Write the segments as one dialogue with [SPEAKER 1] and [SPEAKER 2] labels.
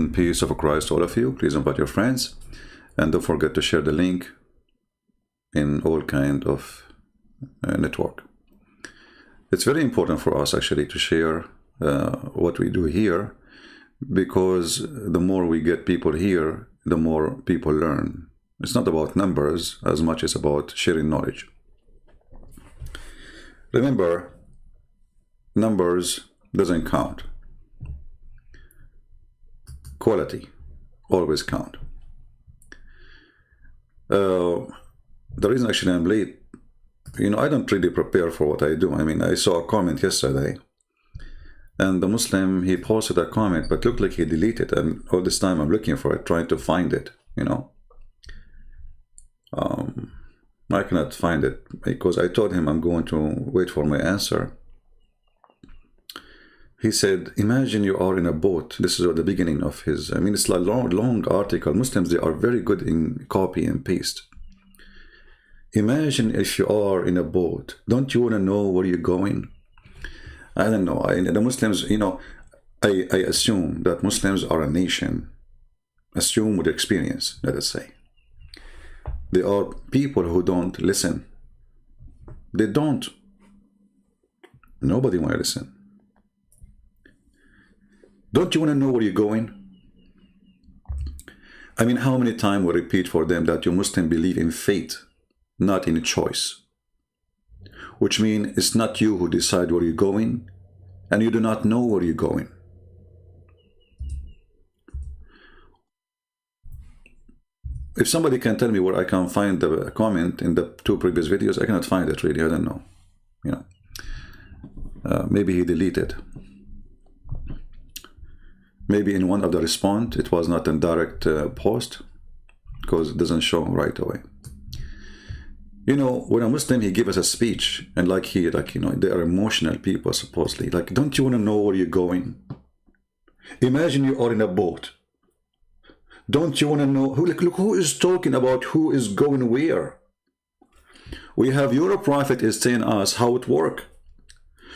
[SPEAKER 1] and peace of Christ to all of you. Please invite your friends, and don't forget to share the link in all kind of network. It's very important for us actually to share what we do here, because the more we get people here, the more people learn. It's not about numbers as much as about sharing knowledge. Remember, numbers doesn't count. Quality always count. The reason actually I'm late, I don't really prepare for what I do. I mean, I saw a comment yesterday, and the Muslim, he posted a comment, but looked like he deleted it, and all this time I'm looking for it, trying to find it, I cannot find it, because I told him I'm going to wait for my answer. He said, imagine you are in a boat. This is at the beginning of his, it's like long article. Muslims, they are very good in copy and paste. Imagine if you are in a boat. Don't you want to know where you're going? I don't know. The Muslims, I assume that Muslims are a nation, assume with experience, let us say. They are people who don't listen. They don't. Nobody want to listen. Don't you want to know where you're going? I mean, how many times we repeat for them that you Muslims believe in fate, not in choice? Which means it's not you who decide where you're going, and you do not know where you're going. If somebody can tell me where I can find the comment in the 2 previous videos, I cannot find it really. I don't know. Maybe he deleted. Maybe in one of the response, it was not a direct post, because it doesn't show right away. When a Muslim, he give us a speech, and they are emotional people, supposedly. Don't you want to know where you're going? Imagine you are in a boat. Don't you want to know? Look who is talking about who is going where. We have your prophet is telling us how it works.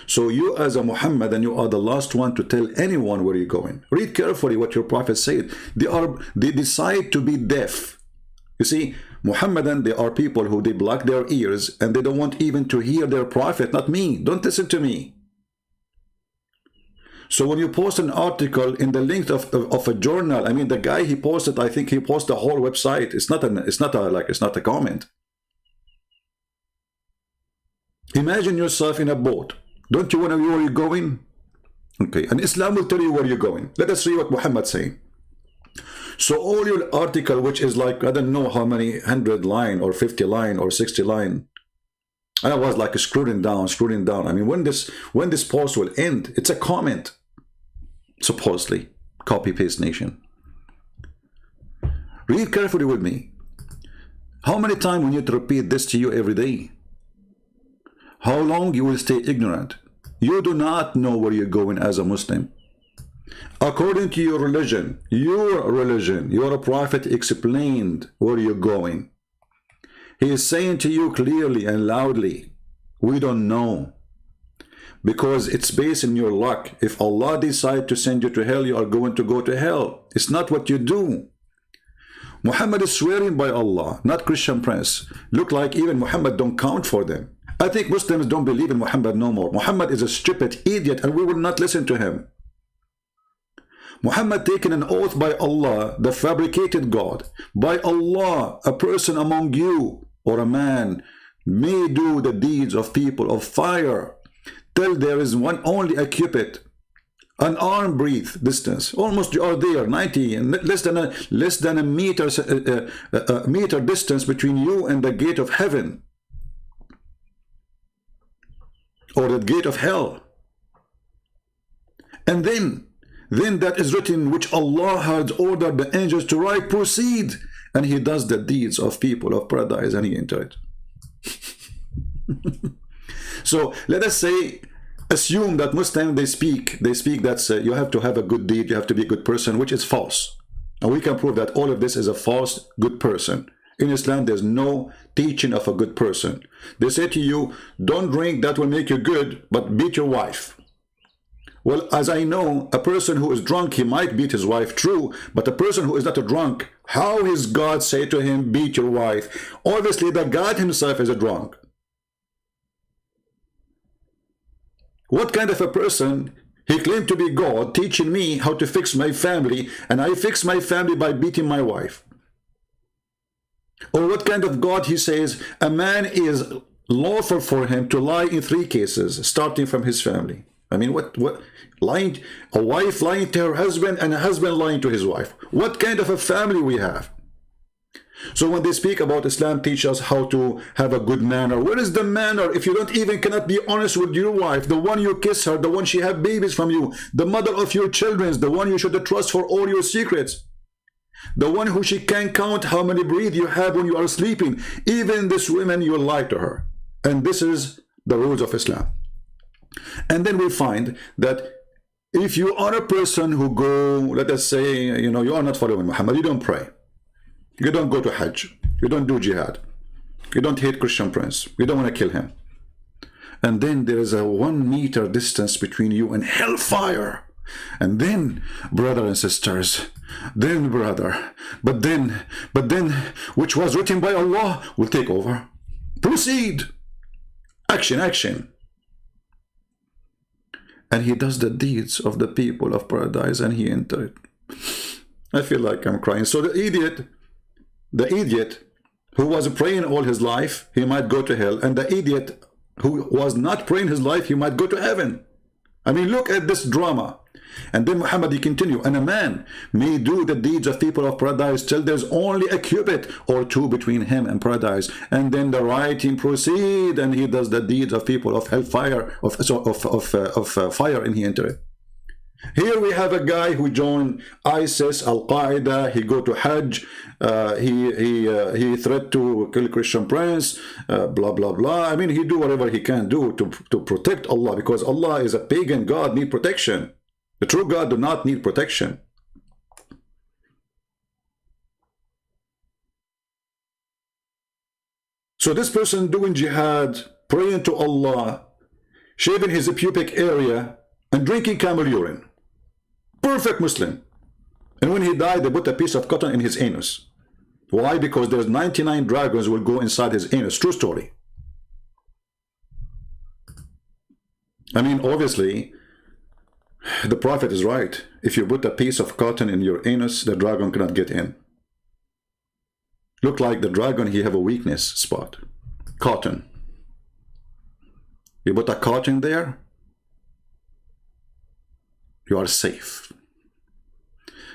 [SPEAKER 1] So you as a Muhammad, and you are the last one to tell anyone where you're going. Read carefully what your prophet said. They decide to be deaf. You see, Muhammadan, they are people who they block their ears, and they don't want even to hear their prophet, not me. Don't listen to me. So when you post an article in the length of a journal, the guy he posted, I think he posted the whole website. It's not a comment. Imagine yourself in a boat. Don't you want to know where you're going? Okay, and Islam will tell you where you're going. Let us read what Muhammad's saying. So all your article, which is I don't know how many 100 line or 50 line or 60 line, and I was scrolling down. When this post will end, it's a comment, supposedly. Copy paste nation. Read carefully with me. How many times we need to repeat this to you every day? How long you will stay ignorant? You do not know where you're going as a Muslim. According to your religion, your prophet explained where you're going. He is saying to you clearly and loudly, we don't know. Because it's based on your luck. If Allah decides to send you to hell, you are going to go to hell. It's not what you do. Muhammad is swearing by Allah, not Christian Prince. Look like even Muhammad don't count for them. I think Muslims don't believe in Muhammad no more. Muhammad is a stupid idiot, and we will not listen to him. Muhammad taken an oath by Allah, the fabricated God. By Allah, a person among you, or a man, may do the deeds of people of fire, till there is one only a cubit, an arm breadth distance. Almost you are there, 90, and less than a meter distance between you and the gate of heaven, or the gate of hell. And then that is written, which Allah had ordered the angels to write, proceed, and he does the deeds of people of paradise, and he entered it. So let us say, assume that Muslims, they speak that you have to have a good deed, you have to be a good person, which is false. And we can prove that all of this is a false good person. In Islam, there's no teaching of a good person. They say to you, don't drink, that will make you good, but beat your wife. Well, as I know, a person who is drunk, he might beat his wife, true, but a person who is not a drunk, how is God say to him, beat your wife? Obviously, the God himself is a drunk. What kind of a person? He claimed to be God, teaching me how to fix my family, and I fix my family by beating my wife. Or what kind of God he says, a man is lawful for him to lie in 3 cases, starting from his family. I mean, what lying, a wife lying to her husband and a husband lying to his wife. What kind of a family we have? So when they speak about Islam, teach us how to have a good manner. Where is the manner if you don't even cannot be honest with your wife, the one you kiss her, the one she have babies from you, the mother of your children, the one you should trust for all your secrets, the one who she can count how many breath you have when you are sleeping. Even this woman, you lie to her. And this is the rules of Islam. And then we find that if you are a person who go, let us say, you know, you are not following Muhammad, you don't pray, you don't go to Hajj, you don't do jihad, you don't hate Christian Prince, you don't want to kill him, and then there is a 1 meter distance between you and hellfire, and then, brother and sisters, then brother, but then, which was written by Allah will take over. Proceed. Action, action. And he does the deeds of the people of paradise, and he entered. I feel like I'm crying. So the idiot who was praying all his life, he might go to hell. And the idiot who was not praying his life, he might go to heaven. I mean, look at this drama. And then Muhammad, he continue, and a man may do the deeds of people of paradise till there's only a cubit or 2 between him and paradise. And then the writing proceed, and he does the deeds of people of hellfire, of fire, and he enter it. Here we have a guy who joined ISIS, Al-Qaeda, he go to Hajj, he threat to kill Christian Prince, blah, blah, blah. I mean, he do whatever he can do to protect Allah, because Allah is a pagan God, need protection. The true God do not need protection. So this person doing jihad, praying to Allah, shaving his pubic area, and drinking camel urine. Perfect Muslim. And when he died, they put a piece of cotton in his anus. Why? Because there's 99 dragons will go inside his anus. True story. I mean, obviously, the Prophet is right. If you put a piece of cotton in your anus, the dragon cannot get in. Look like the dragon, he have a weakness spot. Cotton. You put a cotton there, you are safe.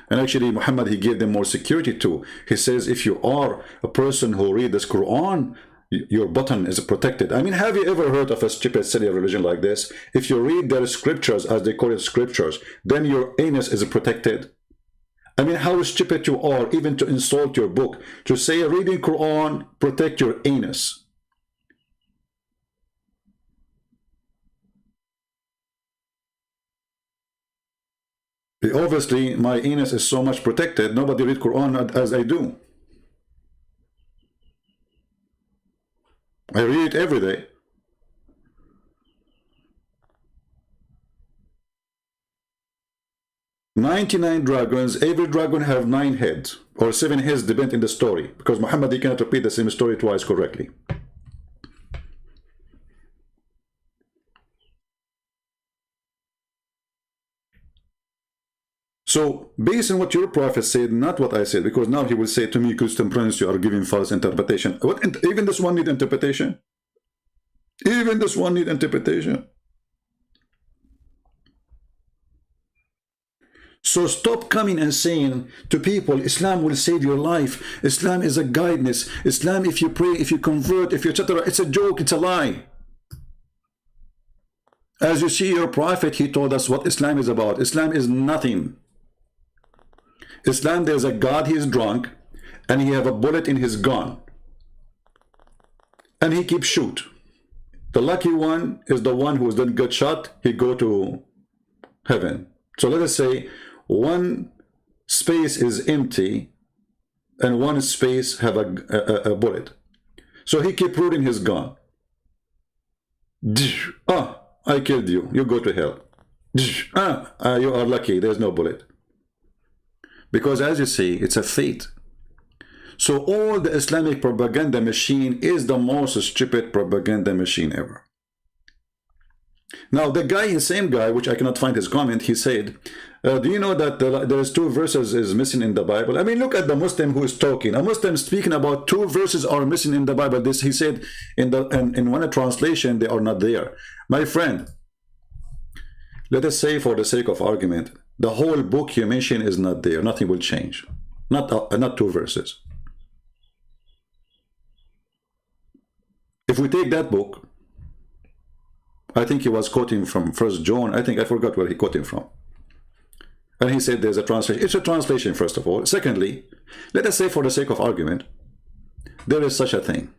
[SPEAKER 1] And actually, Muhammad, he gave them more security too. He says, if you are a person who read this Quran, your button is protected. I mean, have you ever heard of a stupid, silly religion like this? If you read their scriptures, as they call it scriptures, then your anus is protected. I mean, how stupid you are, even to insult your book, to say reading Quran, protect your anus. Obviously, my anus is so much protected, nobody read Quran as I do. I read it every day. "99 dragons, every dragon have 9 heads, or 7 heads, depending on the story, because Muhammad, he cannot repeat the same story twice correctly. So, based on what your prophet said, not what I said, because now he will say to me, Christian Prince, you are giving false interpretation. Even this one need interpretation? Even this one need interpretation? So stop coming and saying to people, Islam will save your life. Islam is a guidance. Islam, if you pray, if you convert, if you etc., it's a joke, it's a lie. As you see, your prophet, he told us what Islam is about. Islam is nothing. Islam, there's a God, he is drunk, and he have a bullet in his gun. And he keeps shoot. The lucky one is the one who is then got shot, he go to heaven. So let us say one space is empty and one space have a bullet. So he keep rooting his gun. Ah, I killed you, you go to hell. You are lucky, there's no bullet. Because as you see, it's a fate. So all the Islamic propaganda machine is the most stupid propaganda machine ever. Now the guy, the same guy, which I cannot find his comment, he said, do you know that there's 2 verses is missing in the Bible? I mean, look at the Muslim who is talking. A Muslim speaking about 2 verses are missing in the Bible. This, he said, in one translation, they are not there. My friend, let us say for the sake of argument, the whole book you mentioned is not there. Nothing will change. Not 2 verses. If we take that book, I think he was quoting from 1 John. I think I forgot where he quoted from. And he said there's a translation. It's a translation, first of all. Secondly, let us say for the sake of argument, there is such a thing.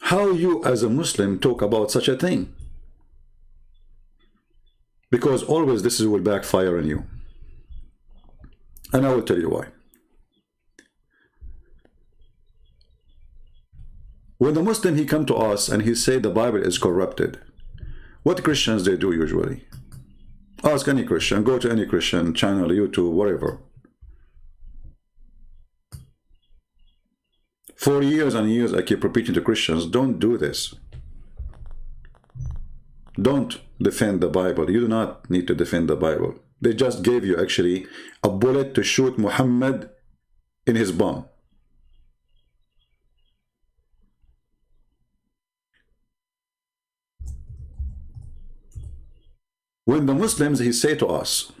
[SPEAKER 1] How you as a Muslim talk about such a thing? Because always this will backfire on you. And I will tell you why. When the Muslim, he come to us and he say the Bible is corrupted, what Christians they do usually? Ask any Christian, go to any Christian channel, YouTube, whatever. For years and years I keep repeating to Christians, don't do this. Don't defend the Bible. You do not need to defend the Bible. They just gave you actually a bullet to shoot Muhammad in his bum. When the Muslims, he say to us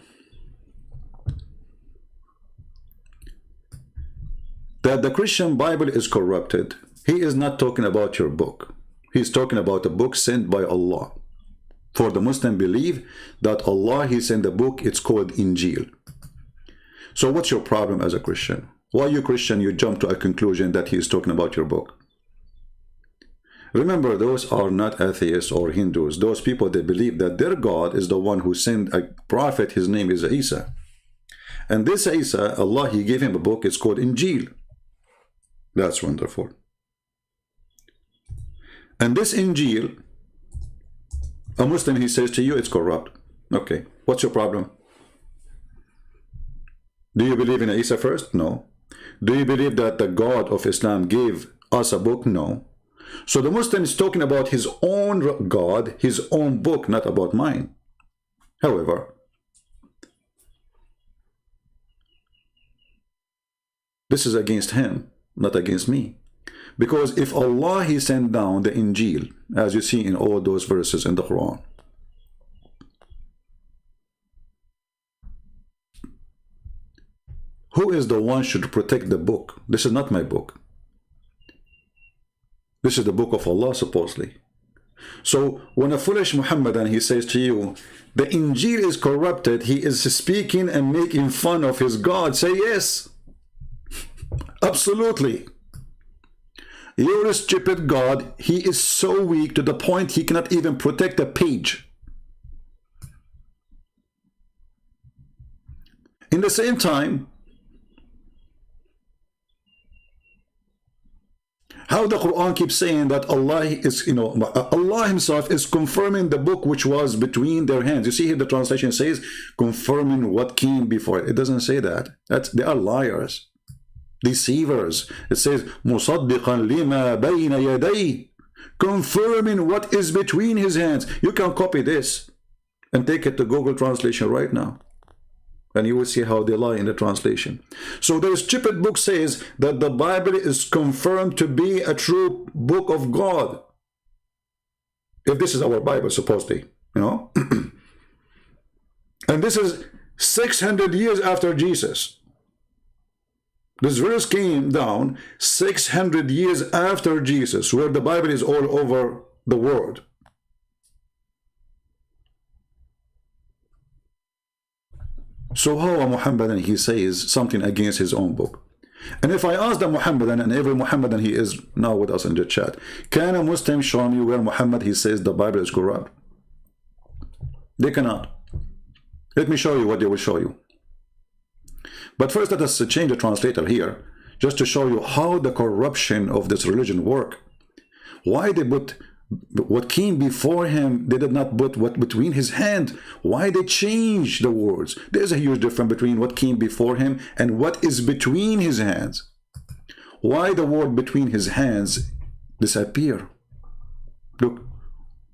[SPEAKER 1] that the Christian Bible is corrupted, he is not talking about your book. He's talking about a book sent by Allah. For the Muslim believe that Allah, he sent a book, it's called Injil. So what's your problem as a Christian? Why you Christian, you jump to a conclusion that he is talking about your book? Remember, those are not atheists or Hindus. Those people, they believe that their God is the one who sent a prophet. His name is Isa. And this Isa, Allah, he gave him a book. It's called Injil. That's wonderful. And this Injil, a Muslim, he says to you, it's corrupt. Okay, what's your problem? Do you believe in Isa first? No. Do you believe that the God of Islam gave us a book? No. So the Muslim is talking about his own God, his own book, not about mine. However, this is against him, not against me. Because if Allah, he sent down the Injil, as you see in all those verses in the Quran, who is the one should protect the book? This is not my book. This is the book of Allah, supposedly. So when a foolish Muhammadan, he says to you, the Injil is corrupted, he is speaking and making fun of his God, say yes. Absolutely. Your stupid God, he is so weak to the point he cannot even protect a page. In the same time, how the Quran keeps saying that Allah is, Allah himself is confirming the book which was between their hands. You see here the translation says, confirming what came before it. It doesn't say that. They are liars, deceivers. It says, مُصَدِّقًا لِمَا بَيْنَ يَدَيْهِ, confirming what is between his hands. You can copy this and take it to Google Translation right now, and you will see how they lie in the translation. So the stupid book says that the Bible is confirmed to be a true book of God. If this is our Bible, supposedly, And this is 600 years after Jesus. This verse came down 600 years after Jesus, where the Bible is all over the world. So how a Muhammadan, he says something against his own book? And if I ask the Muhammadan, and every Muhammadan, he is now with us in the chat, can a Muslim show me where Muhammad, he says the Bible is corrupt? They cannot. Let me show you what they will show you. But first, let us change the translator here just to show you how the corruption of this religion work. Why they put what came before him, they did not put what between his hand. Why they change the words? There's a huge difference between what came before him and what is between his hands. Why the word between his hands disappear? Look,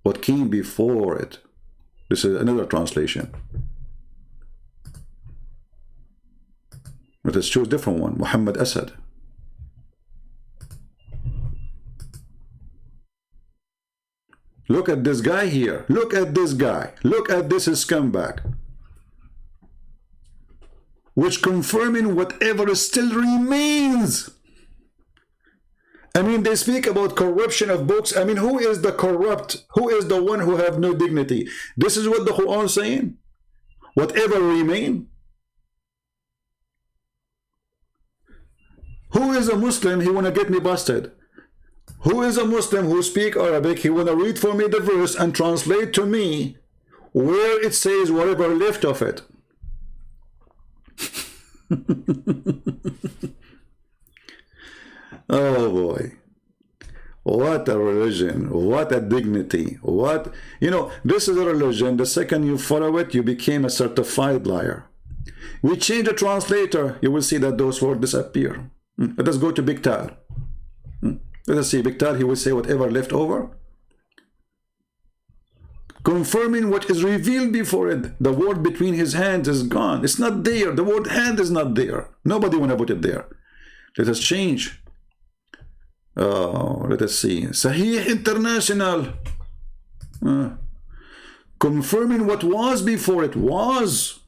[SPEAKER 1] what came before it. This is another translation. Let us choose a different one. Muhammad Asad. Look at this guy here. Look at this guy. Look at this scumbag. Which confirming whatever still remains. I mean, they speak about corruption of books. I mean, who is the corrupt? Who is the one who have no dignity? This is what the Quran is saying. Whatever remain. Who is a Muslim? He want to get me busted. Who is a Muslim who speak Arabic? He want to read for me the verse and translate to me where it says whatever left of it. Oh boy. What a religion. What a dignity. What, you know, this is a religion. The second you follow it, you became a certified liar. We change the translator, you will see that those words disappear. Let us go to Biktar. Let us see, Biktar, he will say whatever left over. Confirming what is revealed before it. The word between his hands is gone. It's not there. The word hand is not there. Nobody want to put it there. Let us change. Let us see. Sahih International. Confirming what was before it. Was.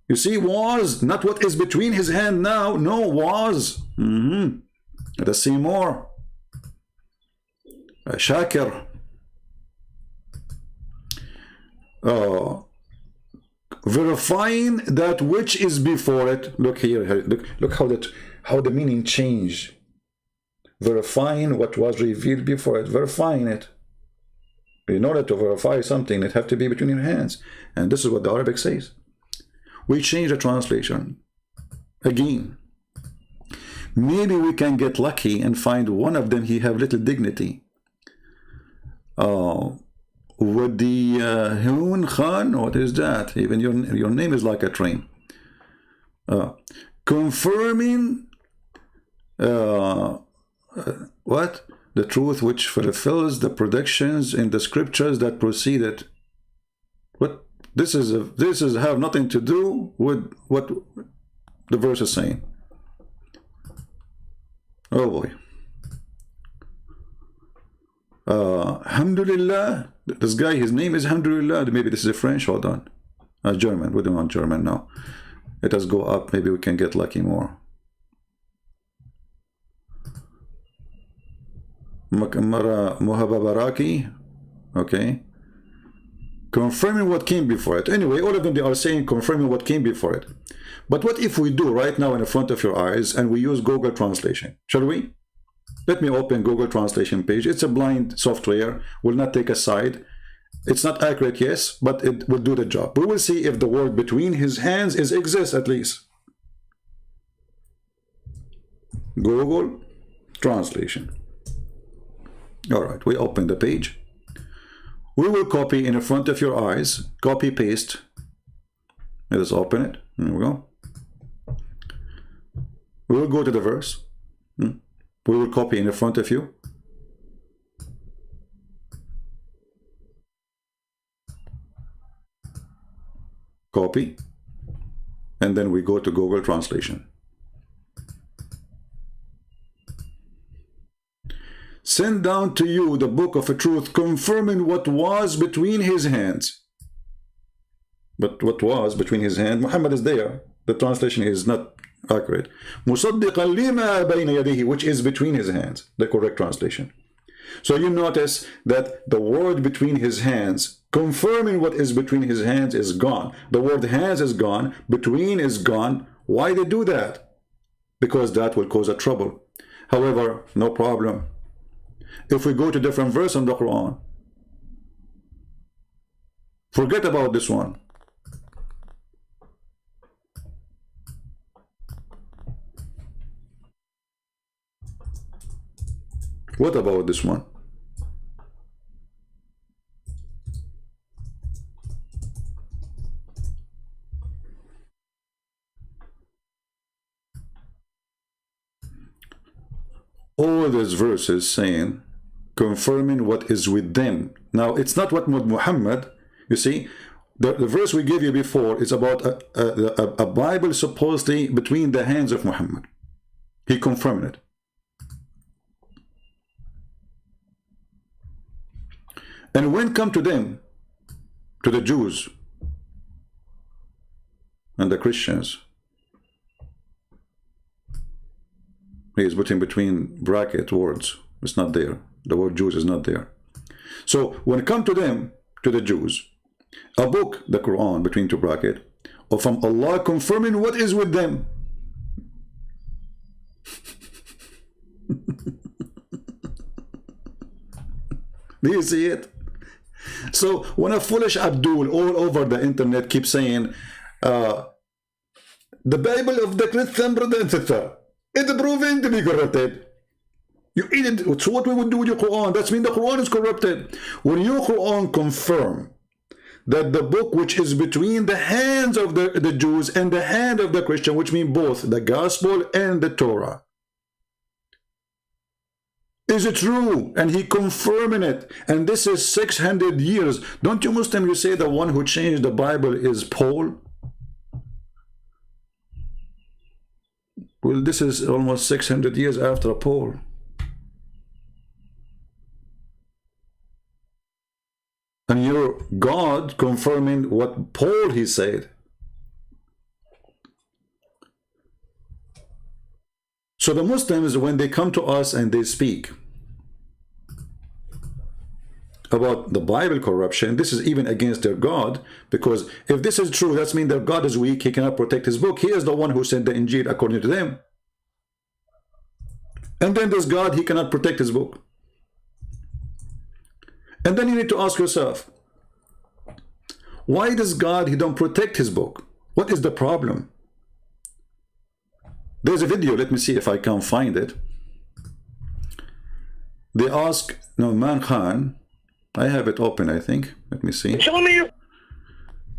[SPEAKER 1] You see, was. Not what is between his hand now. No, was. Let us see more. Shakir. Verifying that which is before it. Look here. Look how the meaning changed. Verifying what was revealed before it. Verifying it. In order to verify something, it have to be between your hands. And this is what the Arabic says. We change the translation. Again. Maybe we can get lucky and find one of them he have little dignity. With the Hun Khan, what is that? Even your name is like a train. Confirming what? The truth which fulfills the predictions in the scriptures that preceded. What? This is have nothing to do with what the verse is saying. Oh boy. Alhamdulillah. This guy, his name is Alhamdulillah. Maybe this is a French. Hold on. German. We don't want German now. Let us go up. Maybe we can get lucky more. Muhababaraki. Okay. Confirming what came before it. Anyway, all of them, they are saying confirming what came before it. But what if we do right now in front of your eyes and we use Google Translation? Shall we? Let me open Google Translation page. It's a blind software. Will not take a side. It's not accurate, yes, but it will do the job. We will see if the word between his hands exists at least. Google Translation. All right, we open the page. We will copy in front of your eyes. Copy, paste. Let us open it. There we go. We will go to the verse. We will copy in front of you. Copy. And then we go to Google Translation. Send down to you the book of a truth, confirming what was between his hands. But what was between his hands? Muhammad is there. The translation is not accurate. مُصَدِّقًا لِمَا بَيْنَ يَدَيْهِ, which is between his hands, the correct translation. So you notice that the word between his hands, confirming what is between his hands, is gone. The word hands is gone, between is gone. Why they do that? Because that will cause a trouble. However, no problem. If we go to different verse in the Quran, forget about this one. What about this one? All these verses saying, confirming what is with them. Now, it's not what Muhammad, you see, the verse we gave you before is about a Bible supposedly between the hands of Muhammad. He confirmed it. And when come to them, to the Jews and the Christians, he is putting between bracket words. It's not there. The word Jews is not there. So when it come to them, to the Jews, a book, the Quran, between two bracket, or from Allah confirming what is with them. Do you see it? So when a foolish Abdul all over the internet keeps saying, the Bible of the Christian brother and sister, it's proven to be corrupted. You eat it. So what we would do with your Quran? That's mean the Quran is corrupted. When your Quran confirm that the book which is between the hands of the Jews and the hand of the Christian, which mean both the Gospel and the Torah, is it true? And he confirming it. And this is 600 years. Don't you Muslim, you say the one who changed the Bible is Paul? Well, this is almost 600 years after Paul. And you're God confirming what Paul he said. So the Muslims, when they come to us and they speak about the Bible corruption, this is even against their God, because if this is true, that means their God is weak, he cannot protect his book. He is the one who sent the Injil according to them. And then this God, he cannot protect his book. And then you need to ask yourself, why does God, he don't protect his book? What is the problem? There's a video, let me see if I can find it. They ask Nu'man Khan, I have it open, I think. Let me see.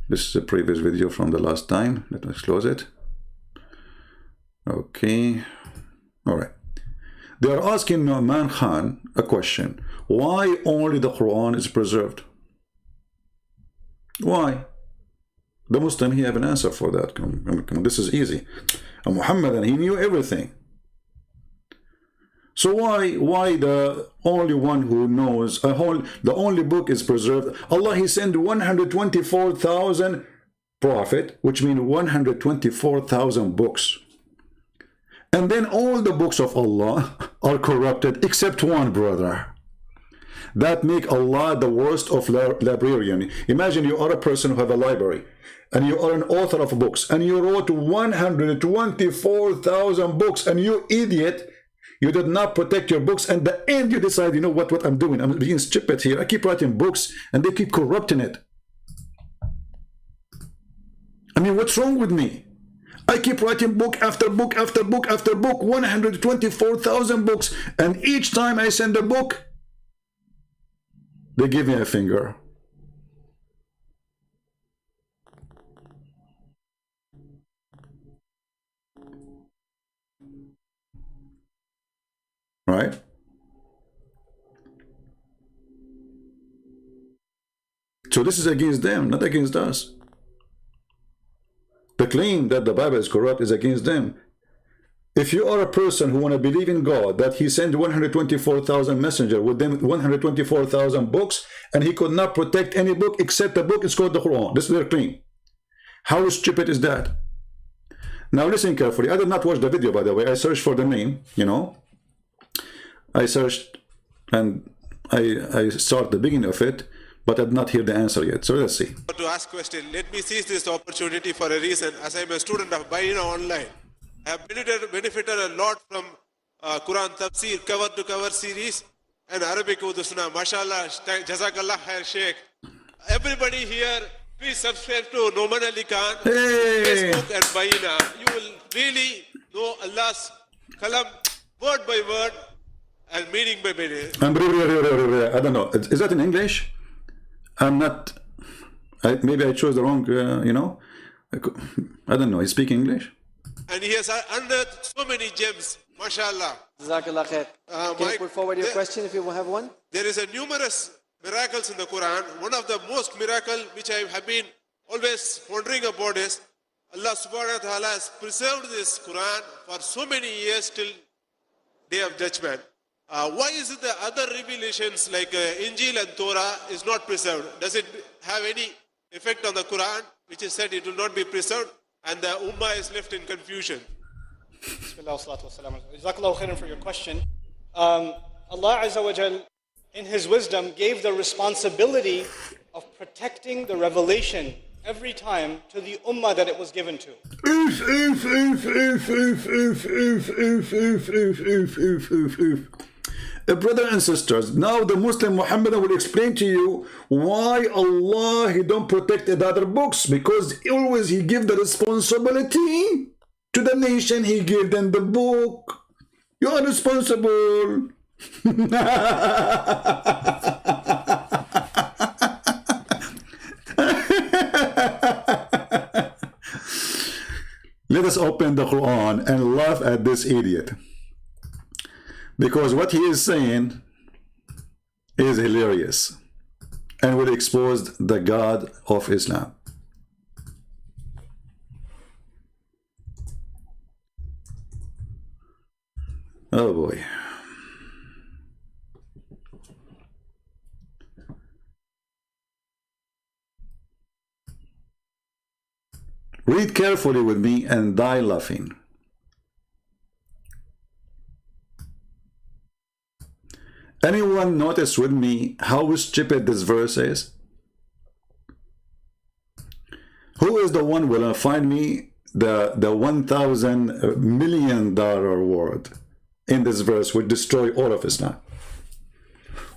[SPEAKER 1] This is a previous video from the last time. Let us close it. Okay. All right. They are asking Nu'man Khan a question. Why only the Quran is preserved? Why? The Muslim, he have an answer for that. This is easy. And Muhammad, and he knew everything. So why the only one who knows, the only book is preserved? Allah, he sent 124,000 prophet, which means 124,000 books. And then all the books of Allah are corrupted except one, brother. That make Allah the worst of librarian. Imagine you are a person who have a library and you are an author of books and you wrote 124,000 books, and you idiot, you did not protect your books, and the end you decide, you know what I'm doing, I'm being stupid here, I keep writing books and they keep corrupting it. I mean, what's wrong with me? I keep writing book after book after book after book, 124,000 books, and each time I send a book, they give me a finger. Right? So this is against them, not against us. The claim that the Bible is corrupt is against them. If you are a person who want to believe in God, that he sent 124,000 messengers with them 124,000 books, and he could not protect any book except the book is called the Quran. This is their claim. How stupid is that? Now listen carefully. I did not watch the video, by the way. I searched for the name, you know. I searched and I start the beginning of it, but I did not hear the answer yet. So let's see.
[SPEAKER 2] To ask question, let me seize this opportunity for a reason. As I'm a student of Bayyinah Online, I have benefited a lot from Quran Tafsir cover to cover series and Arabic Urdu Sunnah. MashaAllah, Jazakallah Khair Sheikh. Everybody here, please subscribe to Nouman Ali Khan, Facebook and Bayyinah. You will really know Allah's kalam word by word. and meaning by many.
[SPEAKER 1] I don't know. Is that in English? I'm not. Maybe I chose the wrong. You know, I don't know. You speak English?
[SPEAKER 2] And he has unearthed so many gems, mashallah.
[SPEAKER 3] Jazakallah khair. Can you put forward your question if you have one?
[SPEAKER 2] There is a numerous miracles in the Quran. One of the most miracle which I have been always wondering about is Allah subhanahu wa ta'ala has preserved this Quran for so many years till Day of Judgment. Why is it the other revelations like Injil and Torah is not preserved? Does it have any effect on the Quran, which is said it will not be preserved, and the Ummah is left in confusion?
[SPEAKER 4] Bismillah wa salatu wa salam. Jazakallahu khairan for your question. Allah Azza wa Jal, in His wisdom, gave the responsibility of protecting the revelation every time to the Ummah that it was given to.
[SPEAKER 1] Brothers and sisters, now the Muslim Muhammad will explain to you why Allah He don't protect the other books, because always He give the responsibility to the nation. He gave them the book. You are responsible. Let us open the Quran and laugh at this idiot, because what he is saying is hilarious and will expose the God of Islam. Oh boy. Read carefully with me and die laughing. Anyone notice with me how stupid this verse is? Who is the one will find me the $1,000 million word in this verse would destroy all of Islam?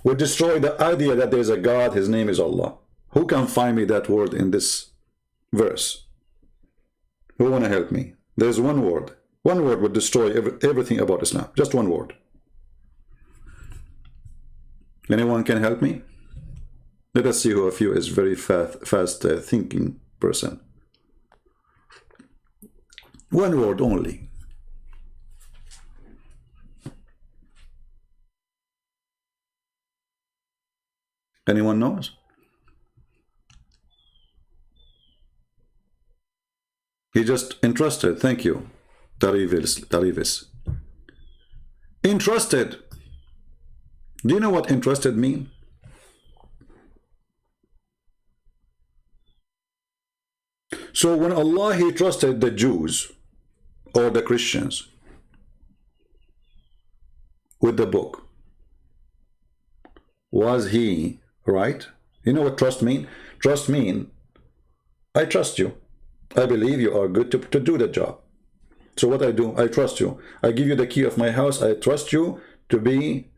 [SPEAKER 1] Would destroy the idea that there's a God, His name is Allah. Who can find me that word in this verse? Who want to help me? There's one word. One word would destroy everything about Islam. Just one word. Anyone can help me? Let us see who of you is very fast thinking person. One word only. Anyone knows? He just entrusted. Thank you, Tarivis. Entrusted. Do you know what entrusted mean? So when Allah He trusted the Jews or the Christians with the book, was He right? You know what trust mean? Trust mean, I trust you. I believe you are good to do the job. So what I do, I trust you. I give you the key of my house. I trust you to be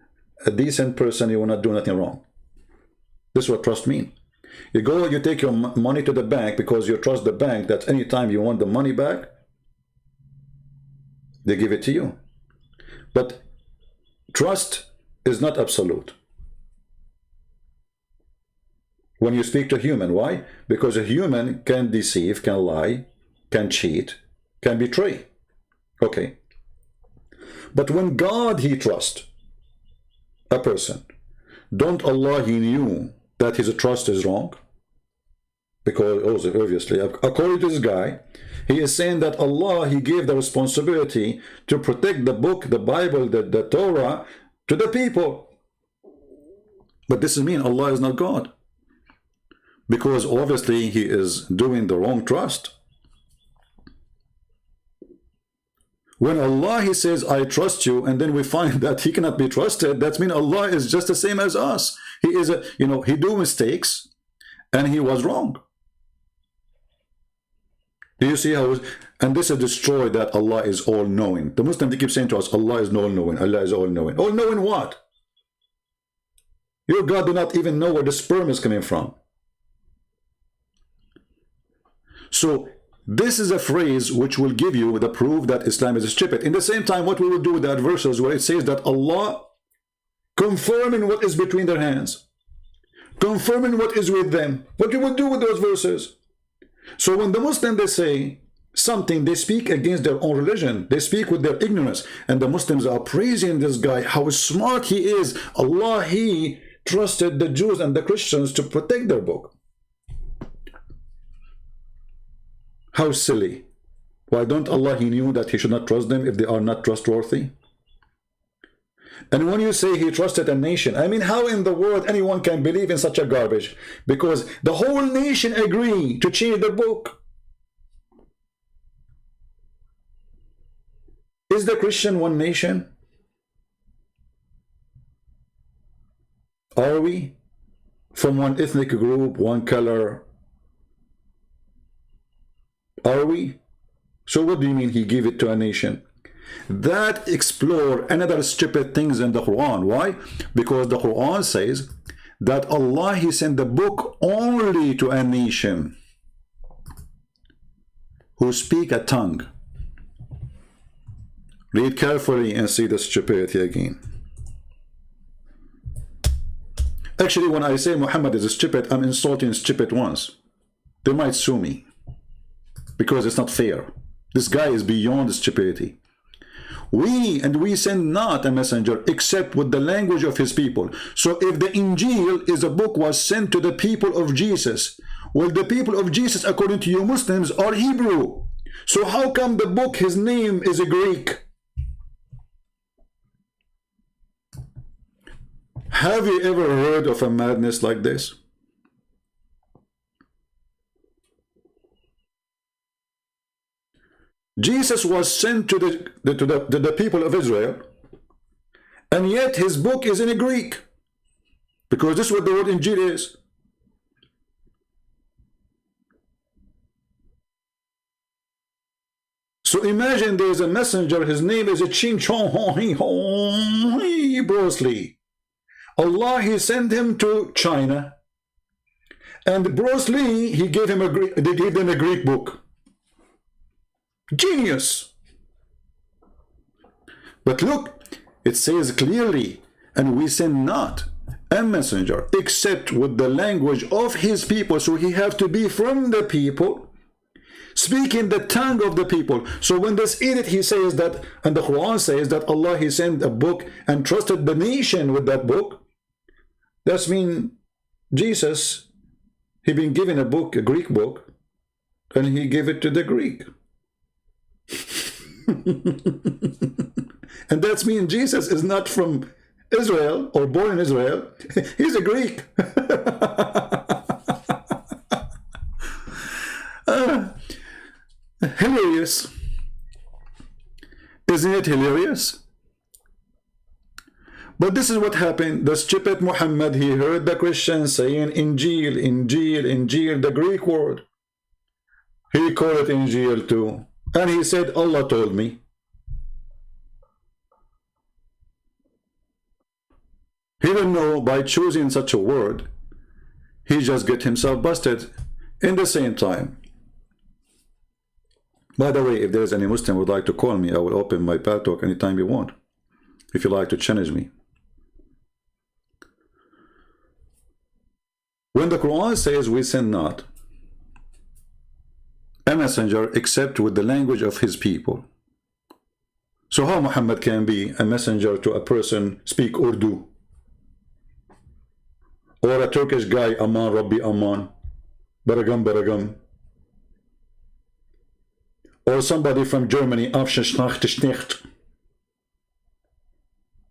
[SPEAKER 1] a decent person. You will not do nothing wrong. This is what trust means. You go, you take your money to the bank because you trust the bank that anytime you want the money back, they give it to you. But trust is not absolute. When you speak to a human, why? Because a human can deceive, can lie, can cheat, can betray. Okay. But when God He trusts a person, don't Allah He knew that his trust is wrong? Because obviously, according to this guy, he is saying that Allah He gave the responsibility to protect the book, the Bible, the Torah to the people. But this means Allah is not God. Because obviously he is doing the wrong trust. When Allah He says, I trust you, and then we find that He cannot be trusted, that means Allah is just the same as us. He is He do mistakes and He was wrong. Do you see how? And this is destroyed that Allah is all-knowing. The Muslims, they keep saying to us, Allah is all-knowing. Allah is all-knowing. All-knowing what? Your God do not even know where the sperm is coming from. So this is a phrase which will give you the proof that Islam is stupid. In the same time, what we will do with that verses where it says that Allah confirming what is between their hands, confirming what is with them, what you will do with those verses. So when the Muslims, they say something, they speak against their own religion, they speak with their ignorance, and the Muslims are praising this guy, how smart he is. Allah, he trusted the Jews and the Christians to protect their book. How silly. Why don't Allah, he knew that he should not trust them if they are not trustworthy? And when you say he trusted a nation, I mean, how in the world anyone can believe in such a garbage? Because the whole nation agreed to change the book. Is the Christian one nation? Are we from one ethnic group, one color? Are we? So what do you mean he gave it to a nation? That explore another stupid things in the Quran. Why? Because the Quran says that Allah, he sent the book only to a nation who speak a tongue. Read carefully and see the stupidity again. Actually, when I say Muhammad is stupid, I'm insulting stupid ones. They might sue me because it's not fair. This guy is beyond stupidity. We send not a messenger except with the language of his people. So if the Injil is a book was sent to the people of Jesus, well, the people of Jesus, according to you Muslims, are Hebrew. So how come the book, his name is a Greek? Have you ever heard of a madness like this? Jesus was sent to the people of Israel, and yet his book is in Greek, because this is what the word Injil is. So imagine there is a messenger, his name is a Ching Chong Bruce Lee. Allah, he sent him to China, and Bruce Lee, they gave them a Greek book. Genius. But look, it says clearly, and we send not a messenger except with the language of his people. So he have to be from the people, speaking the tongue of the people. So when this edit, he says that, and the Quran says that Allah, he sent a book and trusted the nation with that book. That's mean Jesus, he been given a book, a Greek book, and he gave it to the Greek. And that's mean Jesus is not from Israel or born in Israel. He's a Greek. Hilarious. Isn't it hilarious? But this is what happened. The stupid Muhammad, he heard the Christians saying Injil, Injil, Injil, the Greek word. He called it Injil too. And he said, Allah told me. He didn't know by choosing such a word, he just get himself busted in the same time. By the way, if there's any Muslim who would like to call me, I will open my Pal Talk anytime you want, if you like to challenge me. When the Quran says we send not a messenger except with the language of his people. So how Muhammad can be a messenger to a person speak Urdu? Or a Turkish guy, Aman Rabbi Aman, Baragam Baragam. Or somebody from Germany, Afshnachtischt.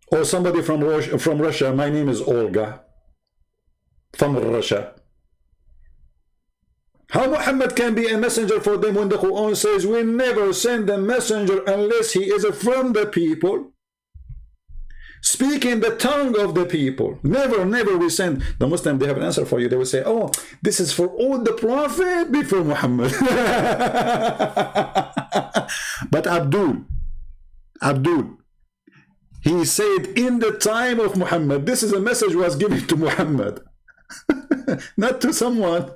[SPEAKER 1] Or somebody from Russia, my name is Olga, from Russia. How Muhammad can be a messenger for them when the Quran says we never send a messenger unless he is from the people, speaking the tongue of the people. Never, never we send. The Muslim, they have an answer for you. They will say, oh, this is for all the Prophet before Muhammad. But Abdul, he said in the time of Muhammad, this is a message was given to Muhammad, not to someone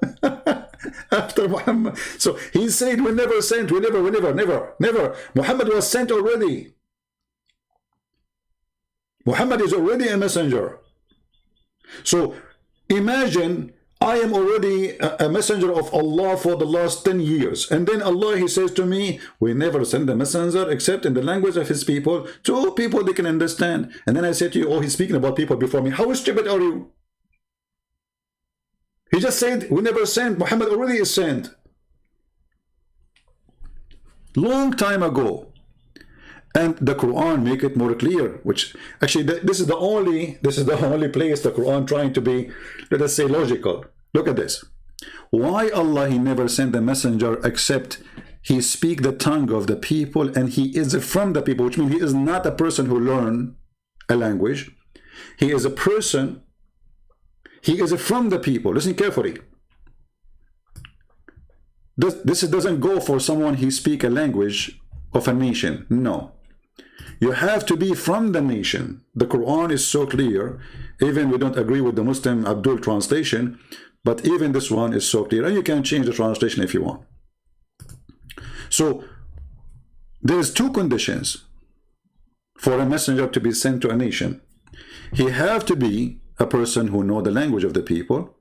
[SPEAKER 1] after Muhammad. So he said we never sent, we never. Muhammad was sent already. Muhammad is already a messenger. So imagine I am already a messenger of Allah for the last 10 years. And then Allah, He says to me, we never send a messenger except in the language of His people, to people they can understand. And then I say to you, oh, He's speaking about people before me. How stupid are you? He just said, we never sent. Muhammad already is sent. Long time ago. And the Quran make it more clear, which actually this is the only place the Quran trying to be, let us say, logical. Look at this. Why Allah He never sent a messenger except He speak the tongue of the people and He is from the people, which means He is not a person who learn a language. He is a person, He is from the people. Listen carefully. This doesn't go for someone He speak a language of a nation. No. You have to be from the nation. The Quran is so clear. Even we don't agree with the Muslim Abdul translation, but even this one is so clear. And you can change the translation if you want. So there's two conditions for a messenger to be sent to a nation. He have to be a person who know the language of the people.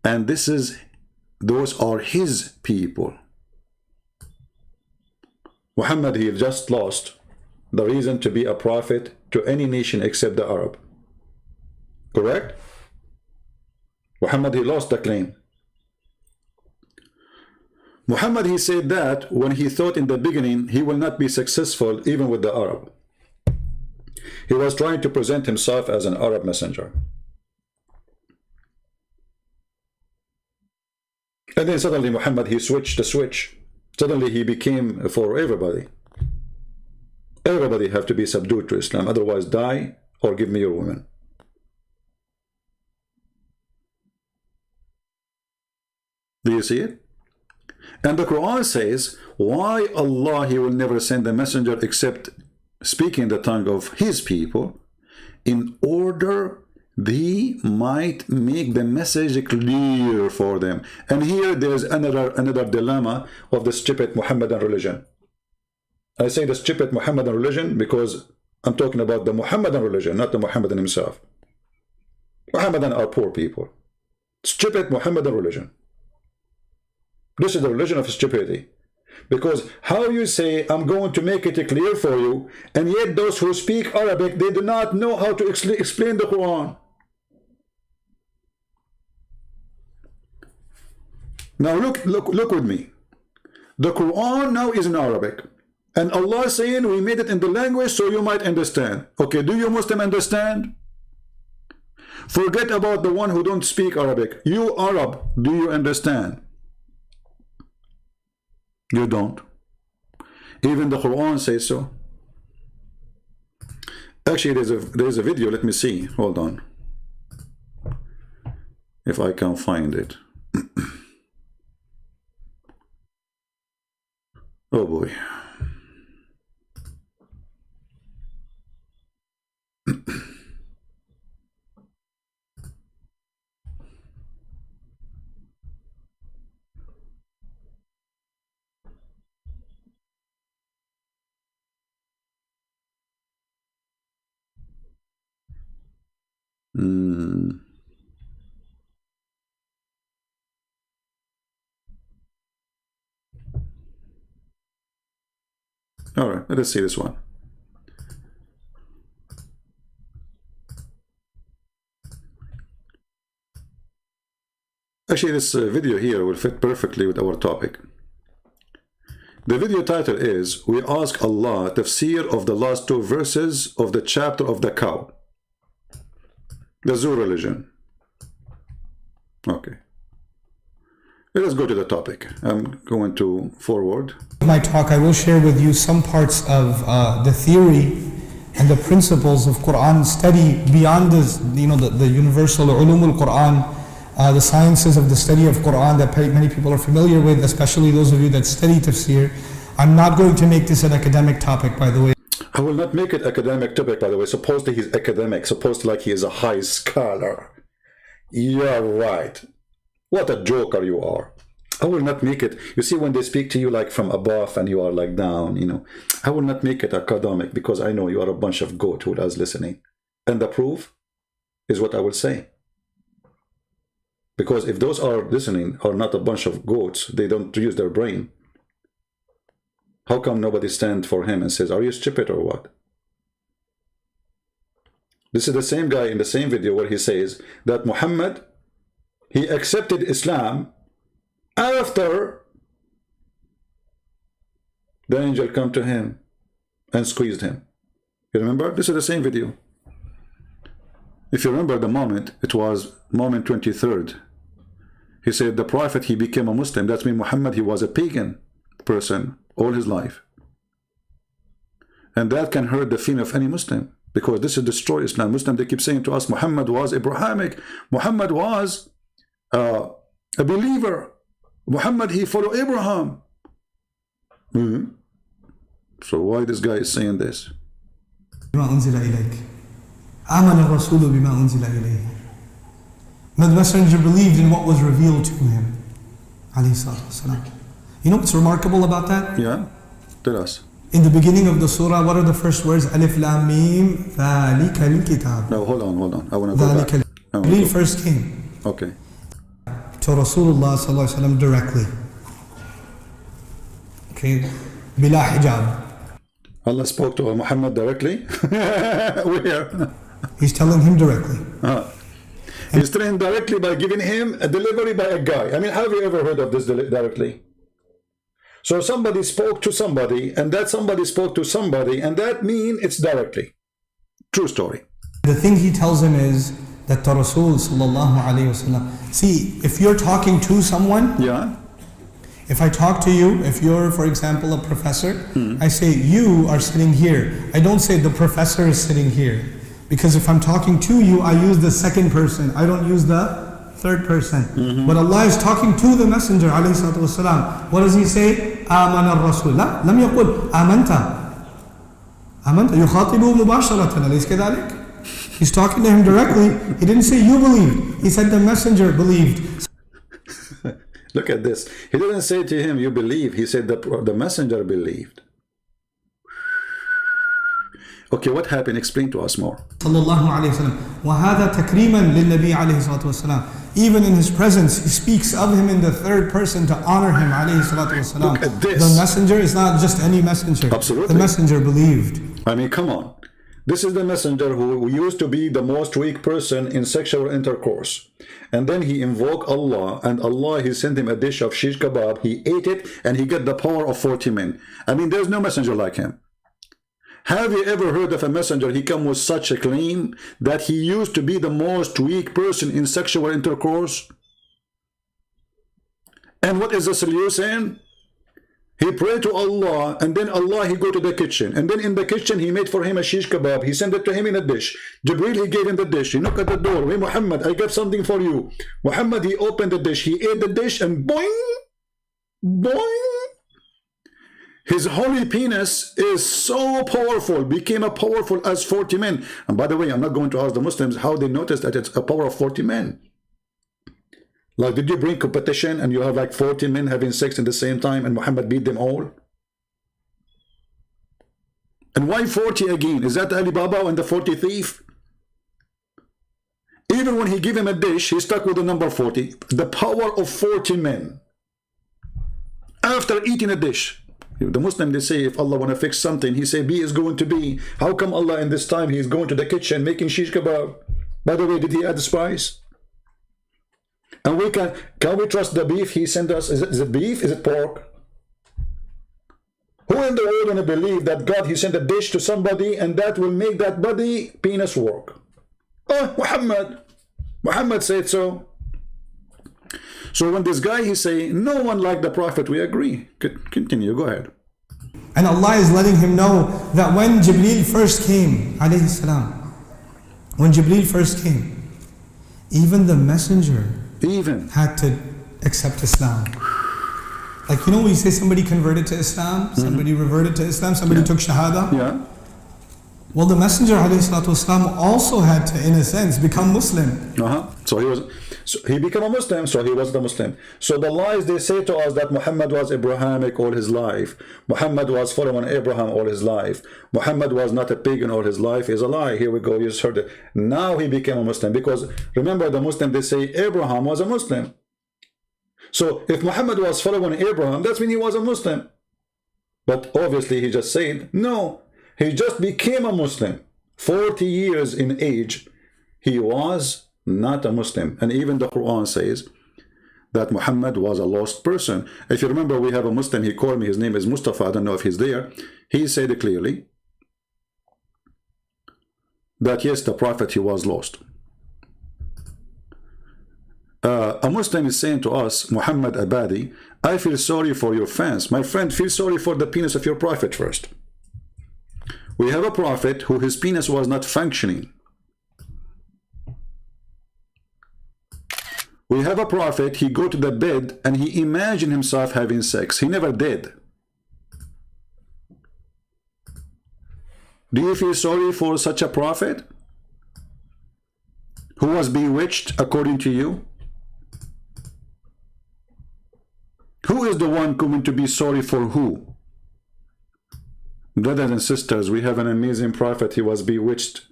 [SPEAKER 1] And those are His people. Muhammad, he just lost the reason to be a prophet to any nation except the Arab. Correct? Muhammad, he lost the claim. Muhammad, he said that when he thought in the beginning he will not be successful even with the Arab. He was trying to present himself as an Arab messenger. And then suddenly Muhammad, he switched the switch. Suddenly he became for everybody. Everybody have to be subdued to Islam, otherwise die or give me your woman. Do you see it? And the Quran says, why Allah He will never send a messenger except speaking the tongue of His people, in order they might make the message clear for them. And here there's another dilemma of the stupid Muhammadan religion. I say the stupid Muhammadan religion because I'm talking about the Muhammadan religion, not the Muhammadan himself. Muhammadan are poor people. Stupid Muhammadan religion. This is the religion of stupidity. Because how you say, I'm going to make it clear for you, and yet those who speak Arabic, they do not know how to explain the Quran. Now look with me. The Quran now is in Arabic. And Allah is saying, we made it in the language so you might understand. Okay, do you Muslim understand? Forget about the one who don't speak Arabic. You Arab, do you understand? You don't. Even the Quran says so. Actually, there's a video. Let me see. Hold on. If I can find it. Oh boy. All right, let us see this one. Actually, this video here will fit perfectly with our topic. The video title is, we ask Allah tafsir of the last two verses of the chapter of the cow. The Zoo religion. Okay. Let us go to the topic. I'm going to forward.
[SPEAKER 5] My talk, I will share with you some parts of the theory and the principles of Quran study beyond this, the universal ulum al-Quran, the sciences of the study of Quran that many people are familiar with, especially those of you that study tafsir. I'm not going to make this an academic topic, by the way.
[SPEAKER 1] I will not make it academic topic, by the way. Supposedly he's academic, supposed like he is a high scholar. You're right. What a joker you are. I will not make it. You see, when they speak to you like from above and you are like down, you know, I will not make it academic because I know you are a bunch of goat who is listening. And the proof is what I will say. Because if those are listening are not a bunch of goats, they don't use their brain. How come nobody stands for him and says, are you stupid or what? This is the same guy in the same video where he says that Muhammad, he accepted Islam after the angel come to him and squeezed him. You remember? This is the same video. If you remember the moment, it was moment 23rd. He said the prophet, he became a Muslim. That means Muhammad, he was a pagan person all his life. And that can hurt the feeling of any Muslim, because this is destroy Islam. Muslim, they keep saying to us, Muhammad was Abrahamic. Muhammad was a believer. Muhammad, he followed Abraham. So why this guy is saying this?
[SPEAKER 5] The messenger believed in what was revealed to him. You know what's remarkable about that?
[SPEAKER 1] Yeah, tell us.
[SPEAKER 5] In the beginning of the surah, what are the first words? Alif Lam Mim, ذَلِكَ الْكِتَابِ.
[SPEAKER 1] No, hold on. I want to go back.
[SPEAKER 5] Jibreel first came
[SPEAKER 1] Okay.
[SPEAKER 5] to Rasulullah sallallahu alaihi wasallam directly. Okay, bila hijab.
[SPEAKER 1] Allah spoke to Muhammad directly? Where?
[SPEAKER 5] He's telling him directly.
[SPEAKER 1] He's trained directly by giving him a delivery by a guy. I mean, have you ever heard of this directly? So somebody spoke to somebody, and that somebody spoke to somebody, and that means it's directly. True story.
[SPEAKER 5] The thing he tells him is that the Rasul sallallahu alaihi wasallam. See, if you're talking to someone,
[SPEAKER 1] Yeah.
[SPEAKER 5] if I talk to you, if you're, for example, a professor, I say you are sitting here. I don't say the professor is sitting here. Because if I'm talking to you, I use the second person. I don't use the third person. But Allah is talking to the Messenger alayhi salatu wasalam. What does he say? آمن الرسول. لا لم يقل آمنت. آمنت يخاطبه مباشرة. أليس كذلك? He's talking to him directly. He didn't say you believed. He said the Messenger believed.
[SPEAKER 1] Look at this. He didn't say to him, you believe. He said the messenger believed. Okay, what happened? Explain to us more.
[SPEAKER 5] Sallallahu alayhi wa sallam. وَهَذَا تَكْرِيمًا لِلنَّبِي عَلَيْهِ الصَّلَاةُ وَالسَّلَامُ. Even in his presence, he speaks of him in the third person to honor him alayhi salatu wasalam.
[SPEAKER 1] Look at this.
[SPEAKER 5] The messenger is not just any messenger.
[SPEAKER 1] Absolutely.
[SPEAKER 5] The messenger believed.
[SPEAKER 1] I mean, come on. This is the messenger who used to be the most weak person in sexual intercourse. And then he invoked Allah, and Allah, he sent him a dish of shish kebab. He ate it, and he got the power of 40 men. I mean, there's no messenger like him. Have you ever heard of a messenger, he come with such a claim that he used to be the most weak person in sexual intercourse? And what is the solution? He prayed to Allah, and then Allah, he go to the kitchen. And then in the kitchen, he made for him a shish kebab. He sent it to him in a dish. Jibreel, he gave him the dish. He knocked at the door. Hey, Muhammad, I got something for you. Muhammad, he opened the dish. He ate the dish, and boing, boing. His holy penis is so powerful, became as powerful as 40 men. And by the way, I'm not going to ask the Muslims how they noticed that it's a power of 40 men. Like, did you bring competition and you have like 40 men having sex at the same time and Muhammad beat them all? And why 40 again? Is that Ali Baba and the 40 thief? Even when he gave him a dish, he stuck with the number 40. The power of 40 men. After eating a dish. The Muslim, they say, if Allah want to fix something, he say, B is going to be. How come Allah in this time, he is going to the kitchen making shish kebab? By the way, did he add the spice? And we can we trust the beef he sent us? Is it beef? Is it pork? Who in the world gonna believe that God, he sent a dish to somebody and that will make that body penis work? Oh, Muhammad said so. So when this guy, he say, no one like the Prophet, we agree. Continue, go ahead.
[SPEAKER 5] And Allah is letting him know that when Jibreel first came, alayhi salam, when Jibreel first came, even the messenger had to accept Islam. Like, you know, we say somebody converted to Islam, somebody reverted to Islam, somebody took Shahada.
[SPEAKER 1] Yeah.
[SPEAKER 5] Well, the messenger alayhi salatu wasalam also had to, in a sense, become Muslim.
[SPEAKER 1] So he became a Muslim, so he wasn't a Muslim. So the lies they say to us that Muhammad was Abrahamic all his life, Muhammad was following Abraham all his life, Muhammad was not a pagan all his life, is a lie. Here we go, you just heard it. Now he became a Muslim, because remember, the Muslim, they say Abraham was a Muslim. So if Muhammad was following Abraham, that's when he was a Muslim. But obviously he just said, no, he just became a Muslim. 40 years in age, he was not a Muslim. And even the Quran says that Muhammad was a lost person. If you remember, we have a Muslim, he called me, his name is Mustafa, I don't know if he's there. He said clearly that yes, the Prophet, he was lost. A Muslim is saying to us, Muhammad Abadi, I feel sorry for your fans. My friend, feel sorry for the penis of your Prophet first. We have a Prophet who his penis was not functioning. We have a Prophet, he go to the bed and he imagined himself having sex. He never did. Do you feel sorry for such a Prophet who was bewitched according to you? Who is the one going to be sorry for who? Brothers and sisters, we have an amazing Prophet, he was bewitched.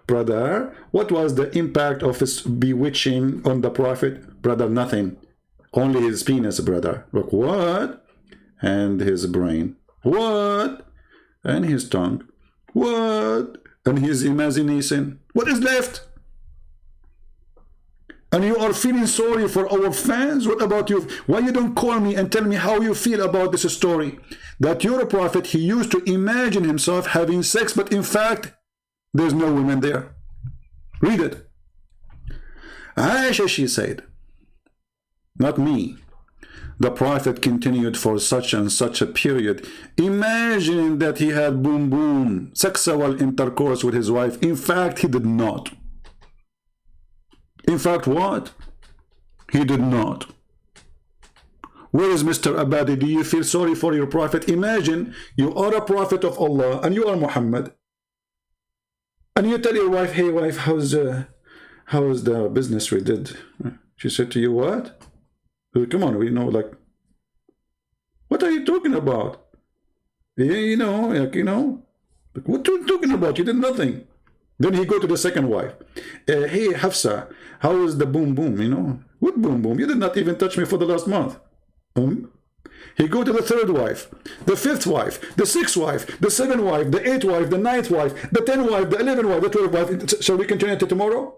[SPEAKER 1] Brother, what was the impact of his bewitching on the Prophet? Brother, nothing. Only his penis, brother. Look, what? And his brain. What? And his tongue. What? And his imagination. What is left? And you are feeling sorry for our fans? What about you? Why you don't call me and tell me how you feel about this story? That your Prophet, he used to imagine himself having sex, but in fact, there's no women there. Read it. Aisha, she said, not me. The Prophet continued for such and such a period, imagining that he had boom boom, sexual intercourse with his wife. In fact, he did not. In fact, what? He did not. Where is Mr. Abadi? Do you feel sorry for your Prophet? Imagine you are a Prophet of Allah and you are Muhammad. And you tell your wife, hey wife, how's the business we did? She said to you, what? Come on, we know, like, what are you talking about? Yeah, you know, like, what are you talking about? You did nothing. Then he go to the second wife. Hey, Hafsa, how is the boom boom, What boom boom? You did not even touch me for the last month. He go to the third wife, the fifth wife, the sixth wife, the seventh wife, the eighth wife, the ninth wife, the 10th wife, the 11th wife, the 12th wife. Shall we continue to tomorrow?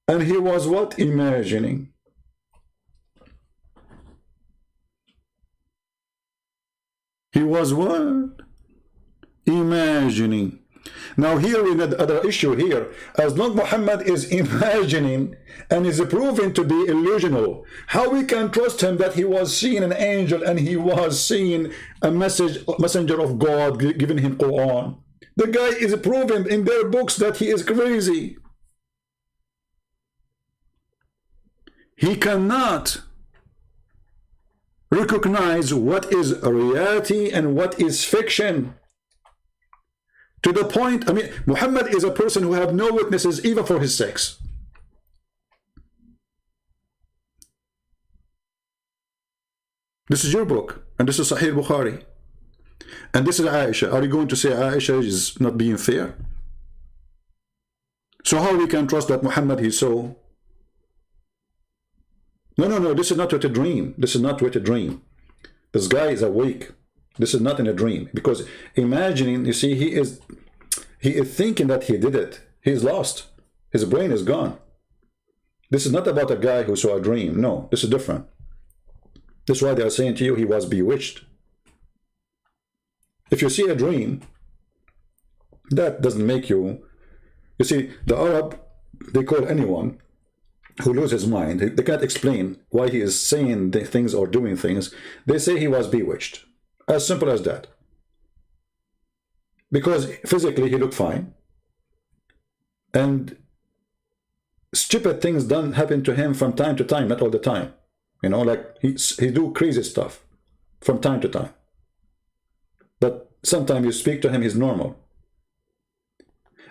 [SPEAKER 1] And he was what? Imagining. He was what? Imagining. Now here we have another issue here. As long Muhammad is imagining and is proven to be illusional, how we can trust him that he was seeing an angel and he was seeing a messenger of God giving him Quran? The guy is proven in their books that he is crazy. He cannot recognize what is reality and what is fiction. To the point, Muhammad is a person who have no witnesses even for his sex. This is your book, and this is Sahih Bukhari. And this is Aisha. Are you going to say Aisha is not being fair? So how we can trust that Muhammad he saw? No, this is not what a dream. This is not what a dream. This guy is awake. This is not in a dream, because imagining, you see, he is thinking that he did it. He's lost. His brain is gone. This is not about a guy who saw a dream. No, this is different. This is why they are saying to you he was bewitched. If you see a dream, that doesn't make you. You see, the Arab, they call anyone who loses his mind. They can't explain why he is saying things or doing things. They say he was bewitched. As simple as that. Because physically he looked fine. And stupid things happen to him from time to time, not all the time. Like he do crazy stuff from time to time. But sometimes you speak to him, he's normal.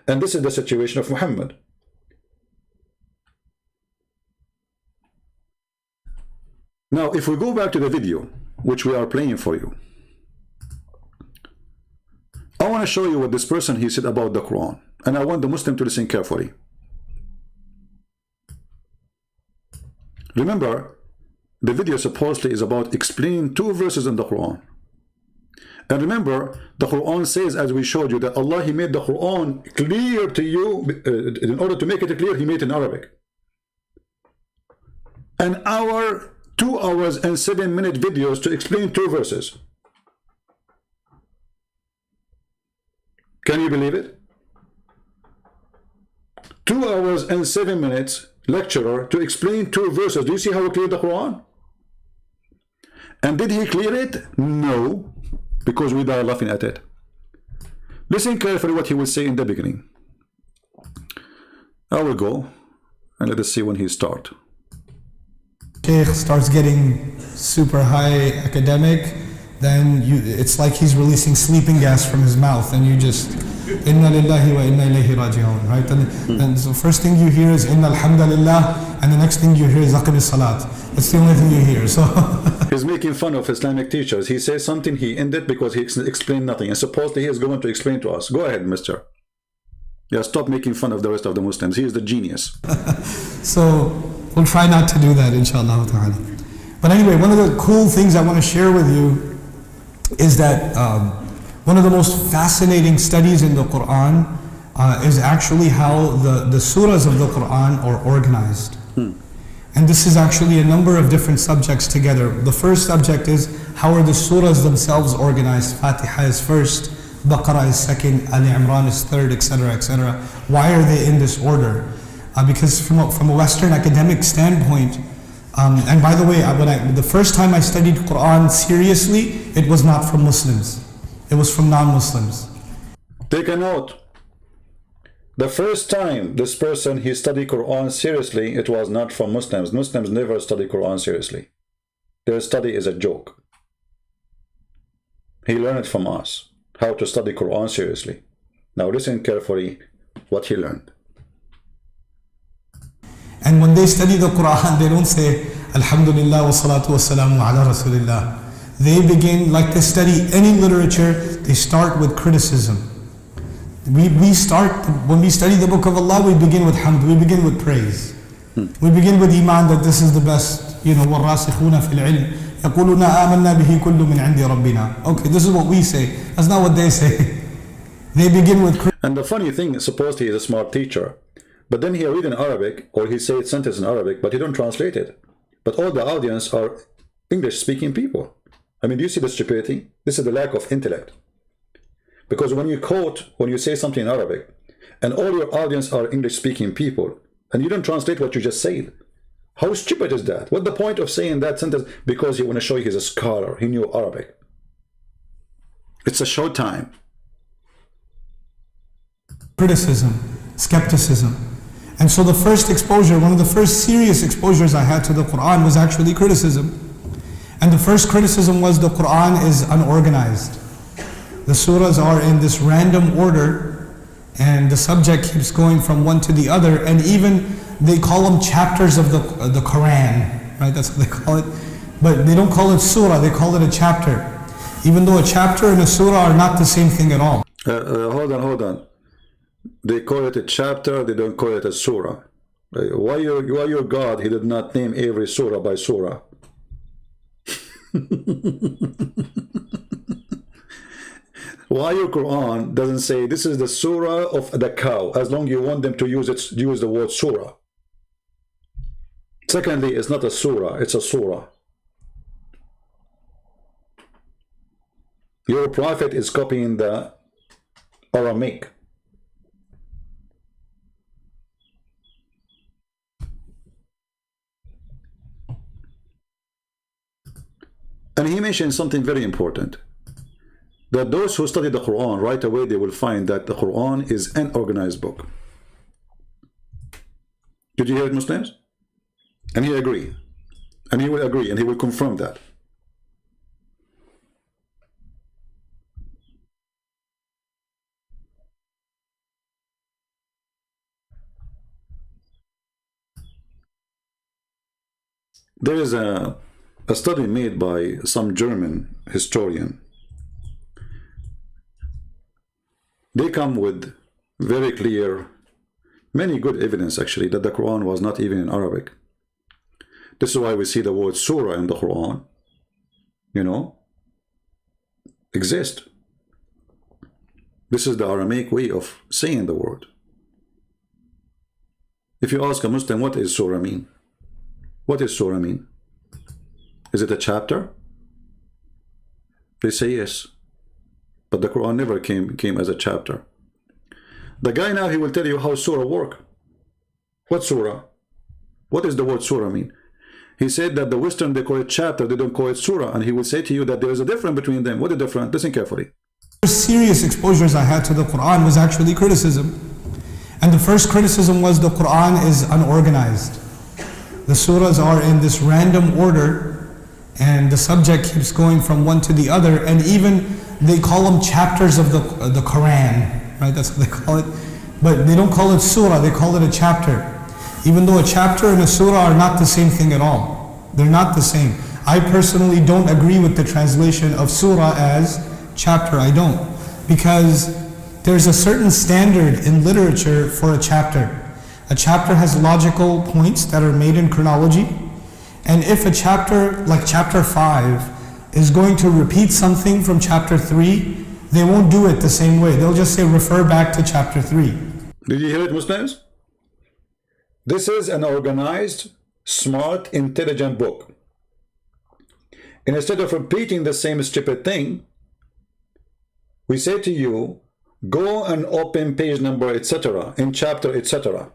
[SPEAKER 1] And this is the situation of Muhammad. Now, if we go back to the video, which we are playing for you, I want to show you what this person he said about the Quran, and I want the Muslim to listen carefully. Remember, the video supposedly is about explaining 2 verses in the Quran. And remember, the Quran says, as we showed you, that Allah, He made the Quran clear to you. In order to make it clear, He made it in Arabic. An hour, 2 hours and 7-minute videos to explain 2 verses. Can you believe it? 2 hours and 7 minutes lecturer to explain 2 verses. Do you see how he cleared the Quran? And did he clear it? No, because we die laughing at it. Listen carefully what he will say in the beginning. I will go and let us see when he start.
[SPEAKER 5] Sheikh starts getting super high academic, then it's like he's releasing sleeping gas from his mouth, and you just inna lillahi wa inna ilayhi raji'un, right? And so first thing you hear is inna alhamdulillah, and the next thing you hear is aqim salat. That's the only thing you hear. So
[SPEAKER 1] he's making fun of Islamic teachers. He says something, he ended because he explained nothing, and supposedly he is going to explain to us. Go ahead, mister. Yeah, stop making fun of the rest of the Muslims. He is the genius.
[SPEAKER 5] So we'll try not to do that, inshallah ta'ala. But anyway, one of the cool things I want to share with you is that one of the most fascinating studies in the Quran is actually how the surahs of the Quran are organized. And this is actually a number of different subjects together. The first subject is how are the surahs themselves organized? Fatiha is first, Baqarah is second, Ali Imran is third, etc., etc. Why are they in this order? Because from a Western academic standpoint, and by the way, the first time I studied Quran seriously, it was not from Muslims. It was from non-Muslims.
[SPEAKER 1] Take a note. The first time this person he studied Quran seriously, it was not from Muslims. Muslims never study Quran seriously. Their study is a joke. He learned it from us, how to study Quran seriously. Now listen carefully what he learned.
[SPEAKER 5] And when they study the Quran, they don't say, Alhamdulillah wa salatu wa salamu ala Rasulillah. They begin, like they study any literature, they start with criticism. We start, when we study the book of Allah, we begin with hamd, we begin with praise. We begin with iman, that this is the best, وَالرَّاسِخُونَ فِي الْعِلْمِ يَقُولُونَ آمَنَّا بِهِ كُلُّ مِنْ عِنْدِ رَبِّنَا. Okay, this is what we say. That's not what they say. They begin with criticism.
[SPEAKER 1] And the funny thing, suppose he is a smart teacher, but then he read in Arabic, or he say sentence in Arabic, but he don't translate it. But all the audience are English-speaking people. I mean, do you see the stupidity? This is the lack of intellect. Because when you quote, when you say something in Arabic, and all your audience are English-speaking people, and you don't translate what you just said, how stupid is that? What's the point of saying that sentence? Because you want to show he's a scholar, he knew Arabic. It's a show time.
[SPEAKER 5] Criticism, skepticism. And so the first exposure, one of the first serious exposures I had to the Quran was actually criticism. And the first criticism was the Quran is unorganized. The surahs are in this random order, and the subject keeps going from one to the other, and even they call them chapters of the Quran, right? That's what they call it. But they don't call it surah, they call it a chapter. Even though a chapter and a surah are not the same thing at all.
[SPEAKER 1] Hold on. They call it a chapter, they don't call it a surah. Why your God, he did not name every surah by surah? Why your Quran doesn't say this is the surah of the cow, as long you want them to use the word surah. Secondly, it's not a surah, it's a surah. Your prophet is copying the Aramaic. And he mentioned something very important, that those who study the Quran, right away they will find that the Quran is an organized book. Did you hear it, Muslims? And he agreed. And he will agree, and he will confirm that. There is a a study made by some German historian. They come with very clear, many good evidence actually, that the Quran was not even in Arabic. This is why we see the word surah in the Quran, you know, exist. This is the Aramaic way of saying the word. If you ask a Muslim, what is surah mean? What is surah mean? Is it a chapter? They say yes. But the Quran never came as a chapter. The guy now, he will tell you how surah work. What surah? What does the word surah mean? He said that the Western, they call it chapter, they don't call it surah. And he will say to you that there is a difference between them. What is the difference? Listen carefully.
[SPEAKER 5] The serious exposures I had to the Quran was actually criticism. And the first criticism was the Quran is unorganized. The surahs are in this random order, and the subject keeps going from one to the other, and even they call them chapters of the Quran, right? That's what they call it. But they don't call it surah, they call it a chapter. Even though a chapter and a surah are not the same thing at all. They're not the same. I personally don't agree with the translation of surah as chapter. I don't. Because there's a certain standard in literature for a chapter. A chapter has logical points that are made in chronology. And if a chapter, like chapter 5, is going to repeat something from chapter 3, they won't do it the same way. They'll just say, refer back to chapter 3.
[SPEAKER 1] Did you hear it, Muslims? This is an organized, smart, intelligent book. And instead of repeating the same stupid thing, we say to you, go and open page number, etc., in chapter, etc.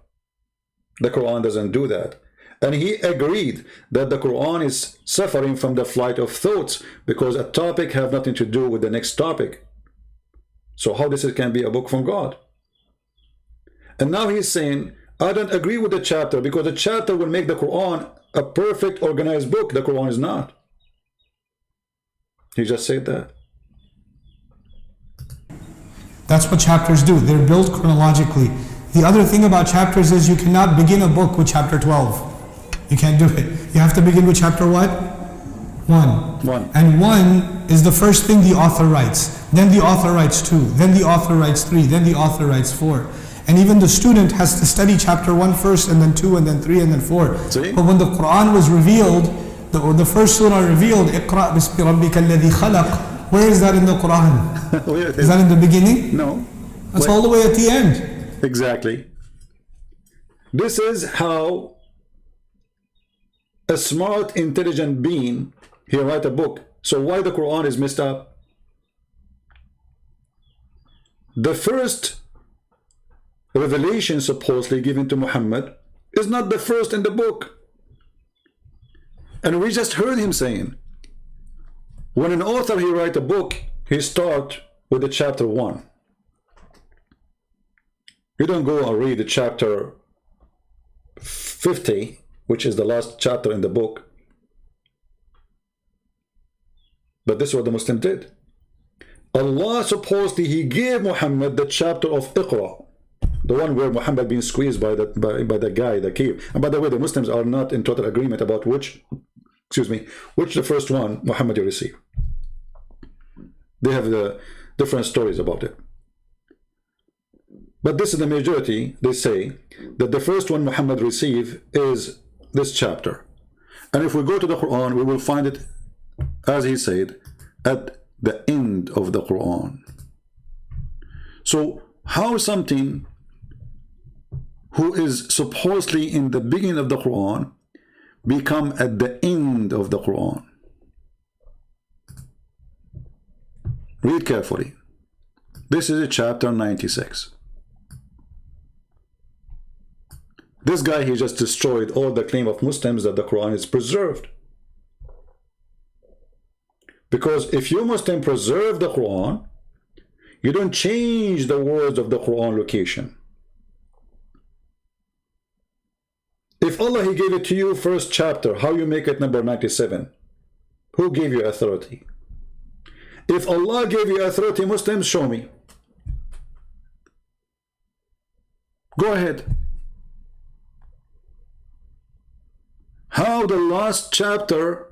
[SPEAKER 1] The Quran doesn't do that. And he agreed that the Quran is suffering from the flight of thoughts because a topic have nothing to do with the next topic. So how this can be a book from God? And now he's saying, I don't agree with the chapter because the chapter will make the Quran a perfect organized book. The Quran is not. He just said that.
[SPEAKER 5] That's what chapters do. They're built chronologically. The other thing about chapters is you cannot begin a book with chapter 12. You can't do it. You have to begin with chapter what? 1. And 1 is the first thing the author writes. Then the author writes 2. Then the author writes 3. Then the author writes 4. And even the student has to study chapter 1 first, and then 2, and then 3, and then 4.
[SPEAKER 1] See?
[SPEAKER 5] But when the Quran was revealed, the first surah revealed, Iqra bismi rabbika alladhi khalaq. Where is that in the Quran? Is that in the beginning?
[SPEAKER 1] No.
[SPEAKER 5] That's all the way at the end.
[SPEAKER 1] Exactly. This is how a smart, intelligent being, he write a book. So why the Quran is messed up? The first revelation supposedly given to Muhammad is not the first in the book. And we just heard him saying, when an author he write a book, he start with the chapter 1. You don't go and read the chapter 50, which is the last chapter in the book. But this is what the Muslim did. Allah supposedly he gave Muhammad the chapter of Iqra, the one where Muhammad being squeezed by the guy, the cave. And by the way, the Muslims are not in total agreement about which the first one Muhammad received. They have the different stories about it. But this is the majority. They say that the first one Muhammad received is this chapter. And if we go to the Quran, we will find it, as he said, at the end of the Quran. So how something who is supposedly in the beginning of the Quran become at the end of the Quran? Read carefully. This is chapter 96. This guy, he just destroyed all the claim of Muslims that the Quran is preserved. Because if you Muslim preserve the Quran, you don't change the words of the Quran location. If Allah he gave it to you first chapter, how you make it number 97? Who gave you authority? If Allah gave you authority, Muslims, show me. Go ahead. How the last chapter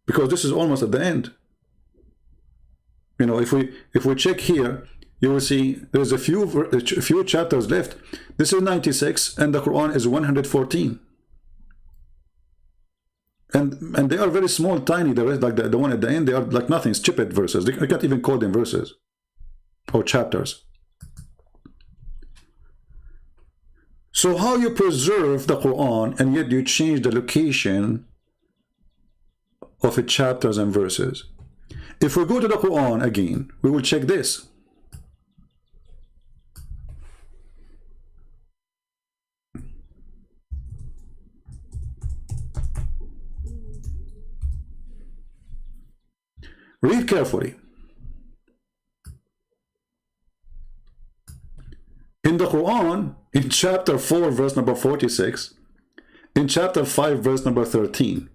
[SPEAKER 1] because this is almost at the end. You know, if we check here, you will see there's a few chapters left. This is 96, and the Quran is 114. And they are very small, tiny. The rest, like the one at the end, they are like nothing, stupid verses. I can't even call them verses or chapters. So how you preserve the Quran and yet you change the location of its chapters and verses? If we go to the Quran again, we will check this. Read carefully. In the Quran, in chapter 4, verse number 46, in chapter 5, verse number 13,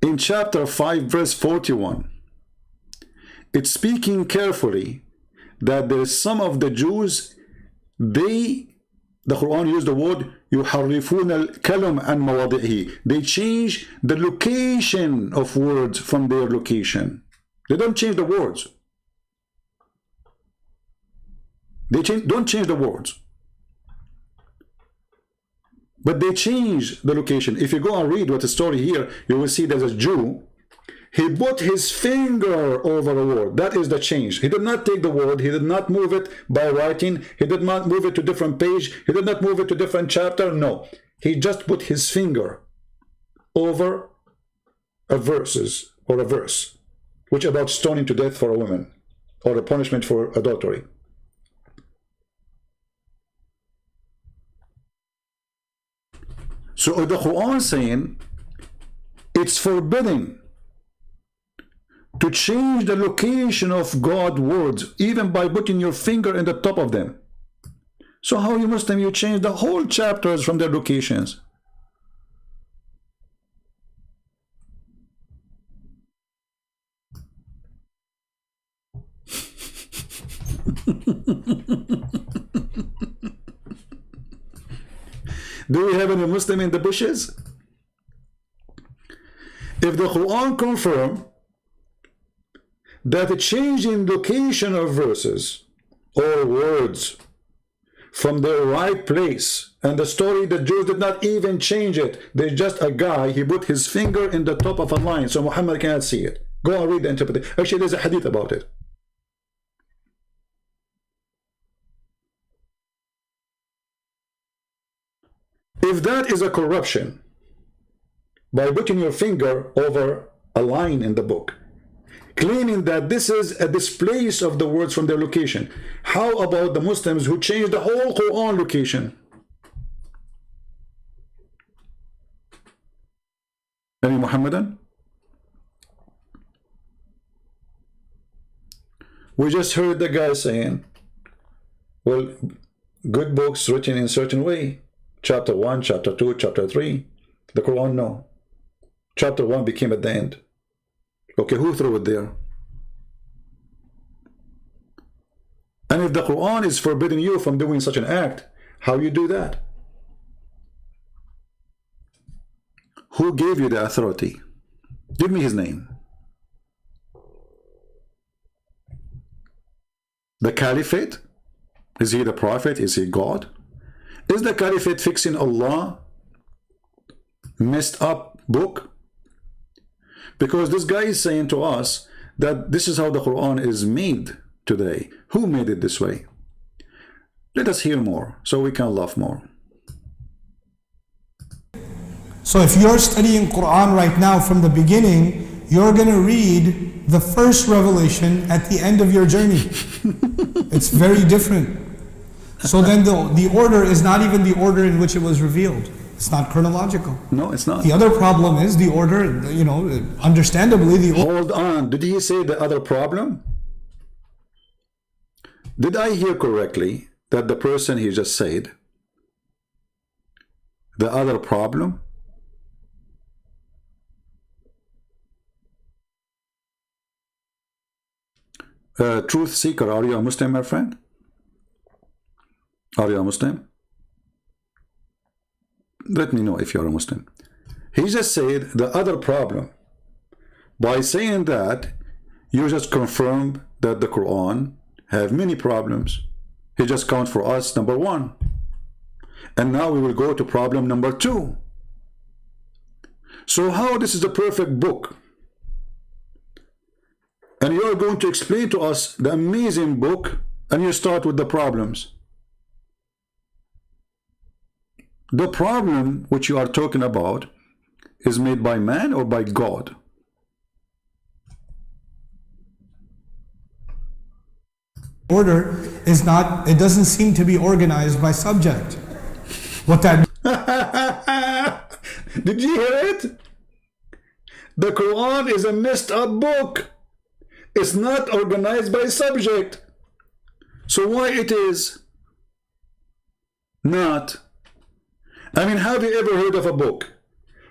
[SPEAKER 1] in chapter 5, verse 41, it's speaking carefully that there's some of the Jews, the Quran used the word يُحَرِّفُونَ الْكَلَمَ عَنْ مَوَاضِعِهِ. They change the location of words from their location. They don't change the words. They don't change the words. But they change the location. If you go and read what the story here, you will see there's a Jew. He put his finger over a word. That is the change. He did not take the word. He did not move it by writing. He did not move it to different page. He did not move it to different chapter. No. He just put his finger over a verses or a verse, which about stoning to death for a woman or a punishment for adultery. So the Quran saying it's forbidden to change the location of God's words, even by putting your finger in the top of them. So how you Muslim, you change the whole chapters from their locations? Do we have any Muslim in the bushes? If the Quran confirms that a change in location of verses or words from their right place, and the story, the Jews did not even change it, there's just a guy, he put his finger in the top of a line so Muhammad cannot see it. Go and read the interpretation. Actually, there's a hadith about it. If that is a corruption, by putting your finger over a line in the book, claiming that this is a displace of the words from their location, how about the Muslims who changed the whole Quran location? Any Muhammadan? We just heard the guy saying, well, good books written in a certain way. Chapter 1, chapter 2, chapter 3. The Quran, no. Chapter 1 became at the end. Okay, who threw it there? And if the Quran is forbidding you from doing such an act, how you do that? Who gave you the authority? Give me his name. The Caliphate? Is he the Prophet? Is he God? Is the Caliphate fixing Allah messed up book? Because this guy is saying to us that this is how the Quran is made today. Who made it this way? Let us hear more so we can laugh more.
[SPEAKER 5] So if you're studying Quran right now from the beginning, you're going to read the first revelation at the end of your journey. It's very different. So then the order is not even the order in which it was revealed. It's not chronological.
[SPEAKER 1] No, it's not.
[SPEAKER 5] The other problem is the order, you know, understandably the order.
[SPEAKER 1] Hold on. Did he say the other problem? Did I hear correctly that the person he just said, the other problem? Truth seeker, are you a Muslim, my friend? Are you a Muslim? Let me know if you're a Muslim. He just said the other problem By saying that, you just confirm that the Quran have many problems. He just counts for us number 1. And now we will go to problem number 2. So how this is a perfect book? And you are going to explain to us the amazing book, and you start with the problems. The problem which you are talking about is made by man or by God?
[SPEAKER 5] Order is not, it doesn't seem to be organized by subject. What that
[SPEAKER 1] Did you hear it? The Quran is a messed up book. It's not organized by subject. So why it is not? I mean, have you ever heard of a book?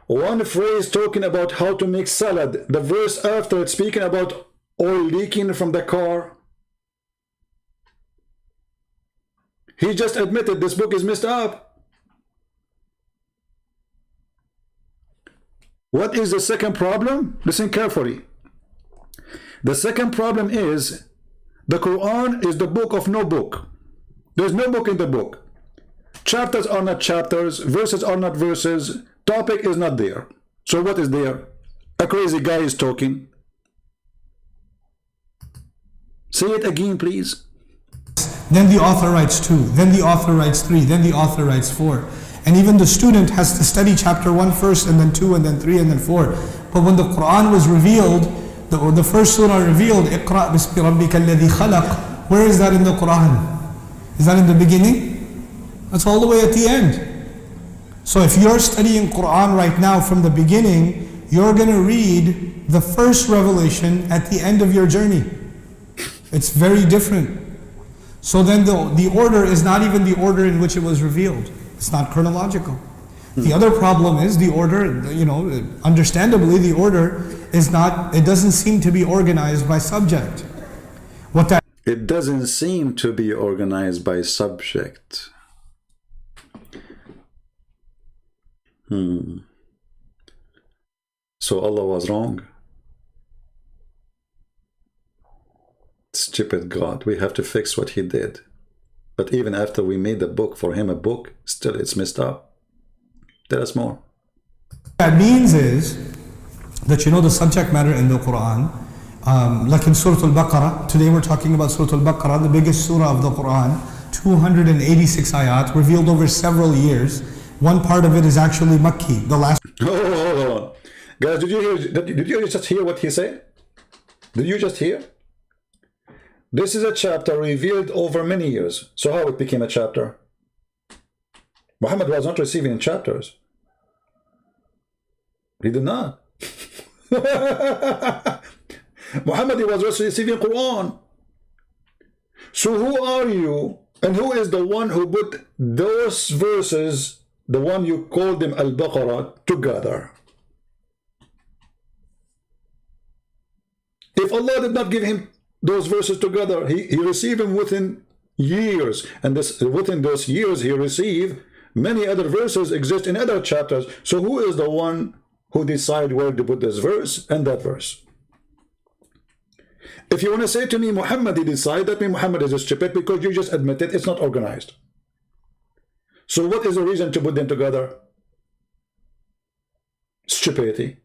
[SPEAKER 1] One phrase talking about how to make salad, the verse after it's speaking about oil leaking from the car. He just admitted this book is messed up. What is the second problem? Listen carefully. The second problem is the Quran is the book of no book. There's no book in the book. Chapters are not chapters, verses are not verses, topic is not there. So what is there? A crazy guy is talking. Say it again, please.
[SPEAKER 5] Then the author writes 2, then the author writes 3, then the author writes 4. And even the student has to study chapter 1 first, and then 2, and then 3, and then 4. But when the Quran was revealed, the first surah revealed, Iqra bismi rabbika alladhi khalaq. Where is that in the Quran? Is that in the beginning? That's all the way at the end. So if you're studying Quran right now from the beginning, you're going to read the first revelation at the end of your journey. It's very different. So then the order is not even the order in which it was revealed. It's not chronological. The other problem is the order, understandably the order is not, it doesn't seem to be organized by subject. What that
[SPEAKER 1] It doesn't seem to be organized by subject. So Allah was wrong. Stupid God. We have to fix what he did. But even after we made the book for him a book, still it's messed up. Tell us more.
[SPEAKER 5] that means is that the subject matter in the Quran, like in Surah Al-Baqarah, today we're talking about Surah Al-Baqarah, the biggest surah of the Quran, 286 ayat, revealed over several years. One part of it is actually Makki, the last.
[SPEAKER 1] Hold on. Guys, did you just hear what he said? Did you just hear? This is a chapter revealed over many years. So how it became a chapter? Muhammad was not receiving chapters. He did not. Muhammad was just receiving Quran. So who are you and who is the one who put those verses, the one you called them Al-Baqarah, together? If Allah did not give him those verses together, he received them within years, and within those years he received many other verses exist in other chapters. So who is the one who decide where to put this verse and that verse? If you want to say to me Muhammad he decided, that means Muhammad is stupid, because you just admitted it's not organized. So what is the reason to put them together? Stupidity.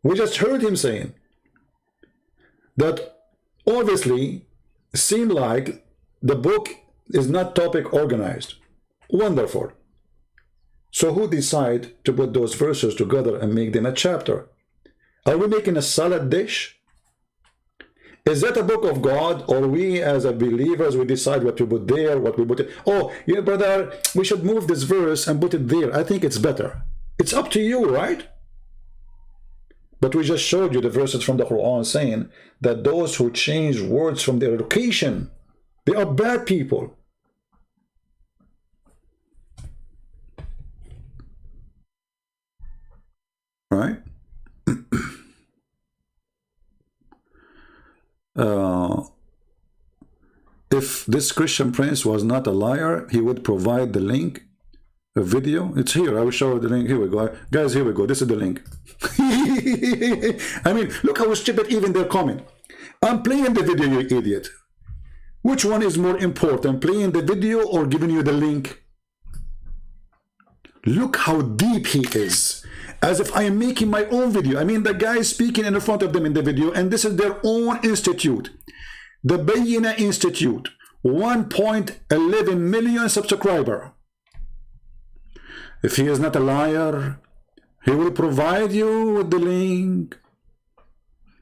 [SPEAKER 1] We just heard him saying that obviously seemed like the book is not topic organized. Wonderful. So who decide to put those verses together and make them a chapter? Are we making a salad dish? Is that a book of God, or we as a believers we decide what to put there, what we put it? Oh, yeah, brother, we should move this verse and put it there. I think it's better. It's up to you, right? But we just showed you the verses from the Quran saying that those who change words from their location, they are bad people. Right? If this Christian prince was not a liar, he would provide the link A video? It's here. I will show you the link. Here we go. Guys, here we go. This is the link. I mean, look how stupid even they're coming. I'm playing the video, you idiot. Which one is more important, playing the video or giving you the link? Look how deep he is. As if I am making my own video. I mean, the guy is speaking in front of them in the video, and this is their own institute. The Bayyina Institute. 1.11 million subscriber. If he is not a liar, he will provide you with the link.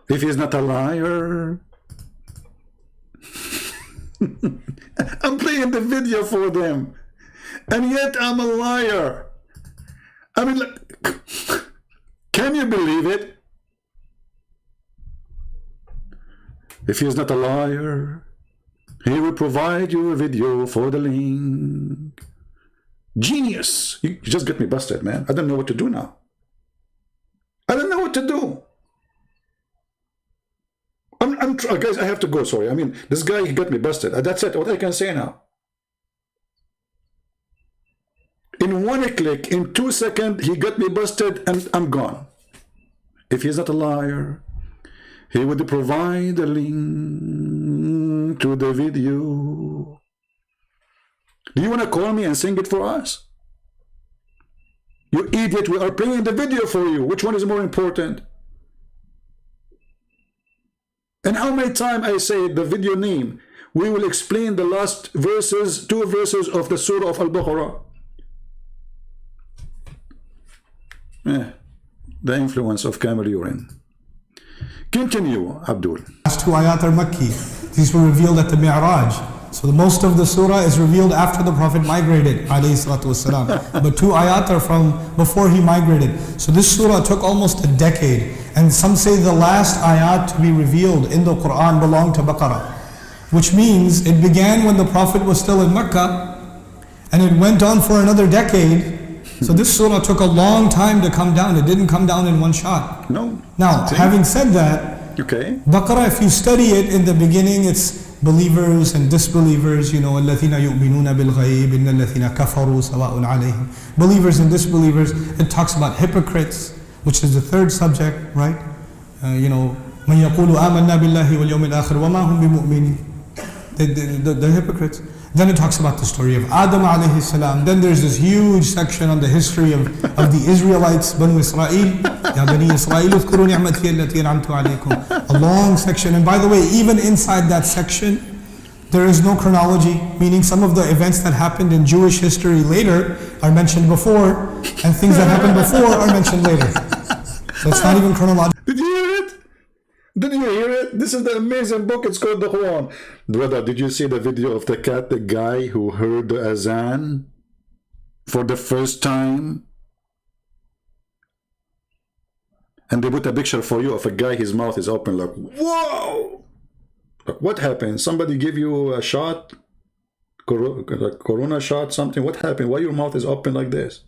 [SPEAKER 1] If he is not a liar, I'm playing the video for them, and yet I'm a liar. I mean, can you believe it? If he is not a liar, he will provide you a video for the link. Genius. You just get me busted, man. I don't know what to do now. I don't know what to do. Guys, I have to go. Sorry. I mean, this guy, he got me busted. That's it. What I can say now. In one click, in 2 seconds, he got me busted, and I'm gone. If he's not a liar, he would provide a link to the video. Do you want to call me and sing it for us? You idiot, we are playing the video for you. Which one is more important? And how many times I say the video name? We will explain the last verses, 2 verses of the Surah of Al-Baqarah. The influence of camel urine. Continue, Abdul.
[SPEAKER 5] Last 2 ayat are Makki. These were revealed at the Mi'raj. So the most of the surah is revealed after the Prophet migrated, alayhi salatu wasalam. But 2 ayat are from before he migrated. So this surah took almost a decade. And some say the last ayat to be revealed in the Quran belonged to Baqarah. Which means it began when the Prophet was still in Mecca, and it went on for another decade. So this surah took a long time to come down. It didn't come down in one shot.
[SPEAKER 1] No.
[SPEAKER 5] Now, having said that,
[SPEAKER 1] okay.
[SPEAKER 5] Baqarah, if you study it in the beginning, it's believers and disbelievers, you know, الَّذِينَ يُؤْمِنُونَ بِالْغَيْبِ إِنَّ الَّذِينَ كَفَرُوا سَوَاءٌ عَلَيْهِمْ. Believers and disbelievers. It talks about hypocrites, which is the third subject, right? You know, مَنْ يَقُولُ آمَنَّا بِاللَّهِ وَالْيَوْمِ الْآخِرِ وَمَا هُمْ بِمُؤْمِنِينَ. The hypocrites. Then it talks about the story of Adam alayhi salam. Then there's this huge section on the history of the Israelites, Banu Israel. Ya Bani Israel, اذكروا نعمتي التي أنعمت عليكم. A long section. And by the way, even inside that section, there is no chronology, meaning some of the events that happened in Jewish history later are mentioned before, and things that happened before are mentioned later. So it's not even chronological.
[SPEAKER 1] Did you hear it? Did you hear it? This is the amazing book. It's called the Quran. Brother, did you see the video of the cat, the guy who heard the azan for the first time? And they put a picture for you of a guy, his mouth is open like, whoa! Like, what happened? Somebody give you a shot? Like corona shot, something? What happened? Why your mouth is open like this?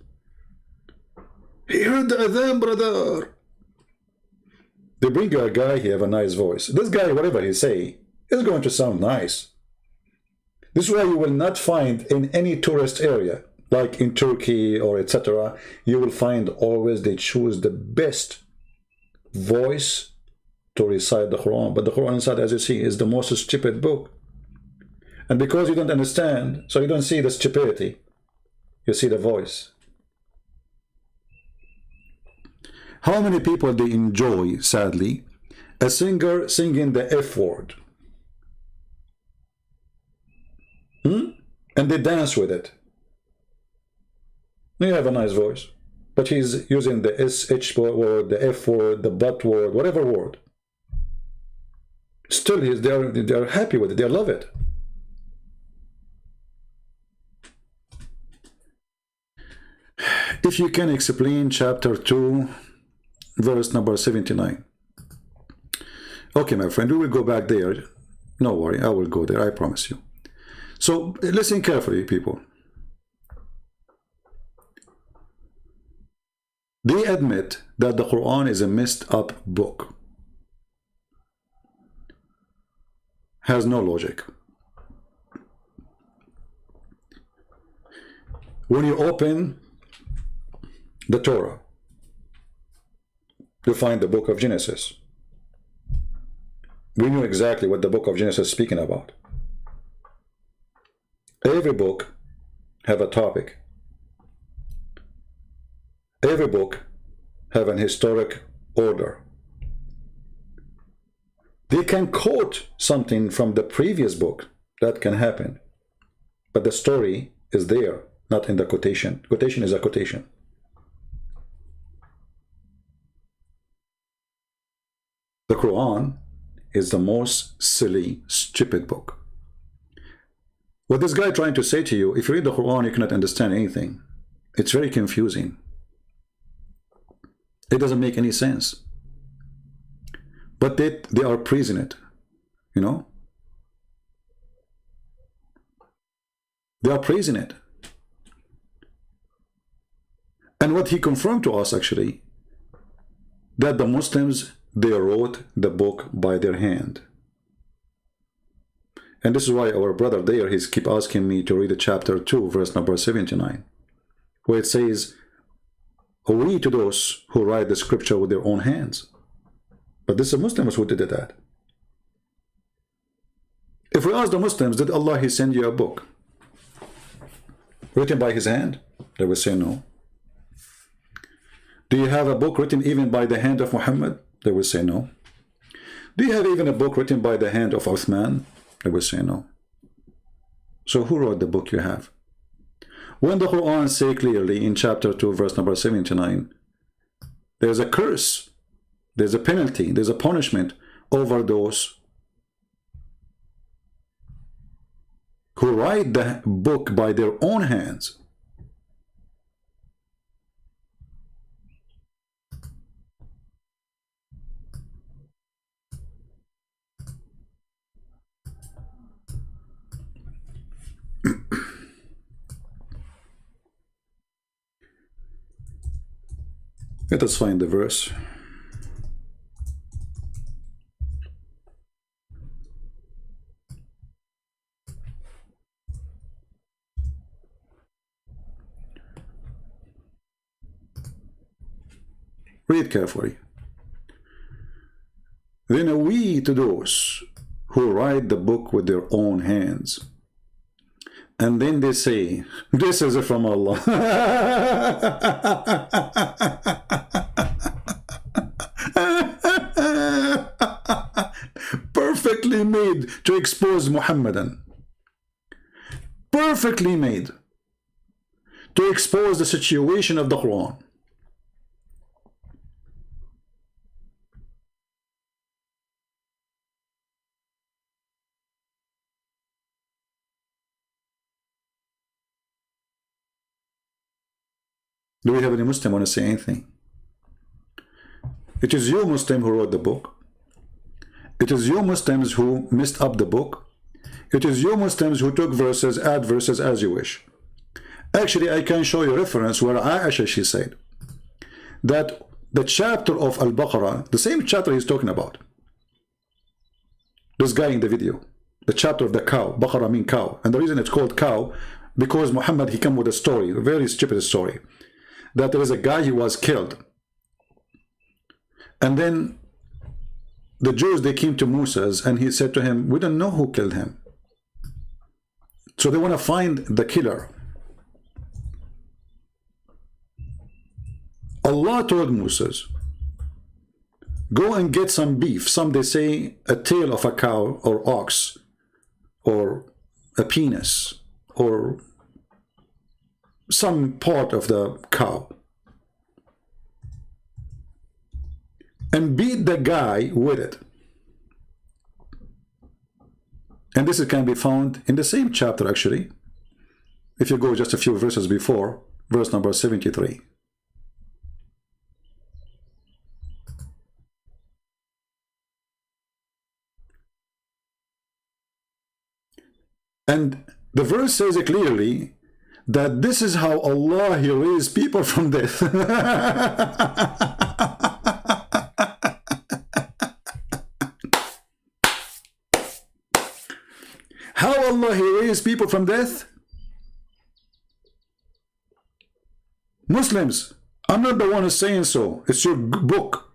[SPEAKER 1] He heard the azan, brother. They bring you a guy, he have a nice voice. This guy, whatever he say, is going to sound nice. This is why you will not find in any tourist area, like in Turkey or etc., you will find always they choose the best voice to recite the Quran. But the Quran inside, as you see, is the most stupid book. And because you don't understand, so you don't see the stupidity, you see the voice. How many people they enjoy, sadly, a singer singing the F word? And they dance with it. You have a nice voice, but he's using the SH word, the F word, the butt word, whatever word. Still, they are happy with it. They love it. If you can explain chapter 2, verse number 79. Okay, my friend, we will go back there. No worry, I will go there, I promise you. So, listen carefully, people. They admit that the Quran is a messed up book. Has no logic. when you open the Torah, you find the book of Genesis. We knew exactly what the book of Genesis is speaking about. Every book have a topic. Every book have an historic order. They can quote something from the previous book. That can happen. But the story is there, not in the quotation. Quotation is a quotation. The Quran is the most silly, stupid book. What this guy trying to say to you, if you read the Quran, you cannot understand anything. It's very confusing. It doesn't make any sense. But they are praising it, you know? They are praising it. And what he confirmed to us, actually, that the Muslims, they wrote the book by their hand. And this is why our brother there, he's keep asking me to read chapter 2, verse number 79, where it says, "We to those who write the scripture with their own hands." But this is the Muslims who did that. If we ask the Muslims, did Allah he send you a book written by his hand? They will say no. Do you have a book written even by the hand of Muhammad? They will say no. Do you have even a book written by the hand of Uthman? They will say no. So who wrote the book you have? When the Quran say clearly in chapter 2, verse number 79, there's a curse, there's a penalty, there's a punishment over those who write the book by their own hands. Let us find the verse. Read carefully. Then are we to those who write the book with their own hands. And then they say, this is from Allah. Perfectly made to expose Muhammadan. Perfectly made to expose the situation of the Quran. Do we have any Muslim want to say anything? It is you Muslim who wrote the book. It is you Muslims who messed up the book. It is you Muslims who took verses, add verses as you wish. Actually, I can show you a reference where Aisha, she said that the chapter of Al-Baqarah, the same chapter he's talking about, this guy in the video, the chapter of the cow, Baqarah mean cow, and the reason it's called cow, because Muhammad, he came with a story, a very stupid story, that there is a guy, he was killed, and then the Jews, they came to Moses, and he said to him, we don't know who killed him. So they want to find the killer. Allah told Moses, go and get some beef. Some they say a tail of a cow or ox or a penis or some part of the cow, and beat the guy with it. And this can be found in the same chapter, actually, if you go just a few verses before, verse number 73. And the verse says it clearly that this is how Allah, he raised people from death. How Allah, he raised people from death? Muslims, I'm not the one who's saying so. It's your book.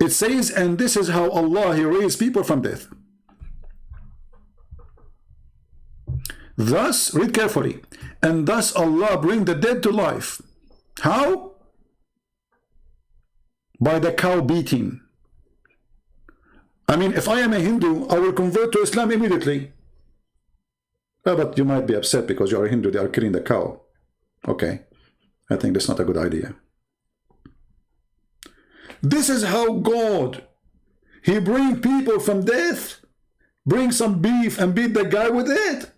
[SPEAKER 1] It says, and this is how Allah, He raised people from death. Thus, read carefully, and thus Allah bring the dead to life. How? By the cow beating. I mean, if I am a Hindu, I will convert to Islam immediately. But you might be upset because you are a Hindu, they are killing the cow. Okay, I think that's not a good idea. This is how God, He bring people from death, bring some beef and beat the guy with it.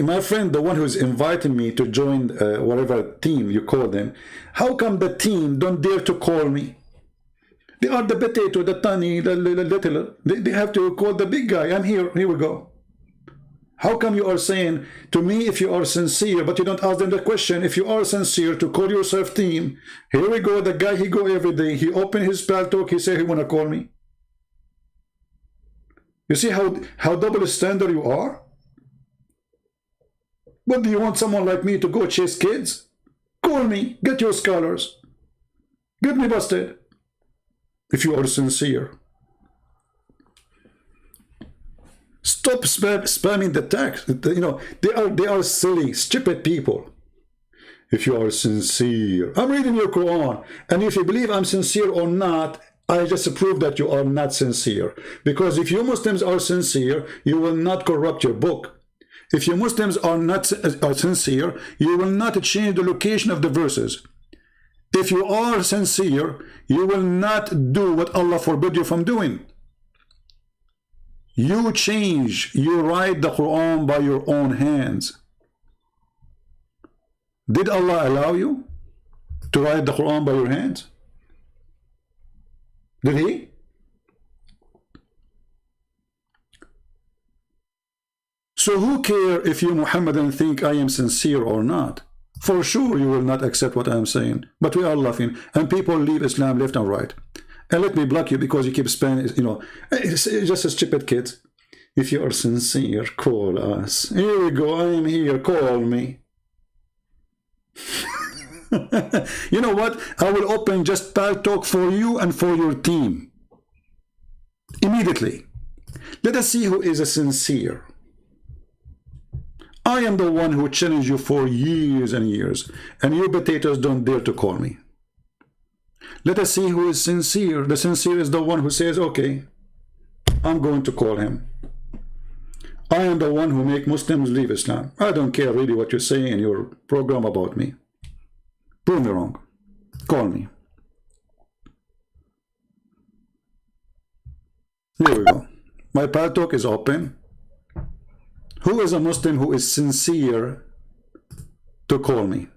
[SPEAKER 1] My friend, the one who's inviting me to join whatever team you call them, how come the team don't dare to call me? They are the potato, the tiny, the little. They have to call the big guy. I'm here. Here we go. How come you are saying to me if you are sincere, but you don't ask them the question, if you are sincere to call yourself team, here we go, the guy, he go every day, he open his paltalk, he say he want to call me. You see how double standard you are? What, do you want someone like me to go chase kids? Call me, get your scholars. Get me busted. If you are sincere. Stop spamming the text. You know, they are silly, stupid people. If you are sincere. I'm reading your Quran. And if you believe I'm sincere or not, I just prove that you are not sincere. Because if you Muslims are sincere, you will not corrupt your book. If you Muslims are not sincere, you will not change the location of the verses. If you are sincere, you will not do what Allah forbid you from doing. You change, you write the Quran by your own hands. Did Allah allow you to write the Quran by your hands? Did He? So who care if you Muhammadan think I am sincere or not? For sure you will not accept what I am saying. But we are laughing. And people leave Islam left and right. And let me block you because you keep spending, you know, it's just a stupid kid. If you are sincere, call us. Here we go, I am here, call me. You know what? I will open just paltalk for you and for your team. Immediately. Let us see who is a sincere. I am the one who challenged you for years and years, and you potatoes don't dare to call me. Let us see who is sincere. The sincere is the one who says, okay, I'm going to call him. I am the one who make Muslims leave Islam. I don't care really what you say in your program about me. Prove me wrong. Call me. Here we go. My paltalk is open. Who is a Muslim who is sincere to call me?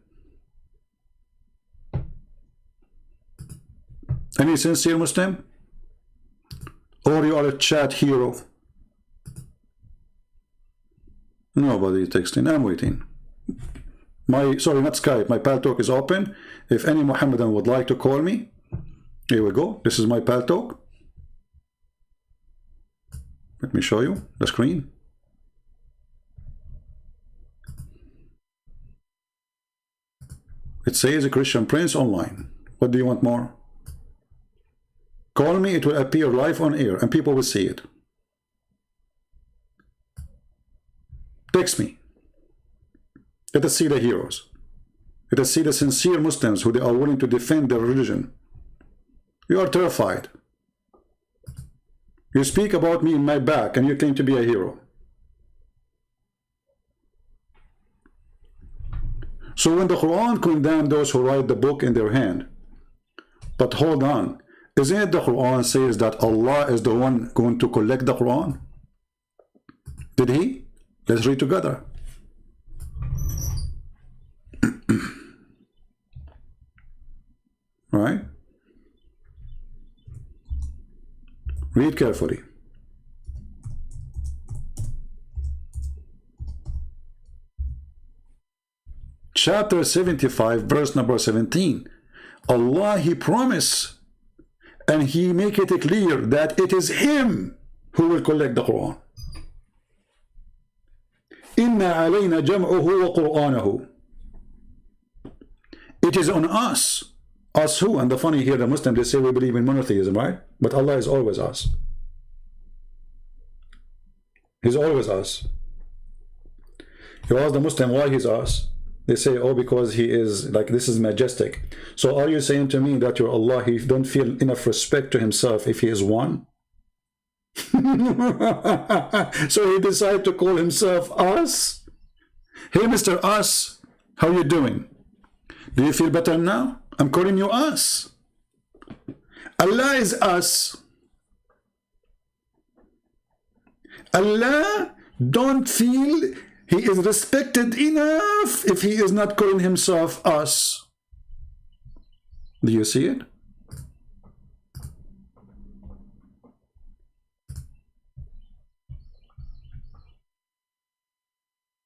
[SPEAKER 1] Any sincere Muslim? Or you are a chat hero? Nobody texting. I'm waiting. Sorry, not Skype. My paltalk is open. If any Muhammadan would like to call me, here we go. This is my paltalk. Let me show you the screen. It says a Christian Prince online. What do you want more? Call me, it will appear live on air and people will see it. Text me. Let us see the heroes. Let us see the sincere Muslims who they are willing to defend their religion. You are terrified. You speak about me in my back and you claim to be a hero. So when the Quran condemned those who write the book in their hand, but hold on, isn't it the Quran says that Allah is the one going to collect the Quran? Did He? Let's read together. Right? Read carefully. Chapter 75, verse number 17. Allah, He promised and he make it clear that it is him who will collect the Quran. Inna alayna jam'uhu wa qur'anahu. It is on us. Us who? And the funny here, the Muslims, they say we believe in monotheism, right? But Allah is always us. He's always us. You ask the Muslim why he's us, they say, oh, because he is, like, this is majestic. So are you saying to me that your Allah, he don't feel enough respect to himself if he is one? So he decided to call himself us. Hey, Mr. Us, how you doing? Do you feel better now? I'm calling you us. Allah is us. Allah don't feel he is respected enough if he is not calling himself us. Do you see it?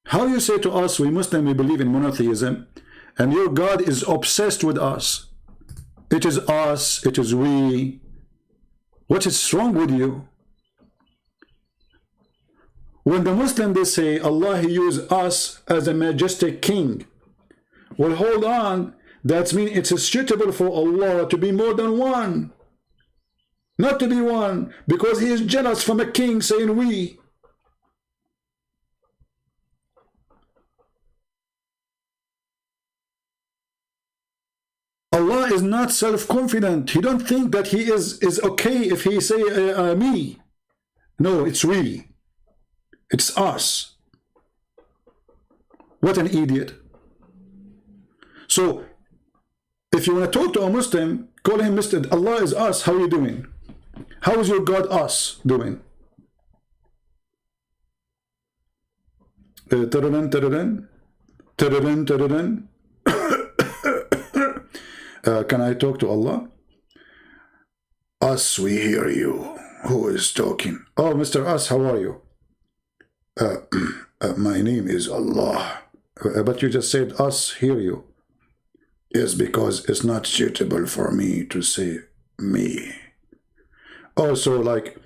[SPEAKER 1] How you say to us, we Muslim, we believe in monotheism, and your God is obsessed with us. It is us, it is we. What is wrong with you? When the Muslim, they say, Allah, he used us as a majestic king. Well, hold on. That means it's suitable for Allah to be more than one. Not to be one, because he is jealous from a king saying we. Allah is not self-confident. He don't think that he is okay if he say me. No, it's we. It's us. What an idiot. So, if you want to talk to a Muslim, call him Mr. Allah is us. How are you doing? How is your God us doing? Can I talk to Allah? Us, we hear you. Who is talking? Oh, Mr. Us, how are you? My name is Allah. But you just said us hear you. Yes, because it's not suitable for me to say me. Also, like,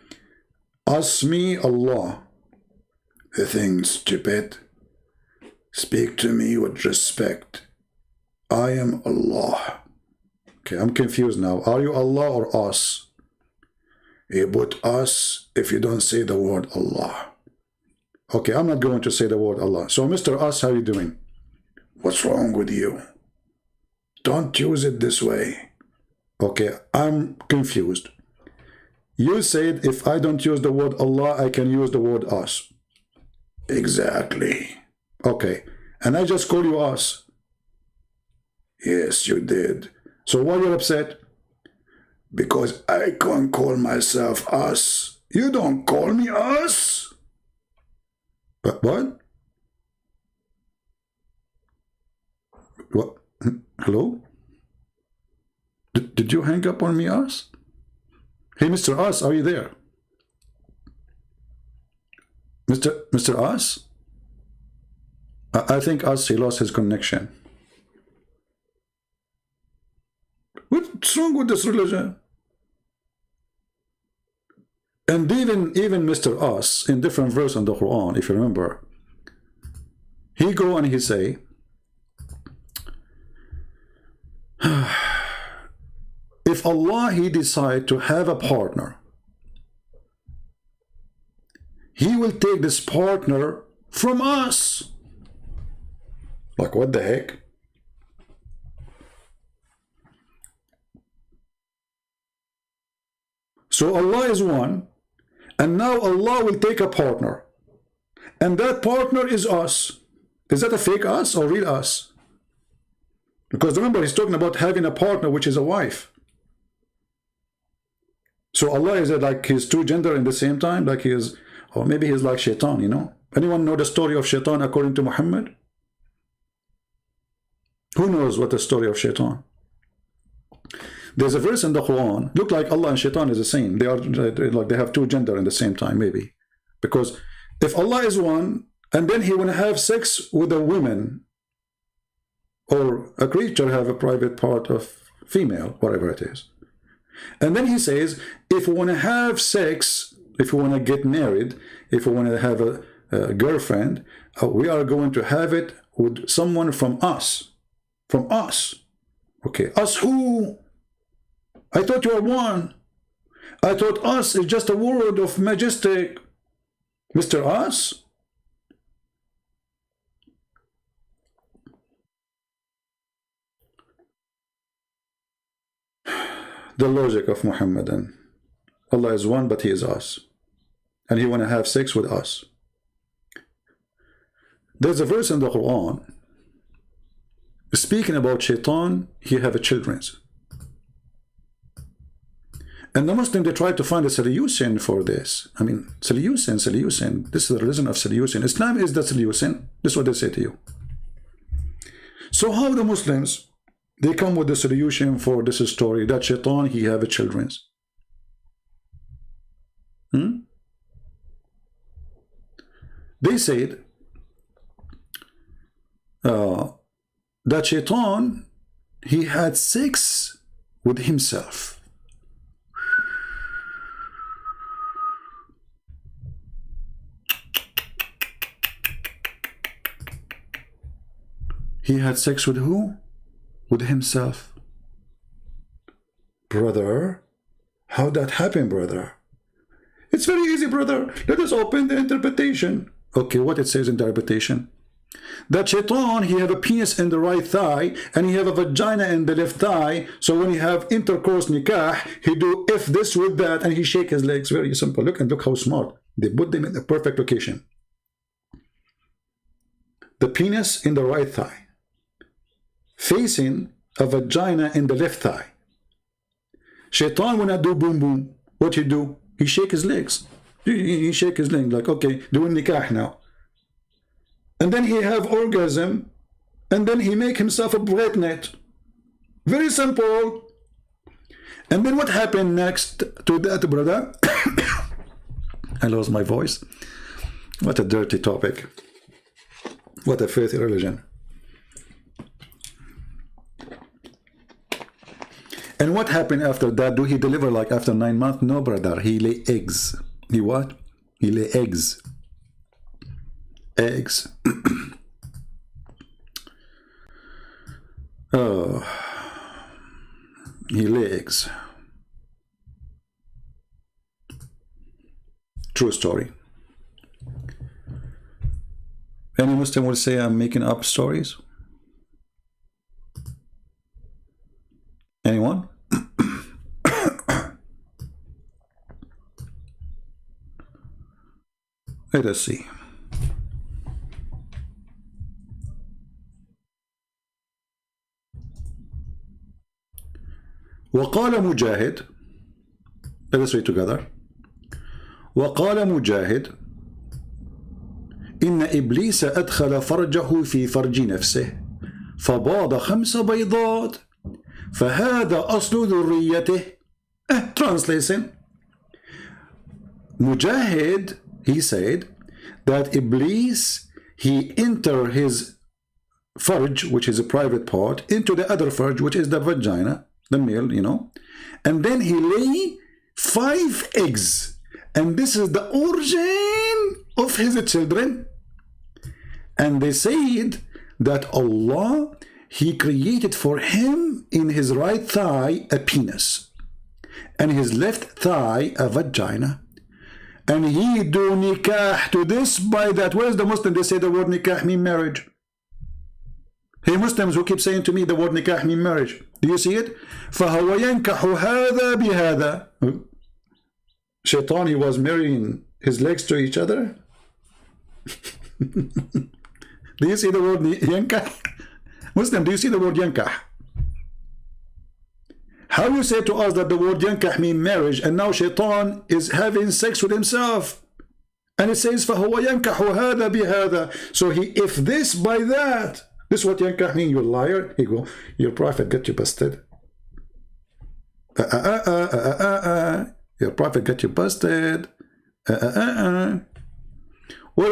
[SPEAKER 1] us, me, Allah. The thing stupid. Speak to me with respect. I am Allah. Okay, I'm confused now. Are you Allah or us? You put us if you don't say the word Allah. Okay, I'm not going to say the word Allah. So, Mr. Us, how are you doing? What's wrong with you? Don't use it this way. Okay, I'm confused. You said if I don't use the word Allah, I can use the word us. Exactly. Okay, and I just call you us. Yes, you did. So why you're upset? Because I can't call myself us. You don't call me us. What? What? Hello? Did you hang up on me, us? Hey, Mr. Us, are you there? Mr. Us? I think Us, he lost his connection. What's wrong with this religion? And even Mr. Us, in different verse in the Quran, if you remember, he go and he say, if Allah, he decide to have a partner, he will take this partner from us. Like, what the heck? So Allah is one, and now Allah will take a partner, and that partner is us. Is that a fake us or real us? Because remember, he's talking about having a partner, which is a wife. So Allah is like his two gender in the same time, like he is, or maybe he's like Shaitan, you know? Anyone know the story of Shaitan according to Muhammad? Who knows what the story of Shaitan? There's a verse in the Quran, look like Allah and Shaitan is the same. They are like they have two gender in the same time, maybe. Because if Allah is one, and then he will have sex with a woman, or a creature have a private part of female, whatever it is. And then he says, if we want to have sex, if we want to get married, if we want to have a girlfriend, we are going to have it with someone from us. From us. Okay, us who? I thought you are one. I thought us is just a word of majestic. Mr. Us? The logic of Muhammadan. Allah is one, but He is us. And He want to have sex with us. There's a verse in the Quran speaking about shaitan, he have a children's. And the Muslim, they try to find a solution for this. I mean, solution. This is the religion of solution. Islam is the solution. This is what they say to you. So how the Muslims, they come with the solution for this story, that shaitan, he have a children's. They said that shaitan, he had sex with himself. He had sex with who? With himself. Brother, how that happen, brother? It's very easy, brother. Let us open the interpretation. Okay, what it says in the interpretation? That shaitan, he have a penis in the right thigh and he have a vagina in the left thigh. So when he have intercourse nikah, he do if this with that and he shake his legs. Very simple. Look, and look how smart. They put them in the perfect location. The penis in the right thigh, facing a vagina in the left thigh. Shaitan, when I do boom boom, what he do? He shake his legs. He shake his legs like, okay, doing nikah now. And then he have orgasm, and then he make himself a pregnant. Very simple. And then what happened next to that, brother? I lost my voice. What a dirty topic. What a filthy religion. And what happened after that? Do he deliver like after 9 months? No, brother. He lay eggs. He what? He lay eggs. Eggs. Oh. He lay eggs. True story. Any Muslim will say I'm making up stories? Anyone? Let us see. وقال مجاهد, let us read together. وقال مجاهد إن إبليس أدخل فرجه في فرج نفسه فباض 5 بيضات فهذا أصل ذريته. Translation. Mujahid, he said that Iblis, he enter his farj, which is a private part, into the other farj, which is the vagina, the male, you know, and then he lay 5 eggs, and this is the origin of his children. And they said that Allah, he created for him in his right thigh a penis, and his left thigh a vagina, and he do nikah to this by that. Where's the Muslim? They say the word nikah mean marriage. Hey Muslims who keep saying to me the word nikah mean marriage, do you see it? فَهَوَ يَنْكَحُ هَذَا بِهَذَا. Shaitan, he was marrying his legs to each other. Do you see the word yankah? Muslim, do you see the word yankah? How you say to us that the word yankah mean marriage, and now shaitan is having sex with himself, and it says فَهُوَ يَنْكَحُ هَذَا بِهَذَا. So he, if this by that, this is what yankah mean, you liar. He go, your prophet got you busted. Your prophet got you busted. Where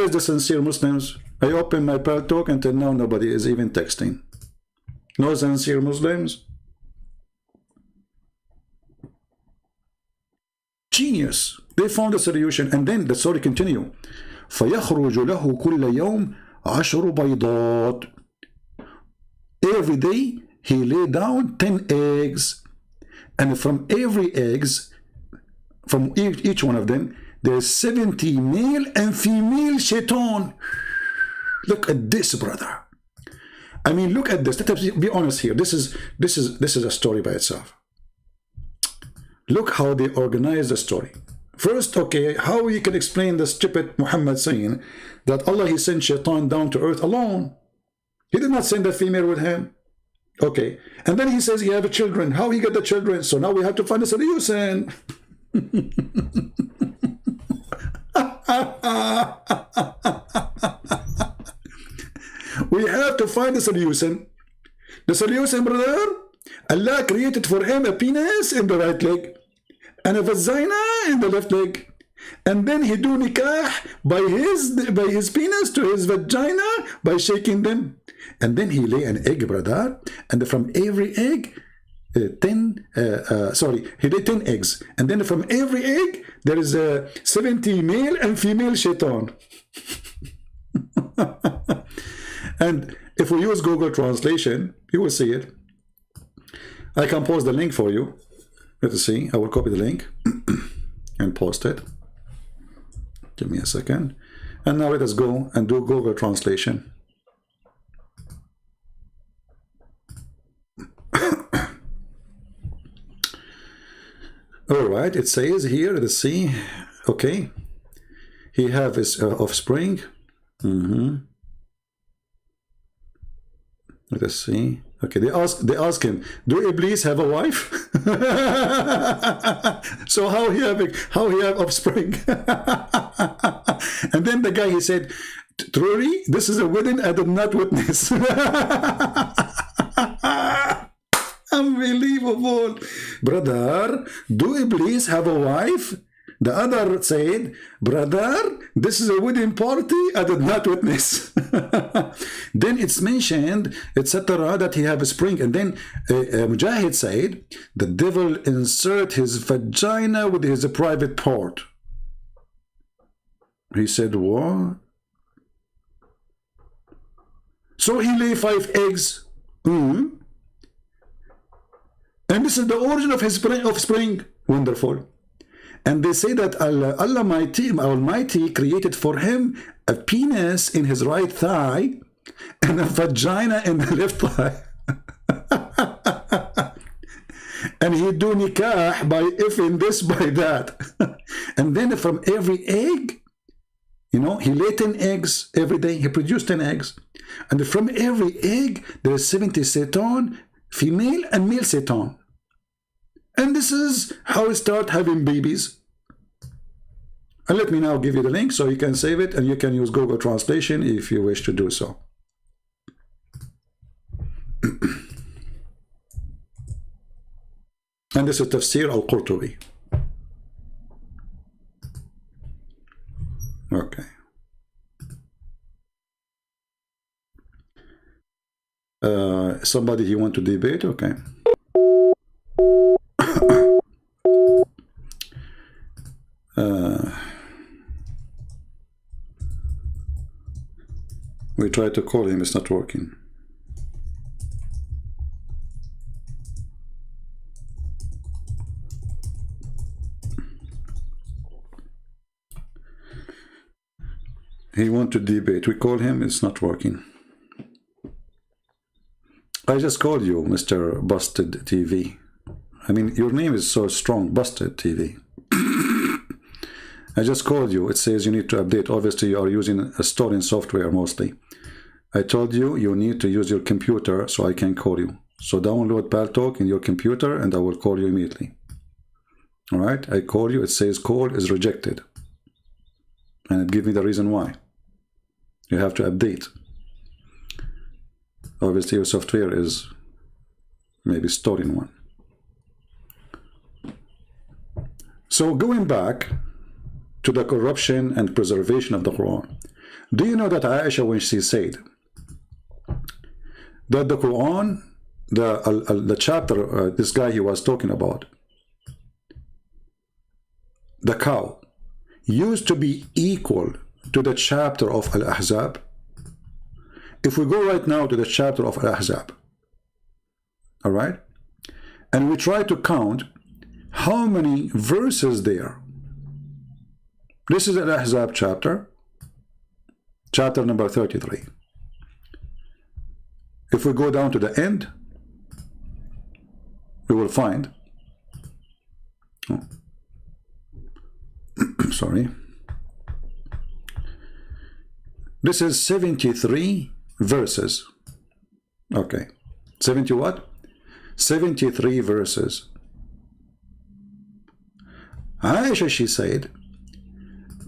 [SPEAKER 1] is the sincere Muslims? I open my Pearl Talk until now nobody is even texting. No sincere Muslims? Genius. They found a solution, and then the story continue. فيخرج له كل يوم 10 بيضات. Every day he lay down 10 eggs, and from every eggs, from each one of them, there's 70 male and female shaitan. Look at this, brother. I mean, look at this. Let's be honest here. This is a story by itself. Look how they organize the story. First, okay, how you can explain the stupid Muhammad saying that Allah, he sent shaitan down to earth alone. He did not send a female with him. Okay. And then he says he have children. How he got the children? So now we have to find a solution. We have to find a solution. The solution, brother, Allah created for him a penis in the right leg and a vagina in the left leg. And then he do nikah by his penis to his vagina by shaking them. And then he lay an egg, brother. And from every egg, he laid 10 eggs. And then from every egg, there is 70 male and female shaitan. And if we use Google Translation, you will see it. I can post the link for you. Let us see. I will copy the link and post it. Give me a second. And now let us go and do Google Translation. All right. It says here, let's see. Okay. He have his offspring. Let us see. Okay, they ask him, do Iblis have a wife? So how he have offspring? And then the guy, he said, truly, this is a wedding I did not witness. Unbelievable. Brother, do Iblis have a wife? The other said, brother, this is a wedding party I did not witness. Then it's mentioned, etc., that he have a spring. And then Mujahid said, the devil insert his vagina with his private part. He said, what? So he lay 5 eggs. And this is the origin of his offspring. Wonderful. And they say that Allah Almighty created for him a penis in his right thigh and a vagina in the left thigh. And he do nikah by ifing this, by that. And then from every egg, he laid 10 eggs every day. He produced 10 eggs. And from every egg, there is 70 satan, female and male satan. And this is how we start having babies. And let me now give you the link so you can save it and you can use Google Translation if you wish to do so. And this is Tafsir al-Qurtubi. Okay. Somebody you want to debate? Okay. We tried to call him, it's not working. He want to debate. We call him, it's not working. I just called you, Mr. Busted TV. I mean, your name is so strong, Busted TV. I just called you. It says you need to update. Obviously, you are using a storing software mostly. I told you you need to use your computer so I can call you. So download Paltalk in your computer and I will call you immediately. All right? I call you. It says call is rejected. And it gives me the reason why. You have to update. Obviously, your software is maybe storing one. So going back to the corruption and preservation of the Quran. Do you know that Aisha, when she said that the Quran, the chapter, this guy he was talking about, the cow, used to be equal to the chapter of Al-Ahzab? If we go right now to the chapter of Al-Ahzab, all right, and we try to count how many verses there. This is Al-Ahzab chapter number 33. If we go down to the end, we will find, sorry, this is 73 verses. Okay, 70 what? 73 verses. Aisha, she said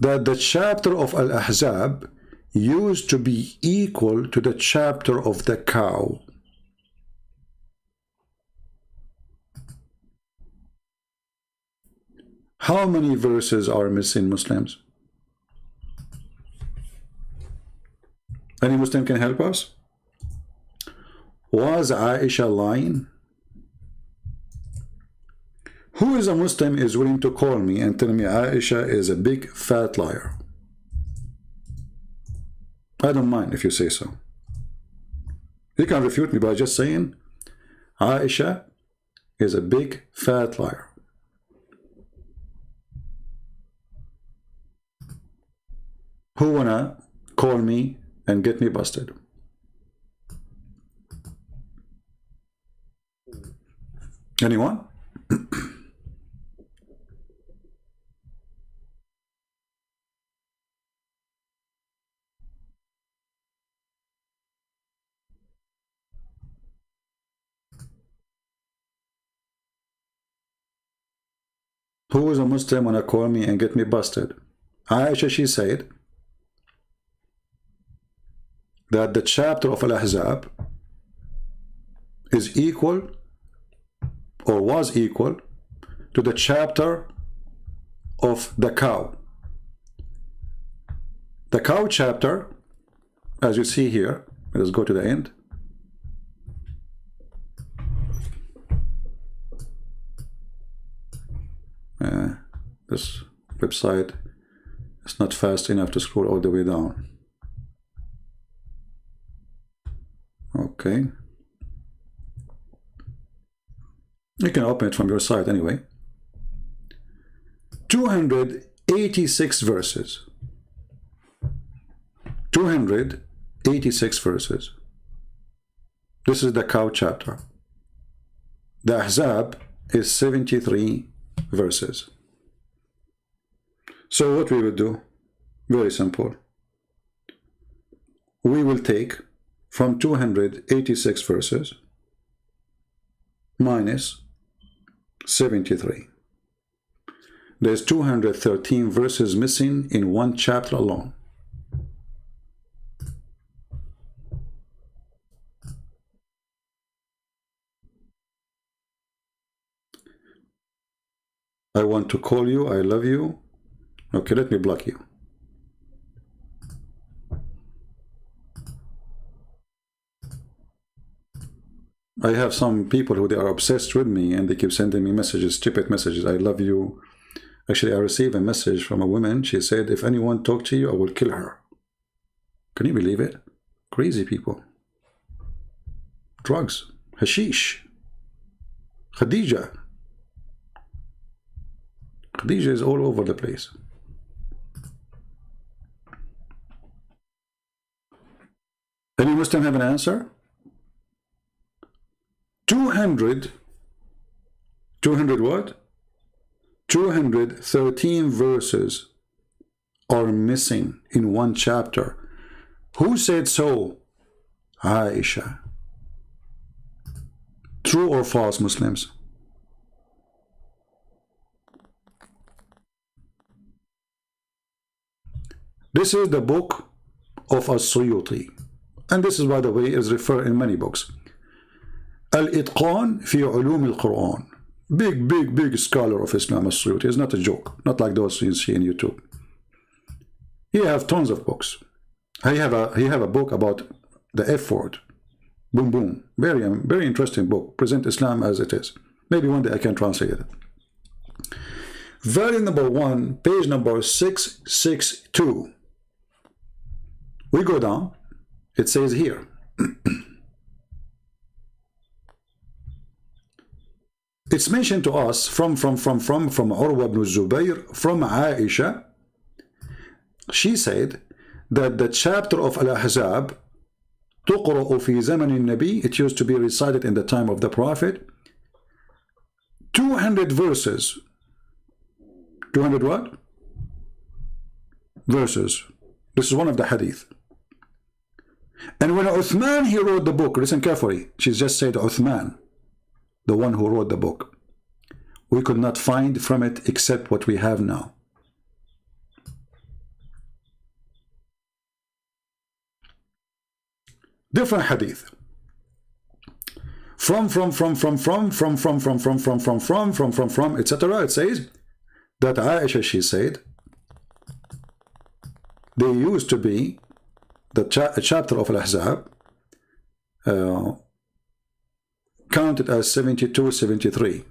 [SPEAKER 1] that the chapter of Al-Ahzab used to be equal to the chapter of the cow. How many verses are missing, Muslims? Any Muslim can help us? Was Aisha lying? Who is a Muslim is willing to call me and tell me Aisha is a big fat liar? I don't mind if you say so. You can refute me by just saying Aisha is a big fat liar. Who wanna call me and get me busted? Anyone? Who is a Muslim wanna call me and get me busted? Aisha, she said that the chapter of Al-Ahzab is equal or was equal to the chapter of the cow. The cow chapter, as you see here, let's go to the end. This website is not fast enough to scroll all the way down. Okay. You can open it from your side anyway. 286 verses. 286 verses. This is the cow chapter. The Ahzab is 73 verses. So what we will do, very simple. We will take from 286 verses minus 73. There's 213 verses missing in one chapter alone. I want to call you, I love you. Okay, let me block you. I have some people who they are obsessed with me and they keep sending me messages, stupid messages. I love you. Actually, I received a message from a woman. She said, if anyone talk to you, I will kill her. Can you believe it? Crazy people. Drugs. Hashish. Khadija. Khadija is all over the place. Any Muslim have an answer? 200 what? 213 verses are missing in one chapter. Who said so? Aisha. True or false, Muslims? This is the book of As-Suyuti. And this is, by the way, is referred in many books. Al-Itqan fi Ulum al-Quran. Big scholar of Islam, As-Suyuti. It's not a joke. Not like those you see on YouTube. He have tons of books. He have a book about the F word. Boom, boom. Very interesting book. Present Islam as it is. Maybe one day I can translate it. volume number 1, page number 662. We go down. It says here. It's mentioned to us from Urwa ibn Zubayr, from Aisha. She said that the chapter of Al-Ahzab تقرأ في زمن النبي, it used to be recited in the time of the Prophet, 200 verses. 200 what? Verses. This is one of the hadith. And when Uthman, he wrote the book, listen carefully, she just said Uthman, the one who wrote the book. We could not find from it except what we have now. Different hadith. From, etc. It says that Aisha, she said, they used to be the chapter of Al-Ahzab counted as 72, 73.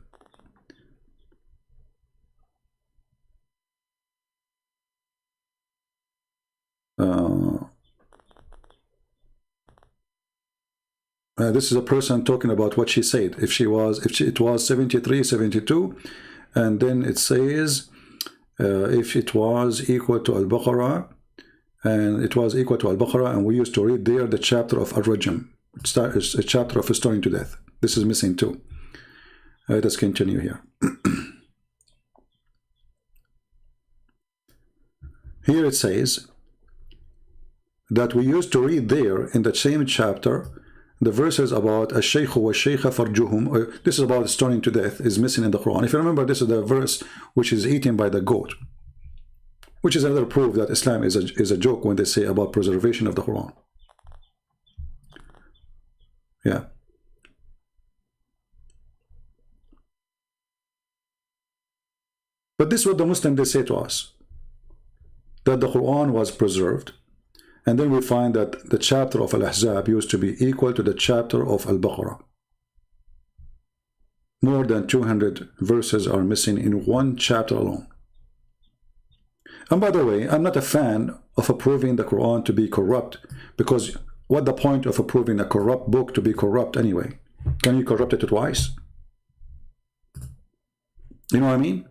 [SPEAKER 1] This is a person talking about what she said. If it was 73, 72, and then it says if it was equal to Al-Baqarah, and it was equal to Al-Baqarah, and we used to read there the chapter of Ar-Rajm. It's a chapter of stoning to death. This is missing too. Let us continue here. Here it says that we used to read there in the same chapter the verses about Ash-Shaykh wa Shaykha farjuhum. This is about stoning to death, is missing in the Quran. If you remember, this is the verse which is eaten by the goat, which is another proof that Islam is a joke when they say about preservation of the Quran. Yeah. But this is what the Muslims, they say to us, that the Quran was preserved. And then we find that the chapter of Al-Ahzab used to be equal to the chapter of Al-Baqarah. More than 200 verses are missing in one chapter alone. And by the way, I'm not a fan of approving the Quran to be corrupt, because what the point of approving a corrupt book to be corrupt anyway? Can you corrupt it twice? You know what I mean?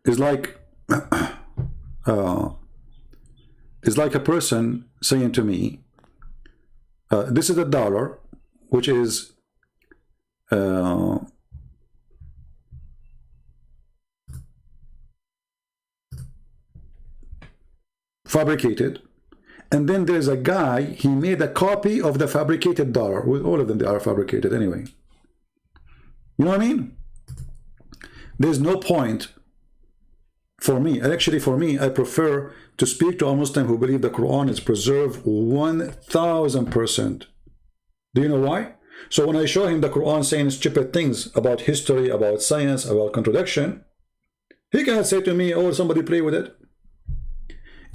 [SPEAKER 1] It's like it's like a person saying to me, this is $1, which is fabricated, and then there's a guy, he made a copy of the fabricated dollar. With all of them, they are fabricated anyway. You know what I mean? There's no point for me. Actually, for me, I prefer to speak to a Muslim who believe the Quran is preserved 1000%. Do you know why? So when I show him the Quran saying stupid things about history, about science, about contradiction, he cannot say to me, oh, somebody play with it.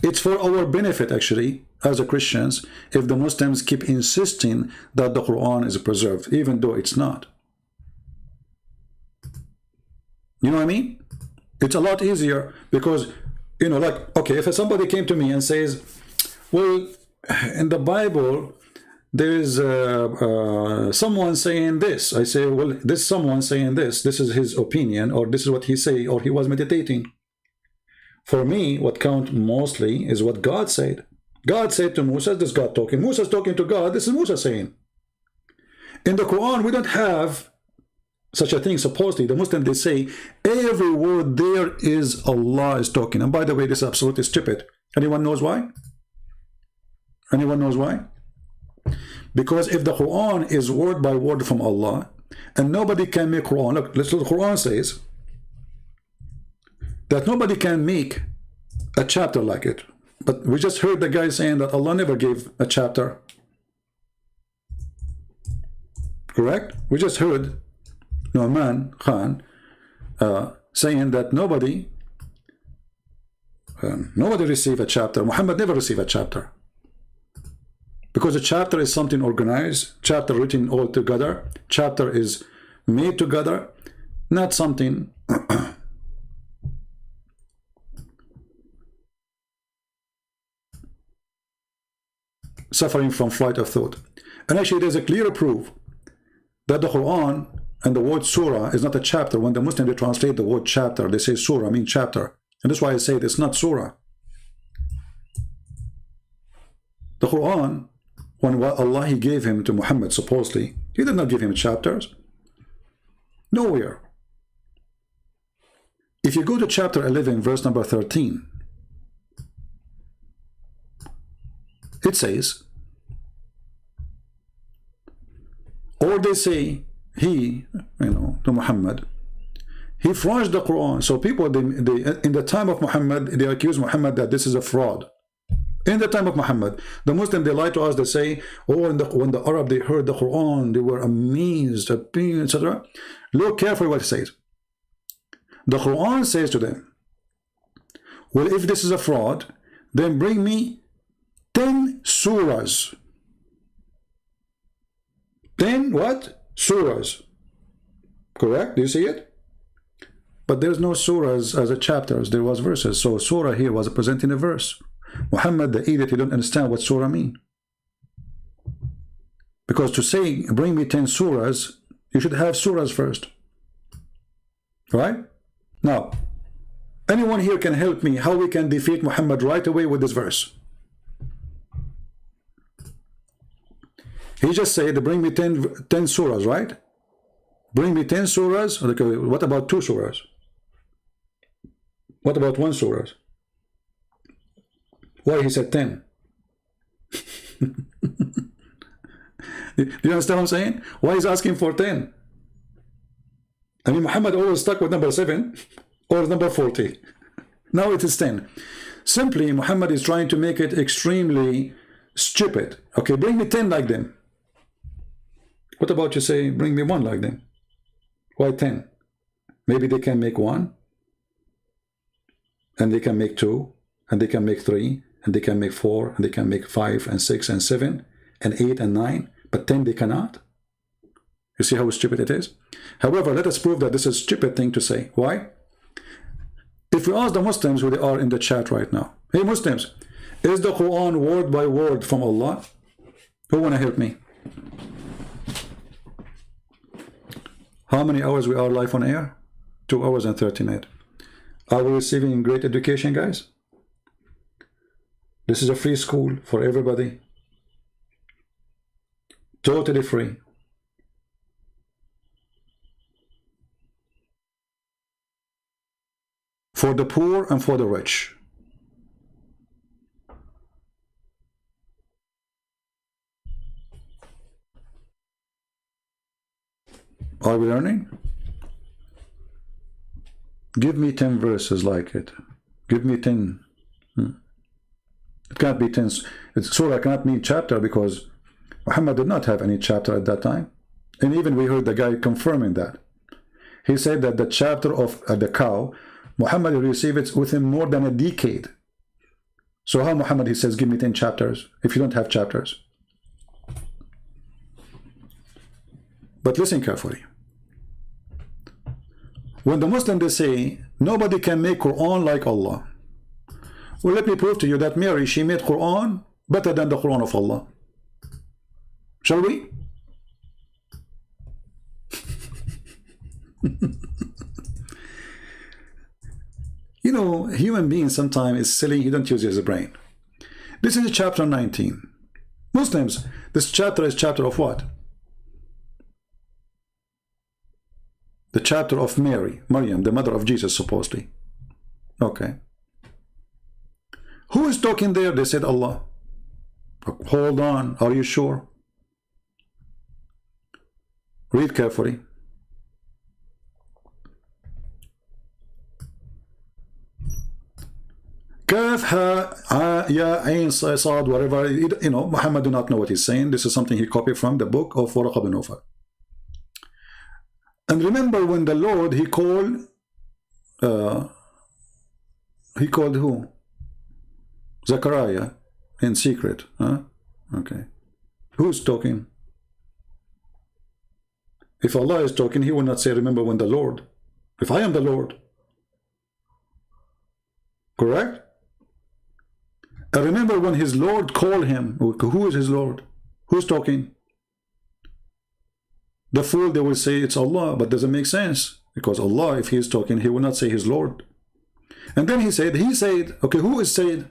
[SPEAKER 1] It's for our benefit, actually, as a Christians, if the Muslims keep insisting that the Quran is preserved, even though it's not. You know what I mean? It's a lot easier because, you know, like, okay, if somebody came to me and says, well, in the Bible, there's someone saying this. I say, well, this someone saying this is his opinion, or this is what he say, or he was meditating. For me, what counts mostly is what God said. God said to Musa, this is God talking. Musa's talking to God, this is Musa saying. In the Quran, we don't have such a thing. Supposedly, the Muslims, they say, every word there is Allah is talking. And by the way, this is absolutely stupid. Anyone knows why? Anyone knows why? Because if the Quran is word by word from Allah, and nobody can make Quran, look, that's what the Quran says, that nobody can make a chapter like it. But we just heard the guy saying that Allah never gave a chapter. Correct? We just heard Nu'man Khan saying that nobody received a chapter. Muhammad never received a chapter. Because a chapter is something organized, chapter written all together, chapter is made together, not something suffering from flight of thought. And actually there's a clear proof that the Quran and the word surah is not a chapter. When the Muslims they translate the word chapter, they say surah means chapter, and that's why I say it's not surah. The Quran, when Allah He gave him to Muhammad, supposedly He did not give him chapters. Nowhere. If you go to chapter 11 verse number 13, it says, or they say he, to Muhammad, he forged the Quran. So people, they in the time of Muhammad, they accuse Muhammad that this is a fraud. In the time of Muhammad, the Muslim, they lie to us, they say, oh, when the Arab, they heard the Quran, they were amazed, etc. Look carefully what it says. The Quran says to them, well, if this is a fraud, then bring me 10 surahs. 10 what? Surahs. Correct? Do you see it? But there's no surahs as a chapters. There was verses. So surah here was presenting a verse. Muhammad, the idiot, he don't understand what surah mean. Because to say, bring me 10 surahs, you should have surahs first. Right? Now, anyone here can help me how we can defeat Muhammad right away with this verse. He just said, bring me 10 surahs, right? Bring me 10 surahs. Okay, what about 2 surahs? What about 1 surah? Why he said 10? Do you understand what I'm saying? Why he's asking for 10? I mean, Muhammad always stuck with number 7 or number 40. Now it is 10. Simply, Muhammad is trying to make it extremely stupid. Okay, bring me 10 like them. What about you say, bring me 1 like them? Why 10? Maybe they can make 1, and they can make 2, and they can make 3, and they can make 4, and they can make 5, and 6, and 7, and 8, and 9, but 10 they cannot. You see how stupid it is? However, let us prove that this is a stupid thing to say. Why? If we ask the Muslims who they are in the chat right now, hey Muslims, is the Quran word by word from Allah? Who want to help me? How many hours we are live on air? 2 hours and 30 minutes. Are we receiving great education, guys? This is a free school for everybody. Totally free. For the poor and for the rich. Are we learning? Give me 10 verses like it. Give me 10. It can't be 10. Surah cannot mean chapter because Muhammad did not have any chapter at that time. And even we heard the guy confirming that. He said that the chapter of the cow, Muhammad received it within more than a decade. So how Muhammad, he says, give me 10 chapters if you don't have chapters? But listen carefully. When the Muslims, they say, nobody can make Quran like Allah. Well, let me prove to you that Mary, she made Quran better than the Quran of Allah. Shall we? You know, human being sometimes is silly. He don't use his brain. This is chapter 19. Muslims, this chapter is chapter of what? The chapter of Mary, Maryam, the mother of Jesus, supposedly. Okay. Who is talking there? They said Allah. Hold on. Are you sure? Read carefully. Kaf, ha, ya, ain, sad, whatever. You know, Muhammad do not know what he's saying. This is something he copied from the book of Waraq ibn Nawfal. And remember when the Lord, he called who? Zechariah in secret. Huh? Okay. Who's talking? If Allah is talking, he will not say, remember when the Lord. If I am the Lord. Correct? And remember when his Lord called him, who is his Lord? Who's talking? The fool, they will say it's Allah, but doesn't make sense. Because Allah, if he is talking, he will not say his Lord. And then he said, okay, who is said?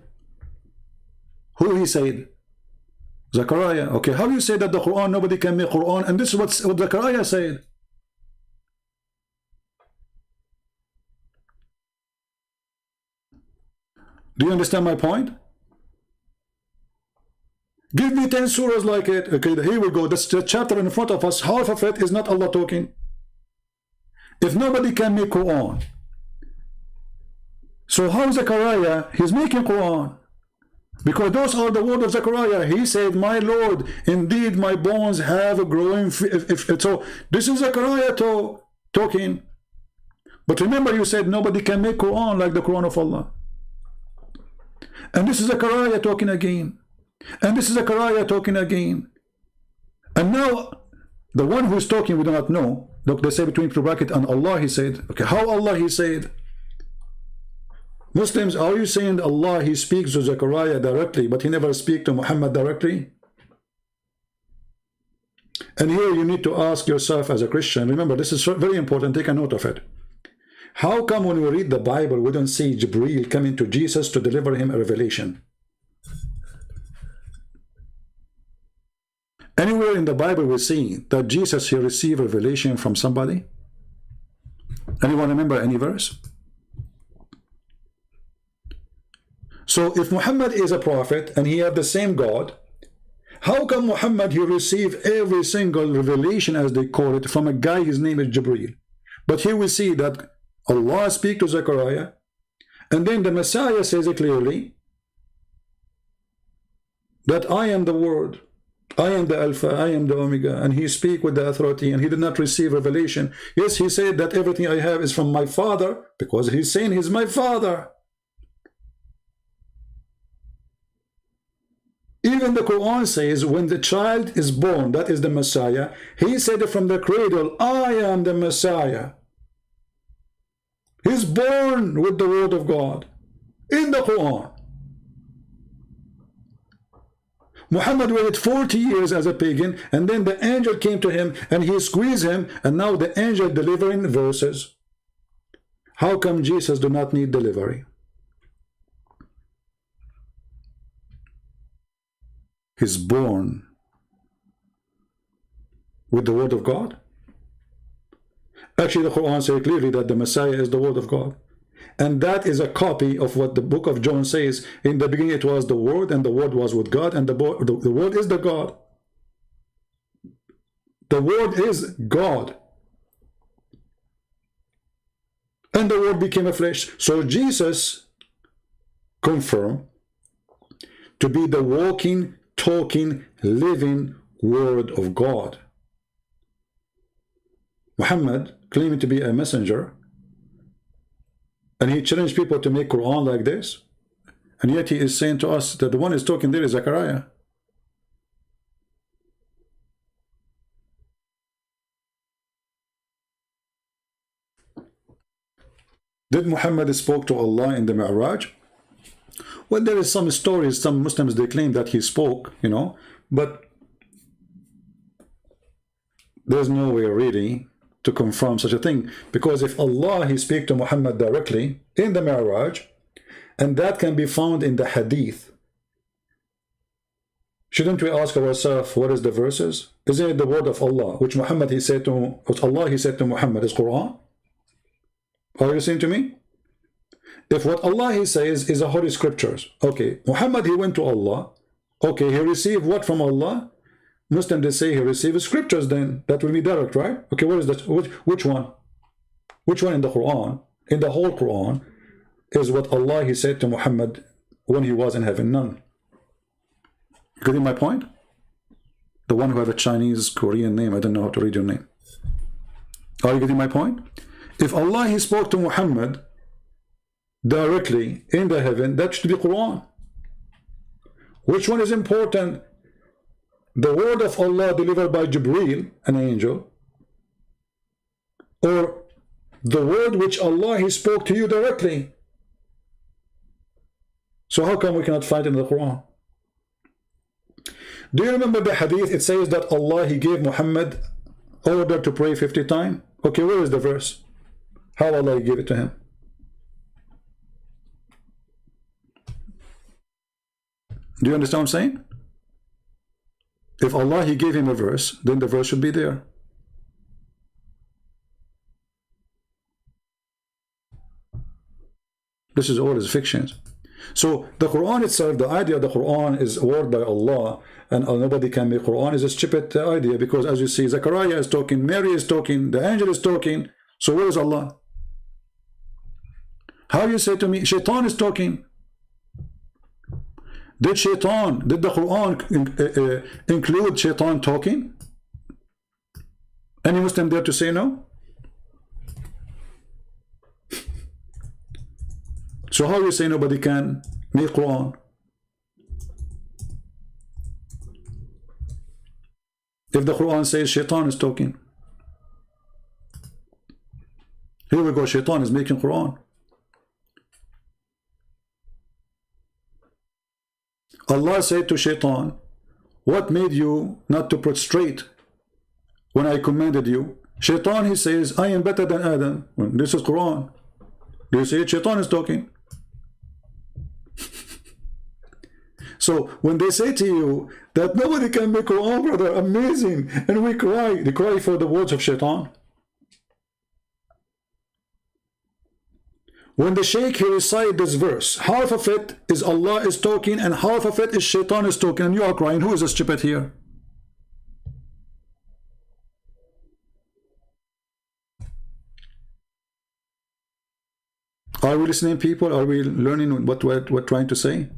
[SPEAKER 1] Who he said? Zechariah. Okay, how do you say that the Quran, nobody can make Quran? And this is what Zechariah said. Do you understand my point? Give me 10 surahs like it. Okay, here we go. This chapter in front of us, half of it is not Allah talking. If nobody can make Quran, so how Zechariah, he's making Quran? Because those are the words of Zechariah. He said, my Lord, indeed my bones have a growing. So this is Zechariah talking. But remember, you said nobody can make Quran like the Quran of Allah. And this is Zechariah talking again. And this is Zechariah talking again. And now, the one who is talking, we do not know. Look, they say between bracket and Allah, he said. Okay, how Allah, he said? Muslims, are you saying Allah, he speaks to Zechariah directly, but he never speaks to Muhammad directly? And here you need to ask yourself as a Christian, remember, this is very important, take a note of it. How come when we read the Bible, we don't see Jibreel coming to Jesus to deliver him a revelation? Anywhere in the Bible we see that Jesus, he received revelation from somebody? Anyone remember any verse? So if Muhammad is a prophet and he have the same God, how come Muhammad, he received every single revelation, as they call it, from a guy, his name is Jibreel? But here we see that Allah speaks to Zechariah, and then the Messiah says it clearly that I am the Word, I am the Alpha, I am the Omega, and he speaks with the authority, and he did not receive revelation. Yes, he said that everything I have is from my Father, because he's saying he's my Father. Even the Quran says when the child is born, that is the Messiah, he said from the cradle, I am the Messiah. He's born with the word of God in the Quran. Muhammad waited 40 years as a pagan, and then the angel came to him and he squeezed him, and now the angel delivering verses. How come Jesus do not need delivery? He's born with the word of God. Actually, the Quran says clearly that the Messiah is the word of God. And that is a copy of what the book of John says. In the beginning it was the Word, and the Word was with God, and the Word is the God. The Word is God. And the Word became a flesh. So Jesus confirmed to be the walking, talking, living Word of God. Muhammad, claiming to be a messenger, and he challenged people to make Quran like this, and yet he is saying to us that the one who is talking there is Zechariah. Did Muhammad spoke to Allah in the Mi'raj? Well, there is some stories, some Muslims, they claim that he spoke, you know, but there's no way really to confirm such a thing, because if Allah, he speak to Muhammad directly in the Mi'raj, and that can be found in the Hadith, shouldn't we ask ourselves, what is the verses? Isn't it the word of Allah, which Muhammad, he said to, what Allah, he said to Muhammad is Quran? Are you listening to me? If what Allah, he says is the Holy Scriptures, okay, Muhammad, he went to Allah, okay, he received what from Allah? Muslim, they say he received scriptures, then that will be direct, right? Okay, what is that? Which one? Which one in the Quran, in the whole Quran, is what Allah, he said to Muhammad when he was in heaven? None. Getting my point? The one who have a Chinese, Korean name, I don't know how to read your name. Are you getting my point? If Allah, he spoke to Muhammad directly in the heaven, that should be Quran. Which one is important? The word of Allah delivered by Jibreel, an angel, or the word which Allah He spoke to you directly. So how come we cannot find it in the Quran? Do you remember the hadith? It says that Allah He gave Muhammad order to pray 50 times. Okay, where is the verse? How Allah gave it to him? Do you understand what I'm saying? If Allah He gave him a verse, then the verse should be there. This is all is fictions. So the Quran itself, the idea of the Quran is a word by Allah, and nobody can make Quran, is a stupid idea, because as you see, Zechariah is talking, Mary is talking, the angel is talking. So where is Allah? How you say to me, Shaitan is talking? Did the Quran include Shaitan talking? Any Muslim dare to say no? So how you say nobody can make Quran? If the Quran says Shaitan is talking. Here we go, Shaitan is making Quran. Allah said to Shaitan, what made you not to prostrate when I commanded you? Shaitan, he says, I am better than Adam. This is Quran. Do you see it? Shaitan is talking. So when they say to you that nobody can make Quran, brother, amazing, and we cry, they cry for the words of Shaitan. When the Shaykh he recite this verse, half of it is Allah is talking and half of it is Shaitan is talking, and you are crying. Who is the stupid here? Are we listening, people? Are we learning what we're trying to say?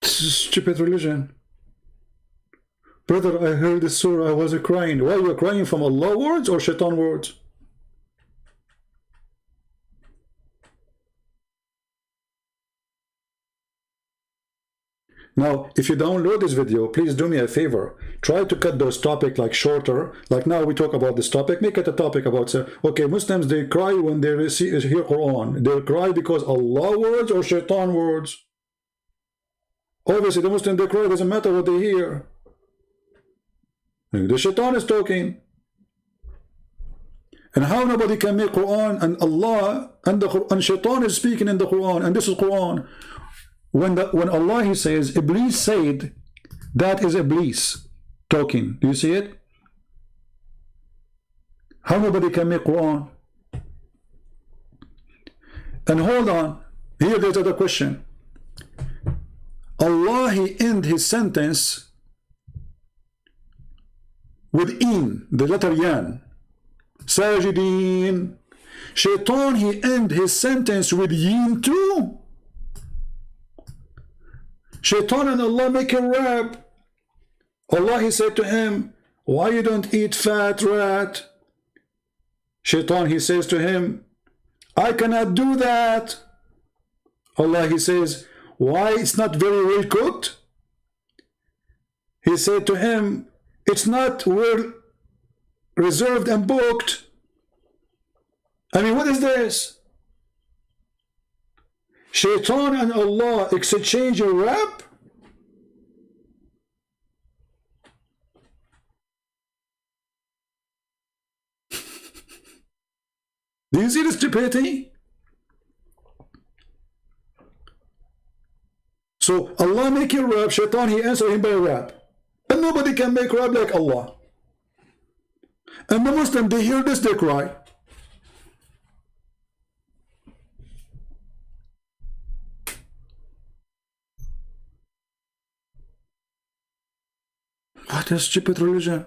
[SPEAKER 1] Stupid religion. Brother, I heard this surah, I was crying. Why you were crying? From Allah words or Shaitan words? Now, if you download this video, please do me a favor. Try to cut those topics like shorter. Like now we talk about this topic. Make it a topic about, okay, Muslims, they cry when they hear Quran. They cry because Allah words or Shaitan words. Obviously, the Muslim, they cry, doesn't matter what they hear. The Shaitan is talking. And how nobody can make Quran, and Allah and Shaitan is speaking in the Quran, and this is Quran. When Allah he says, Iblis said, that is Iblis talking. Do you see it? How nobody can make Quran? And hold on, here there's another question. Allah he end his sentence with in, the letter yan. Sajideen. Shaitan he end his sentence with yin too. Shaitan and Allah make a rap. Allah he said to him, why you don't eat fat rat? Shaitan he says to him, I cannot do that. Allah he says, why it's not very well cooked? He said to him, it's not well reserved and booked. I mean, what is this? Shaitan and Allah exchange a rap? Do you see the stupidity? So Allah make a rap, Shaitan he answer him by a rap. And nobody can make rap like Allah. And the Muslim, they hear this, they cry. What a stupid religion.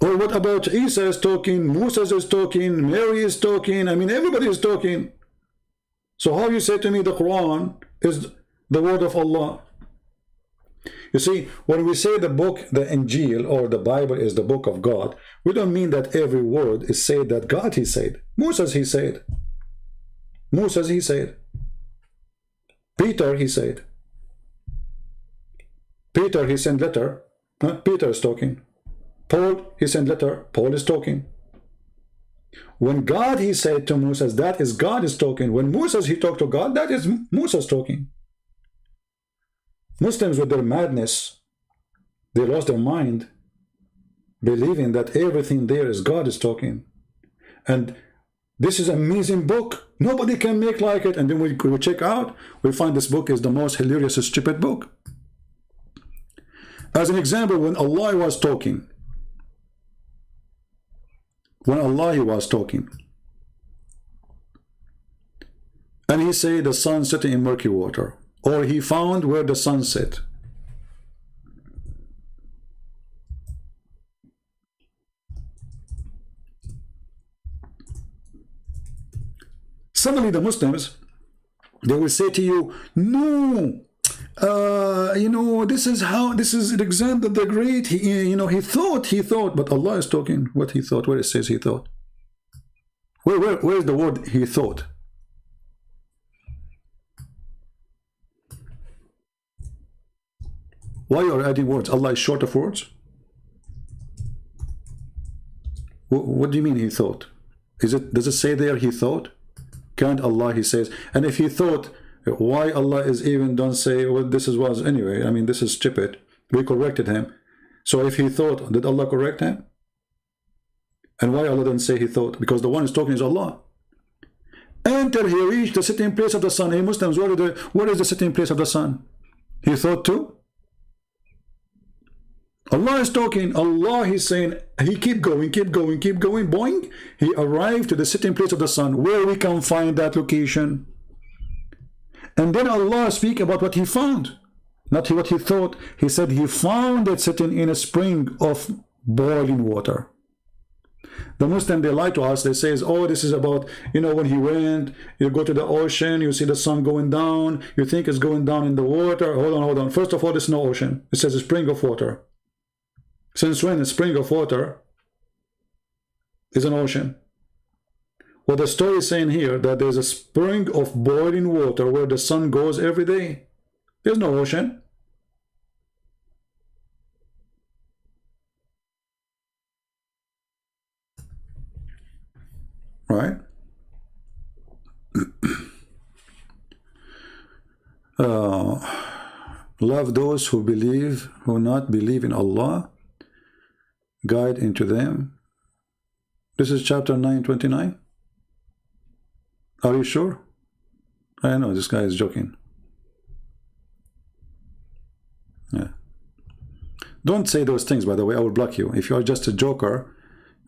[SPEAKER 1] Or what about Isa is talking, Moses is talking, Mary is talking, I mean everybody is talking. So how you say to me the Quran is the word of Allah? You see, when we say the book, the Injil or the Bible is the book of God, we don't mean that every word is said that God he said. Moses he said. Moses he said. Peter he said. Peter he sent letter. Peter is talking. Paul he sent letter. Paul is talking. When God he said to Moses, that is God is talking. When Moses he talked to God, that is Moses talking. Muslims with their madness, they lost their mind, believing that everything there is God is talking. And this is an amazing book. Nobody can make like it. And then we check out, we find this book is the most hilarious, stupid book. As an example, when Allah was talking, and he said the sun setting in murky water, or he found where the sun set. Suddenly the Muslims, they will say to you, no, you know, this is Alexander the Great, he thought, but Allah is talking what he thought, where it says he thought. Where is the word he thought? Why are you adding words? Allah is short of words? What do you mean he thought? Does it say there he thought? Can't Allah, he says, and if he thought, why Allah is even don't say, well, this was anyway, I mean, this is stupid. We corrected him. So if he thought, did Allah correct him? And why Allah didn't say he thought? Because the one who's talking is Allah. Until he reached the sitting place of the sun. Hey Muslims, where is the sitting place of the sun? He thought too? Allah is talking, Allah is saying, he keep going, boing. He arrived to the sitting place of the sun, where we can find that location. And then Allah speak about what he found, not what he thought. He said he found it sitting in a spring of boiling water. The Muslim, they lie to us. They say, oh, this is about, you know, when he went, you go to the ocean, you see the sun going down, you think it's going down in the water. Hold on. First of all, there's no ocean. It says a spring of water. Since when a spring of water is an ocean? Well, the story is saying here that there's a spring of boiling water where the sun goes every day. There's no ocean. Right? Love those who believe, who not believe in Allah. Guide into them. This is chapter 929. Are you sure? I know this guy is joking. Yeah. Don't say those things, by the way. I will block you. If you are just a joker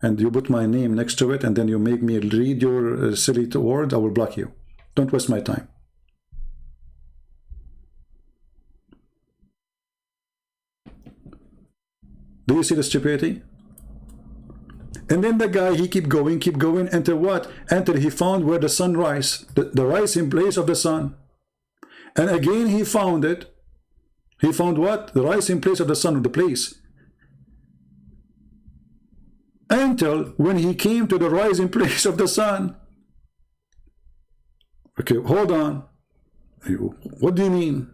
[SPEAKER 1] and you put my name next to it and then you make me read your silly words, I will block you. Don't waste my time. Do you see the stupidity? And then the guy, he keep going until what? Until he found where the sun rise, the rising place of the sun. And again he found it. He found what? The rising place of the sun, the place. Until when he came to the rising place of the sun. Okay, hold on. What do you mean?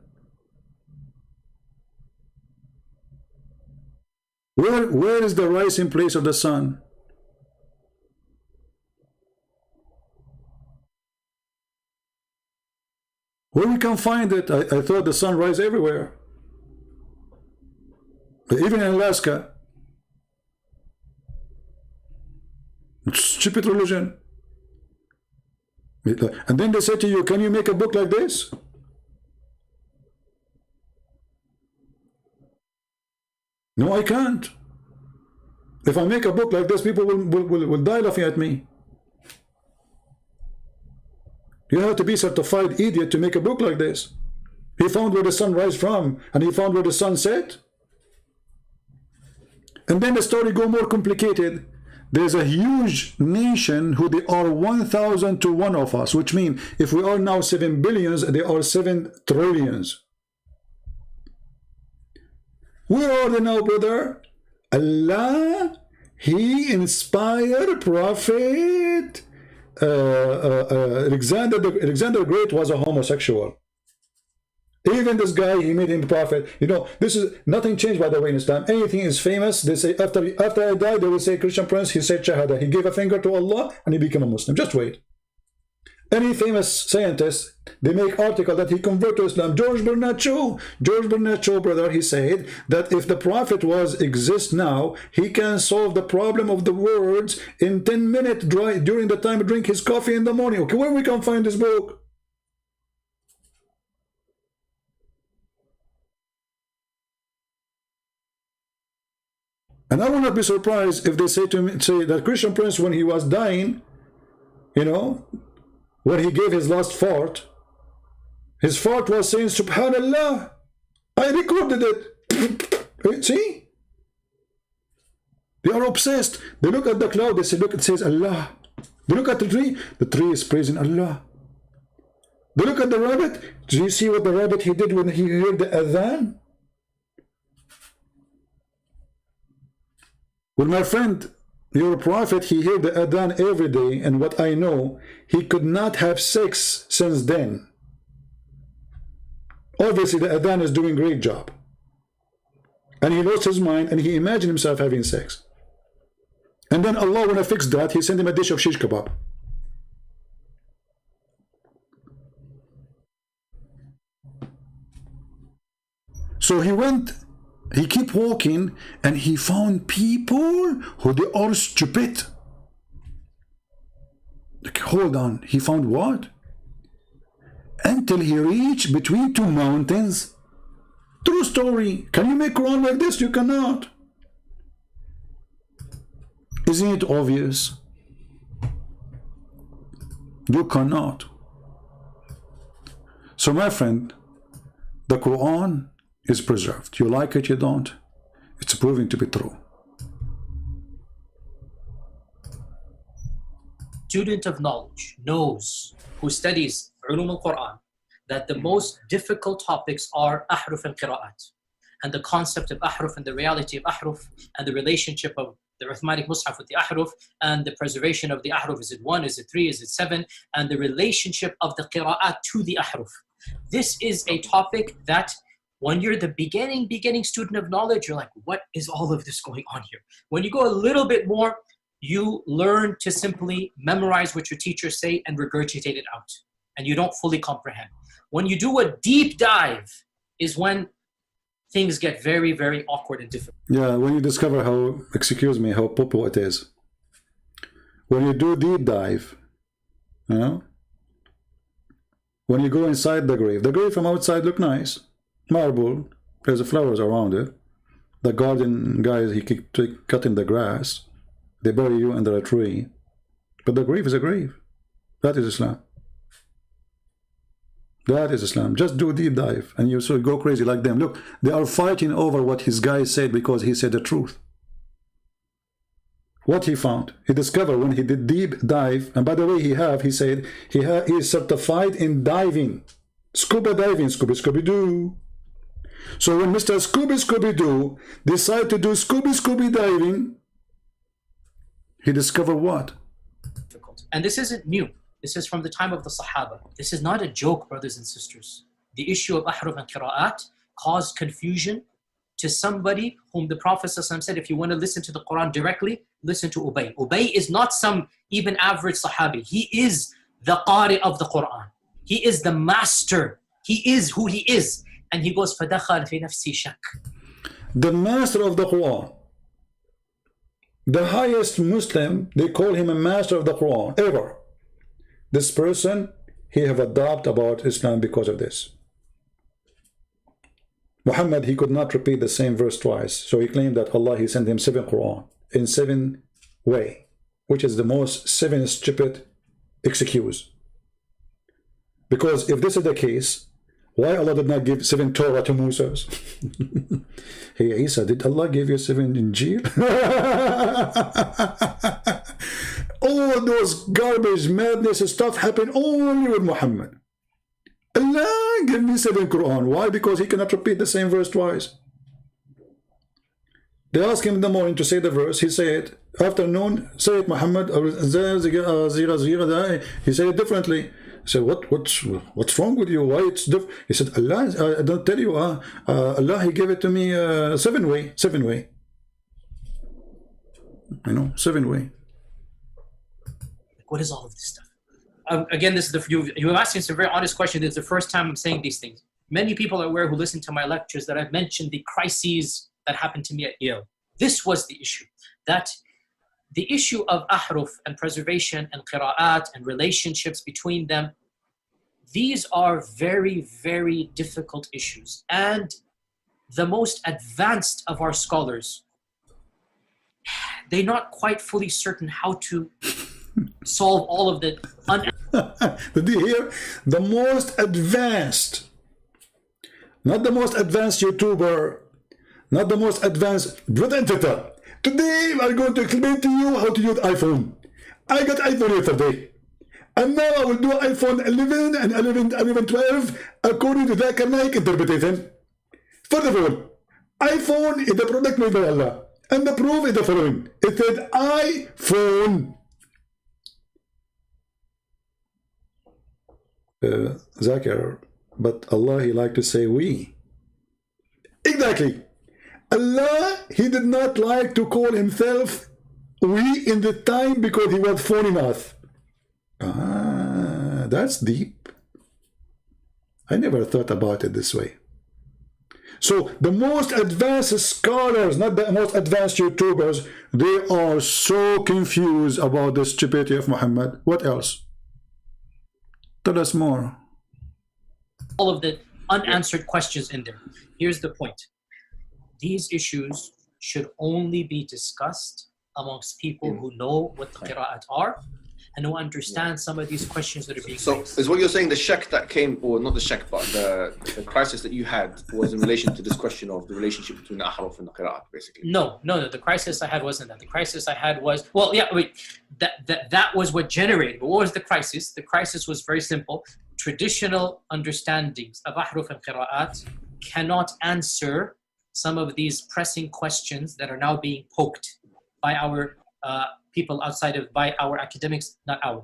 [SPEAKER 1] Where is the rising place of the sun? Where we can find it? I thought the sun rises everywhere. Even in Alaska. Stupid religion. And then they say to you, can you make a book like this? No, I can't. If I make a book like this, people will die laughing at me. You have to be certified idiot to make a book like this. He found where the sun rises from, and he found where the sun set. And then the story go more complicated. There's a huge nation who they are 1,000 to 1 of us, which means if we are now 7 billions, they are 7 trillions. Where are they now, brother? Allah, He inspired Prophet Alexander the Great was a homosexual. Even this guy, he made him prophet. You know, this is nothing changed, by the way, in Islam. Anything is famous. They say after I die, they will say Christian Prince. He said Shahada. He gave a finger to Allah and he became a Muslim. Just wait. Any famous scientist, they make article that he converted to Islam. George Bernard Shaw, brother, he said that if the prophet exists now, he can solve the problem of the words in 10 minutes during the time to drink his coffee in the morning. Okay, where we can find this book? And I will not be surprised if they say that Christian Prince, when he was dying, you know, when he gave his last fart, his fart was saying, Subhanallah, I recorded it. See? They are obsessed. They look at the cloud, they say, look, it says Allah. They look at the tree is praising Allah. They look at the rabbit. Do you see what the rabbit he did when he heard the adhan? Well, my friend, your prophet, he heard the adhan every day, and what I know, he could not have sex since then. Obviously, the adhan is doing a great job. And he lost his mind, and he imagined himself having sex. And then Allah, when I fixed that, he sent him a dish of shish kebab. So he went... He kept walking and he found people who they are stupid. Like, hold on, he found what? Until he reached between two mountains. True story. Can you make Quran like this? You cannot. Isn't it obvious? You cannot. So my friend, the Quran is preserved. You like it, you don't. It's proving to be true.
[SPEAKER 6] Student of knowledge knows, who studies Ulum al-Quran, that the most difficult topics are ahruf and qira'at, and the concept of ahruf and the reality of ahruf, and the relationship of the Uthmanic Mus'haf with the ahruf, and the preservation of the ahruf. Is it 1? Is it 3? Is it 7? And the relationship of the qira'at to the ahruf. This is a topic that when you're the beginning student of knowledge, you're like, what is all of this going on here? When you go a little bit more, you learn to simply memorize what your teachers say and regurgitate it out. And you don't fully comprehend. When you do a deep dive is when things get very, very awkward and difficult.
[SPEAKER 1] Yeah, when you discover how, excuse me, how popo it is. When you do deep dive, you know, when you go inside the grave from outside look nice. Marble, there's flowers around it. The garden guys, he keep cutting the grass. They bury you under a tree. But the grave is a grave. That is Islam. That is Islam. Just do a deep dive and you so go crazy like them. Look, they are fighting over what his guy said because he said the truth. What he found, he discovered when he did deep dive, and by the way, he said he is certified in diving. Scuba diving, Scooby-Doo. So when Mr. Scooby-Doo decided to do Scooby diving, he discovered what?
[SPEAKER 6] And this isn't new. This is from the time of the Sahaba. This is not a joke, brothers and sisters. The issue of ahruf and qira'at caused confusion to somebody whom the Prophet ﷺ said, if you want to listen to the Quran directly, listen to Ubay. Ubay is not some even average Sahabi. He is the Qari of the Quran. He is the master. He is who he is. And he goes, فَدَخَلْ فِي نَفْسِي شَكْ.
[SPEAKER 1] The master of the Quran. The highest Muslim, they call him a master of the Quran, ever. This person, he have a doubt about Islam because of this. Muhammad, he could not repeat the same verse twice. So he claimed that Allah, he sent him 7 Quran in 7 way, which is the most 7 stupid excuse. Because if this is the case, why Allah did not give 7 Torah to Moses? Hey Isa, did Allah give you 7 Injil? All those garbage, madness stuff happened only with Muhammad. Allah give me 7 Quran. Why? Because he cannot repeat the same verse twice. They ask him in the morning to say the verse, he say it. Afternoon, say it, Muhammad. He said it differently. I said, what's wrong with you? Why it's different? He said, Allah, I don't tell you. Allah, He gave it to me 7-way. You know, 7-way.
[SPEAKER 6] What is all of this stuff? Again, this is you're asking some very honest questions. It's the first time I'm saying these things. Many people are aware who listen to my lectures that I've mentioned the crises that happened to me at Yale. This was the issue. That the issue of ahruf and preservation and qira'at and relationships between them, these are very, very difficult issues. And the most advanced of our scholars, they're not quite fully certain how to solve all of the
[SPEAKER 1] Did you hear? The most advanced, not the most advanced YouTuber, not the most advanced entity. Today I'm going to explain to you how to use iPhone. I got iPhone yesterday, and now I will do iPhone 11 and 11 12 according to the Quranic interpretation. First of all, iPhone is the product made by Allah, and the proof is the following. It said iPhone. Zakir, but Allah, He like to say we. Exactly. Allah, He did not like to call Himself we in the time because He was phoning us. Ah, that's deep. I never thought about it this way. So the most advanced scholars, not the most advanced YouTubers, they are so confused about the stupidity of Muhammad. What else? Tell us more.
[SPEAKER 6] all of the unanswered questions in there. Here's the point. These issues should only be discussed amongst people who know what the qira'at are and who understand some of these questions that are being
[SPEAKER 7] So
[SPEAKER 6] raised.
[SPEAKER 7] is what you're saying the shak that came, or not the shak, but the crisis that you had was in relation to this question of the relationship between the ahruf and the qira'at, basically?
[SPEAKER 6] No. The crisis I had wasn't that. The crisis I had was, well, yeah, wait, that was what generated. But what was the crisis? The crisis was very simple. Traditional understandings of ahruf and qira'at cannot answer some of these pressing questions that are now being poked by our people outside of, by our academics,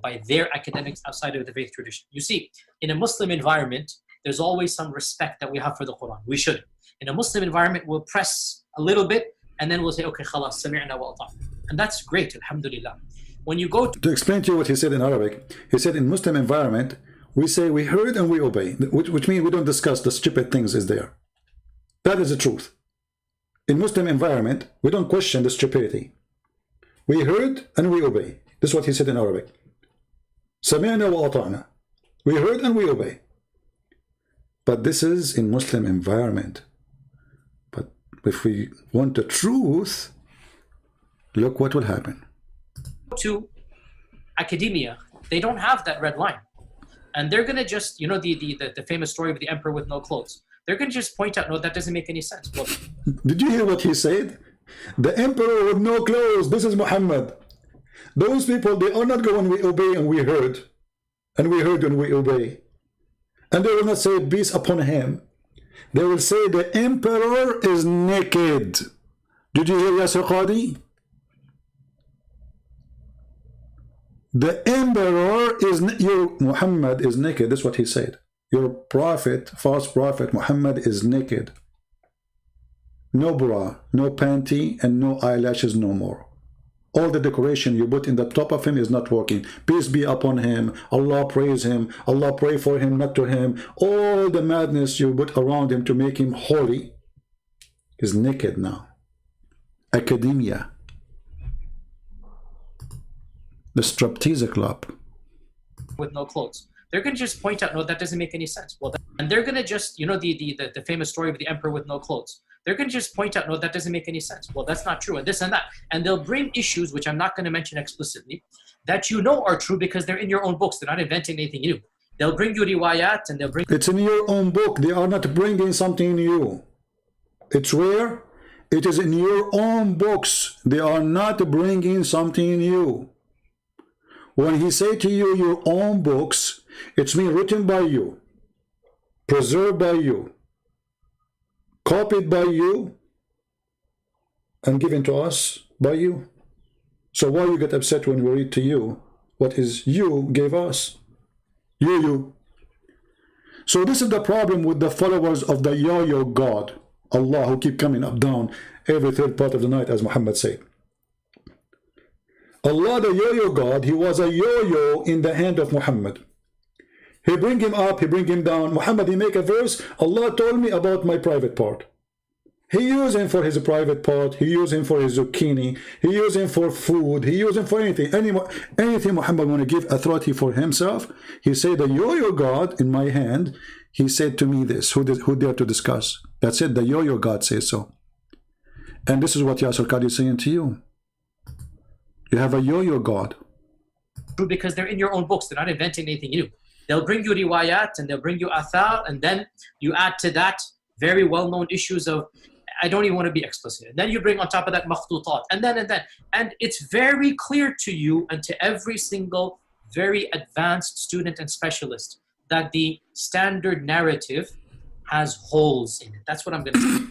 [SPEAKER 6] by their academics outside of the faith tradition. You see, in a Muslim environment, there's always some respect that we have for the Quran. We should. In a Muslim environment, we'll press a little bit and then we'll say, okay, khalas, sami'na wa ata'na. And that's great, alhamdulillah. When you go
[SPEAKER 1] To explain to you what he said in Arabic, he said in Muslim environment, we say we heard and we obey, which means we don't discuss the stupid things is there. That is the truth. In Muslim environment, we don't question the stupidity. We heard and we obey. This is what he said in Arabic. Sami'na wa ata'na. We heard and we obey. But this is in Muslim environment. But if we want the truth, look what will happen.
[SPEAKER 6] to academia, they don't have that red line. And they're going to just, you know, the famous story of the emperor with no clothes. They're going to just point out, no, that doesn't make any sense. Well,
[SPEAKER 1] Did you hear what he said? The emperor with no clothes, this is Muhammad. Those people, they are not going, we obey and we heard. And we heard and we obey. And they will not say peace upon him. They will say the emperor is naked. Did you hear Yasir Qadi? The emperor is, your Muhammad is naked. That's what he said. Your prophet, false prophet Muhammad is naked. No bra, no panty, and no eyelashes no more. All the decoration you put in the top of him is not working. Peace be upon him. Allah praise him. Allah pray for him, not to him. All the madness you put around him to make him holy is naked now. Academia. The striptease club.
[SPEAKER 6] with no clothes. They're going to just point out, no, that doesn't make any sense. Well, and they're going to just, you know, the famous story of the emperor with no clothes. They're going to just point out, no, that doesn't make any sense. Well, that's not true, and this and that. And they'll bring issues, which I'm not going to mention explicitly, that you know are true because they're in your own books. They're not inventing anything new. They'll bring you riwayat and they'll bring...
[SPEAKER 1] It's in your own book. They are not bringing something new. It's where? It is in your own books. They are not bringing something new. When he say to you, your own books, it's been written by you, preserved by you, copied by you, and given to us by you. So why you get upset when we read to you what is you gave us? You. So this is the problem with the followers of the yo-yo God, Allah, who keep coming up down every third part of the night, as Muhammad said. Allah, the yo-yo God, he was a yo-yo in the hand of Muhammad. He bring him up, he bring him down. Muhammad, he make a verse, Allah told me about my private part. He used him for his private part, he used him for his zucchini, he used him for food, he used him for anything. Anything Muhammad want to give authority for himself, he said, the yo-yo God in my hand, he said to me this. Who dare to discuss? That's it, the yo-yo God says so. And this is what Yasir Qadhi is saying to you. You have a yo-yo God.
[SPEAKER 6] Because they're in your own books. They're not inventing anything new. They'll bring you riwayat and they'll bring you athar, and then you add to that very well-known issues of, I don't even want to be explicit. And then you bring on top of that makhtutat, and then. And it's very clear to you and to every single very advanced student and specialist that the standard narrative has holes in it. That's what I'm going to say.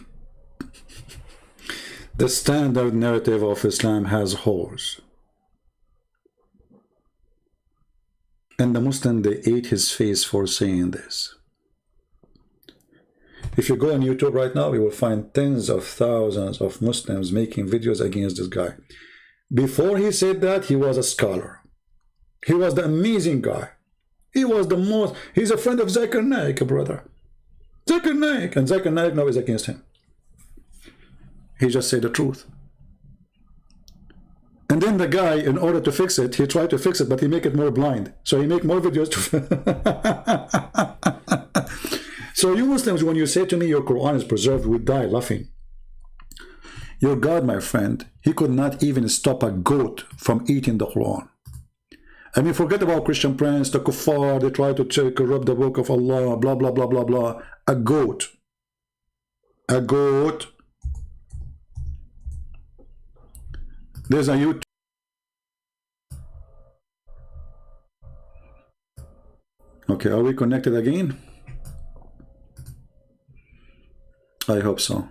[SPEAKER 1] The standard narrative of Islam has holes. And the Muslim, they ate his face for saying this. If you go on YouTube right now, you will find tens of thousands of Muslims making videos against this guy. Before he said that, he was a scholar. He was the amazing guy. He was the most, he's a friend of Zakir Naik, brother. Zakir Naik, and Zakir Naik now is against him. He just said the truth. And then the guy, in order to fix it, he tried to fix it, but he make it more blind. So he make more videos to... So you Muslims, when you say to me your Quran is preserved, we die laughing. Your God, my friend, he could not even stop a goat from eating the Quran. I mean, forget about Christian Prince, the kuffar, they try to corrupt the book of Allah, blah, blah, blah, blah, blah. A goat. A goat. There's a YouTube. Okay, are we connected again? I hope so,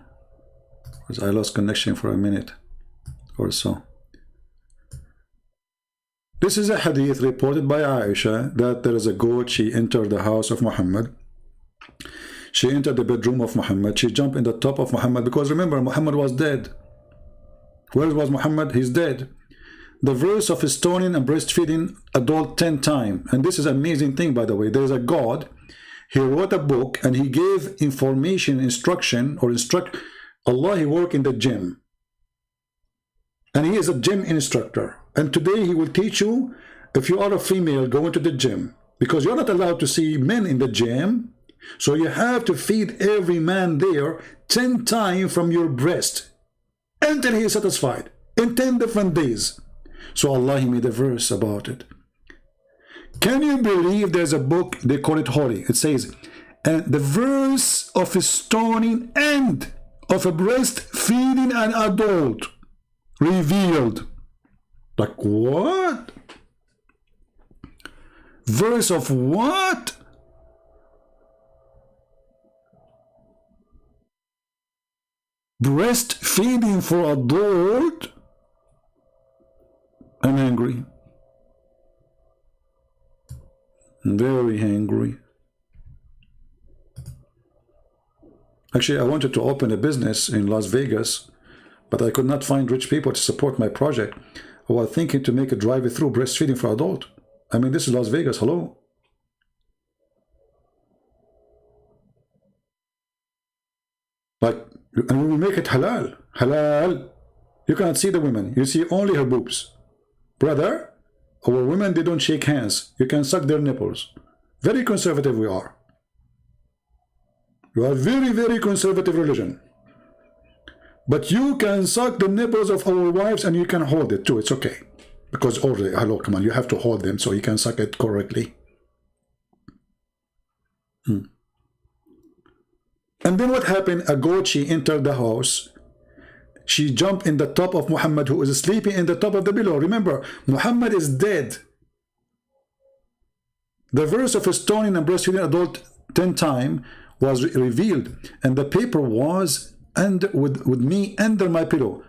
[SPEAKER 1] because I lost connection for a minute or so. This is a hadith reported by Aisha that there is a goat. She entered the house of Muhammad. She entered the bedroom of Muhammad. She jumped in the top of Muhammad, because remember, Muhammad was dead. Where was Muhammad? He's dead. The verse of stoning and breastfeeding adult 10 times. And this is an amazing thing, by the way. There is a God. He wrote a book and he gave information, instruction, or Allah, he worked in the gym. And he is a gym instructor. And today he will teach you, if you are a female, go into the gym. Because you're not allowed to see men in the gym. So you have to feed every man there 10 times from your breast until he is satisfied in 10 different days. So Allah, he made a verse about it. Can you believe there's a book, they call it holy. It says, and the verse of a stoning and of a breastfeeding an adult revealed. Like what? Verse of what? Breastfeeding for adult? I'm angry. Very angry. Actually, I wanted to open a business in Las Vegas, but I could not find rich people to support my project. I was thinking to make a drive-through breastfeeding for adult. I mean, this is Las Vegas, hello? Like, and we will make it halal. Halal. You cannot see the women. You see only her boobs. Brother, our women, they don't shake hands. You can suck their nipples. Very conservative we are. You are very, very conservative religion. But you can suck the nipples of our wives and you can hold it too. It's okay. Because already, hello, come on, you have to hold them so you can suck it correctly. And then what happened? A goat, she entered the house. She jumped in the top of Muhammad, who is sleeping in the top of the pillow. Remember, Muhammad is dead. The verse of stoning and breastfeeding adult 10 times was revealed, and the paper was with me under my pillow.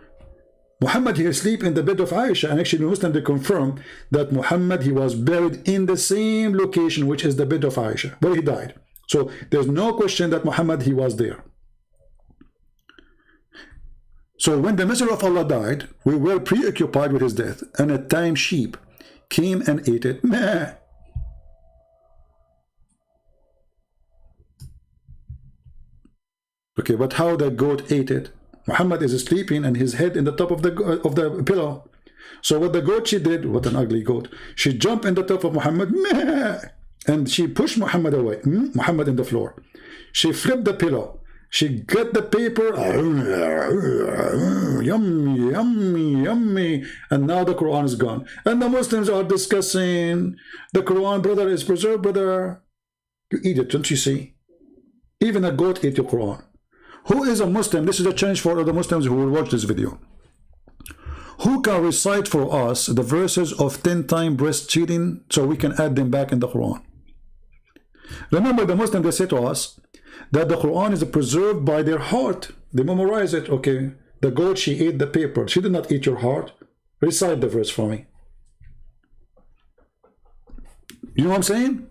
[SPEAKER 1] Muhammad, he sleep in the bed of Aisha, and actually Muslim, they confirm that Muhammad, he was buried in the same location, which is the bed of Aisha, where he died. So there's no question that Muhammad, he was there. So when the Messenger of Allah died, we were preoccupied with his death, and a tame sheep came and ate it. Meh. Okay, but how the goat ate it? Muhammad is sleeping and his head in the top of the pillow. So what the goat, she did, what an ugly goat, she jumped in the top of Muhammad, meh, and she pushed Muhammad away, Muhammad in the floor. She flipped the pillow. She got the paper, yummy, yummy, yummy, and now the Quran is gone. And the Muslims are discussing, the Quran, brother, is preserved, brother. You eat it, don't you see? Even a goat ate the Quran. Who is a Muslim? This is a challenge for the Muslims who will watch this video. Who can recite for us the verses of 10-time breastfeeding so we can add them back in the Quran? Remember, the Muslims, they say to us that the Quran is preserved by their heart. They memorize it. Okay, the goat, she ate the paper. She did not eat your heart. Recite the verse for me. You know what I'm saying?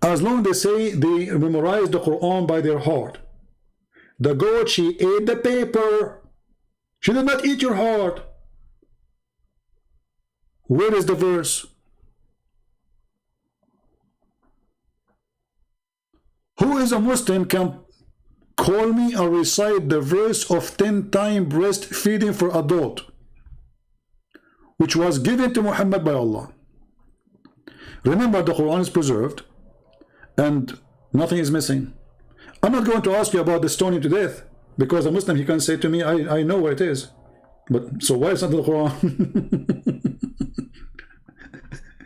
[SPEAKER 1] As long as they say they memorize the Quran by their heart. The goat, she ate the paper. She did not eat your heart. Where is the verse? Who is a Muslim can call me or recite the verse of 10-time breastfeeding for adult, which was given to Muhammad by Allah? Remember, the Quran is preserved and nothing is missing. I'm not going to ask you about the stoning to death, because a Muslim, he can say to me, I know where it is. But so why is it not in the Quran?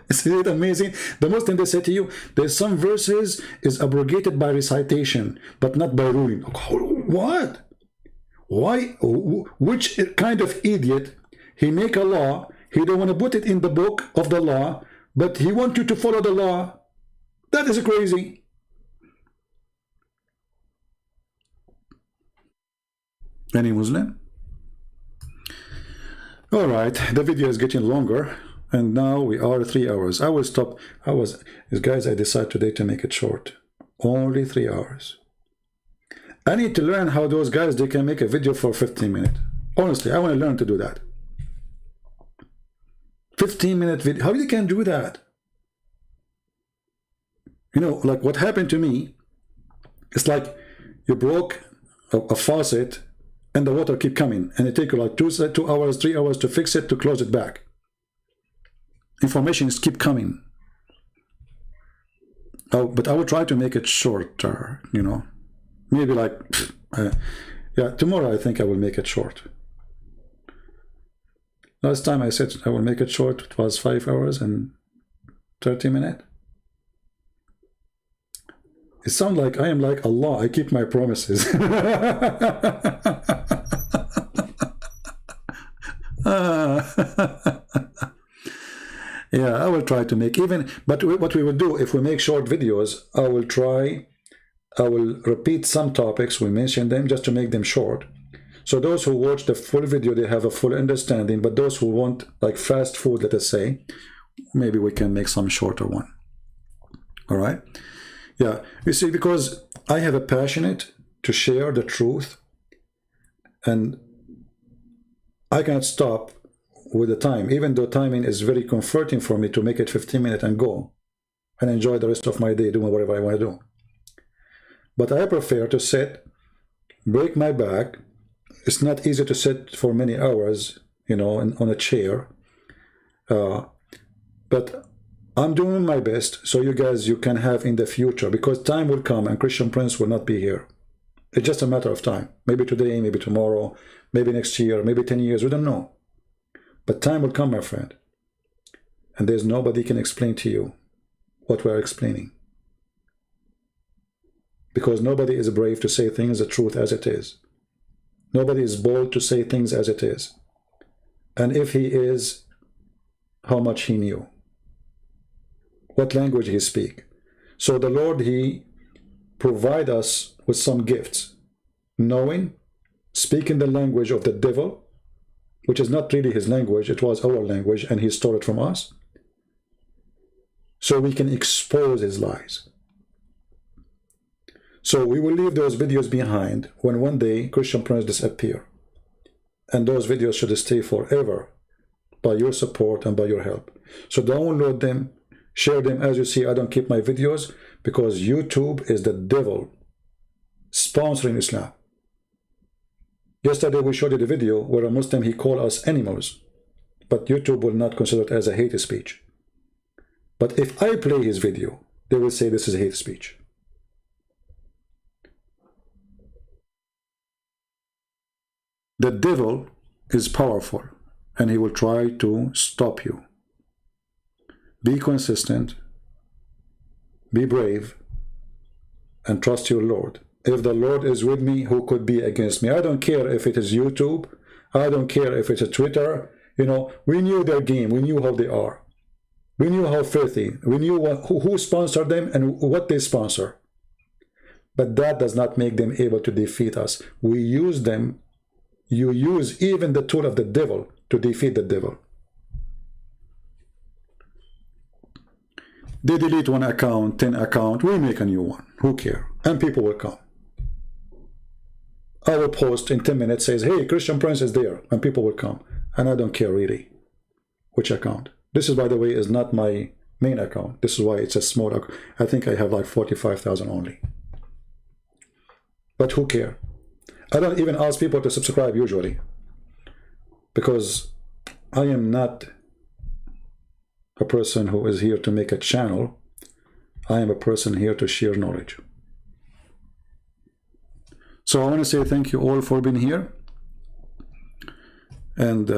[SPEAKER 1] Isn't it amazing? The Muslim, they say to you, there's some verses is abrogated by recitation, but not by ruling. What? Why? Which kind of idiot, he make a law, he don't want to put it in the book of the law, but he wants you to follow the law. That is crazy. Any Muslim? All right, the video is getting longer, and now we are 3 hours. I will stop. Guys, I decided today to make it short. Only 3 hours. I need to learn how those guys, they can make a video for 15 minutes. Honestly, I want to learn to do that. 15-minute video. How you can do that? You know, like what happened to me, it's like you broke a faucet and the water keep coming, and it take you like 2 hours, 3 hours to fix it, to close it back. Information is keep coming. Oh, but I will try to make it shorter, you know. Maybe like, yeah, tomorrow I think I will make it short. Last time I said I will make it short, it was 5 hours and 30 minutes. It sounds like I am like Allah. I keep my promises. Yeah, I will try to make even, but what we will do, if we make short videos, I will repeat some topics, we mention them just to make them short. So those who watch the full video, they have a full understanding, but those who want like fast food, let us say, maybe we can make some shorter one. All right? Yeah, you see, because I have a passionate to share the truth, and I cannot stop with the time, even though timing is very comforting for me to make it 15 minutes and go and enjoy the rest of my day doing whatever I want to do. But I prefer to sit, break my back. It's not easy to sit for many hours, you know, on a chair. But I'm doing my best so you guys, you can have in the future, because time will come and Christian Prince will not be here. It's just a matter of time. Maybe today, maybe tomorrow, maybe next year, maybe 10 years, we don't know. But time will come, my friend. And there's nobody can explain to you what we're explaining. Because nobody is brave to say things the truth as it is. Nobody is bold to say things as it is. And if he is, how much he knew. What language he speak. So the Lord, he provide us with some gifts. Knowing, speaking the language of the devil, which is not really his language, it was our language, and he stole it from us, so we can expose his lies. So we will leave those videos behind when one day Christian Prince disappear. And those videos should stay forever by your support and by your help. So download them, share them. As you see, I don't keep my videos because YouTube is the devil sponsoring Islam. Yesterday we showed you the video where a Muslim, he called us animals, but YouTube will not consider it as a hate speech. But if I play his video, they will say this is hate speech. The devil is powerful, and he will try to stop you. Be consistent, be brave, and trust your Lord. If the Lord is with me, who could be against me? I don't care if it is YouTube. I don't care if it's a Twitter. You know, we knew their game. We knew how they are. We knew how filthy. We knew who sponsored them and what they sponsor. But that does not make them able to defeat us. We use them. You use even the tool of the devil to defeat the devil. They delete one account, 10 accounts, we make a new one. Who cares? And people will come. I will post in 10 minutes, says, hey, Christian Prince is there, and people will come. And I don't care really which account. This is, by the way, is not my main account. This is why it's a small account. I think I have like 45,000 only. But who cares? I don't even ask people to subscribe usually, because I am not a person who is here to make a channel. I am a person here to share knowledge. So I want to say thank you all for being here, and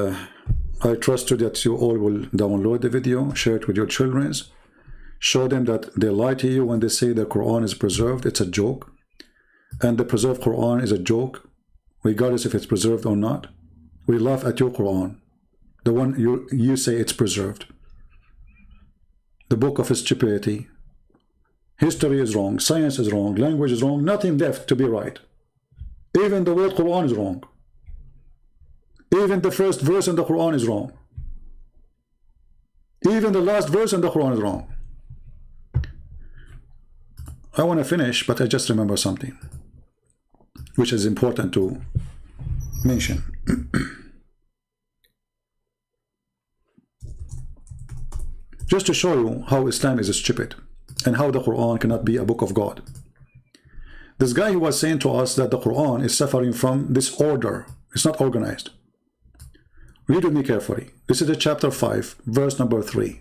[SPEAKER 1] I trust you that you all will download the video, share it with your children, show them that they lie to you when they say the Quran is preserved. It's a joke. And the preserved Quran is a joke, regardless if it's preserved or not. We laugh at your Quran, the one you say it's preserved. The book of stupidity. History is wrong, science is wrong, language is wrong, nothing left to be right. Even the word Quran is wrong. Even the first verse in the Quran is wrong. Even the last verse in the Quran is wrong. I want to finish, but I just remember something which is important to mention. Just to show you how Islam is stupid and how the Quran cannot be a book of God. This guy was saying to us that the Quran is suffering from disorder. It's not organized. Read with me carefully. This is the chapter 5, verse number 3.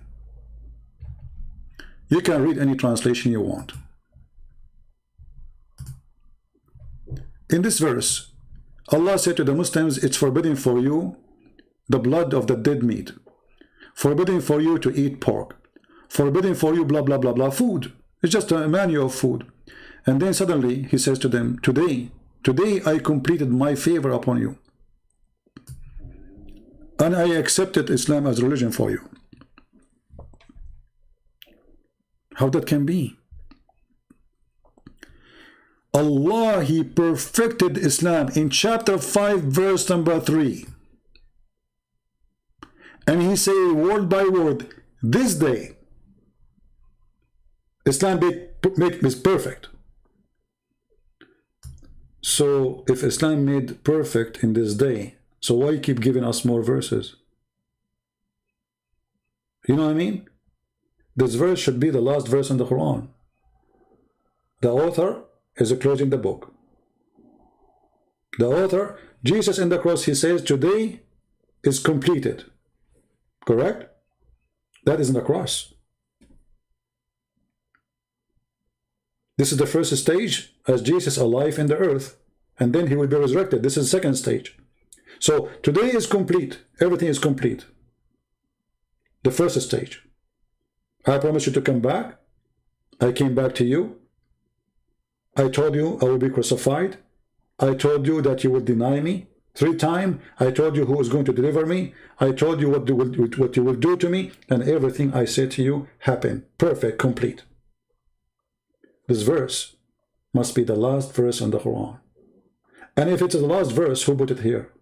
[SPEAKER 1] You can read any translation you want. In this verse, Allah said to the Muslims, it's forbidden for you the blood of the dead meat, forbidden for you to eat pork, forbidden for you blah blah blah blah food. It's just a menu of food. And then suddenly he says to them, today I completed my favor upon you, and I accepted Islam as religion for you. How that can be? Allah, He perfected Islam in chapter 5, verse number 3. And He say word by word, this day, Islam is perfect. So if Islam made perfect in this day, so why keep giving us more verses? You know what I mean? This verse should be the last verse in the Quran. The author is closing the book. The author, Jesus in the cross, he says today is completed. Correct? That is in the cross. This is the first stage as Jesus alive in the earth, and then he will be resurrected. This is the second stage. So today is complete. Everything is complete. The first stage. I promise you to come back. I came back to you. I told you I will be crucified. I told you that you would deny me 3 times. I told you who was going to deliver me. I told you what you will do to me. And everything I said to you happened. Perfect, complete. This verse must be the last verse in the Quran. And if it's the last verse, who put it here?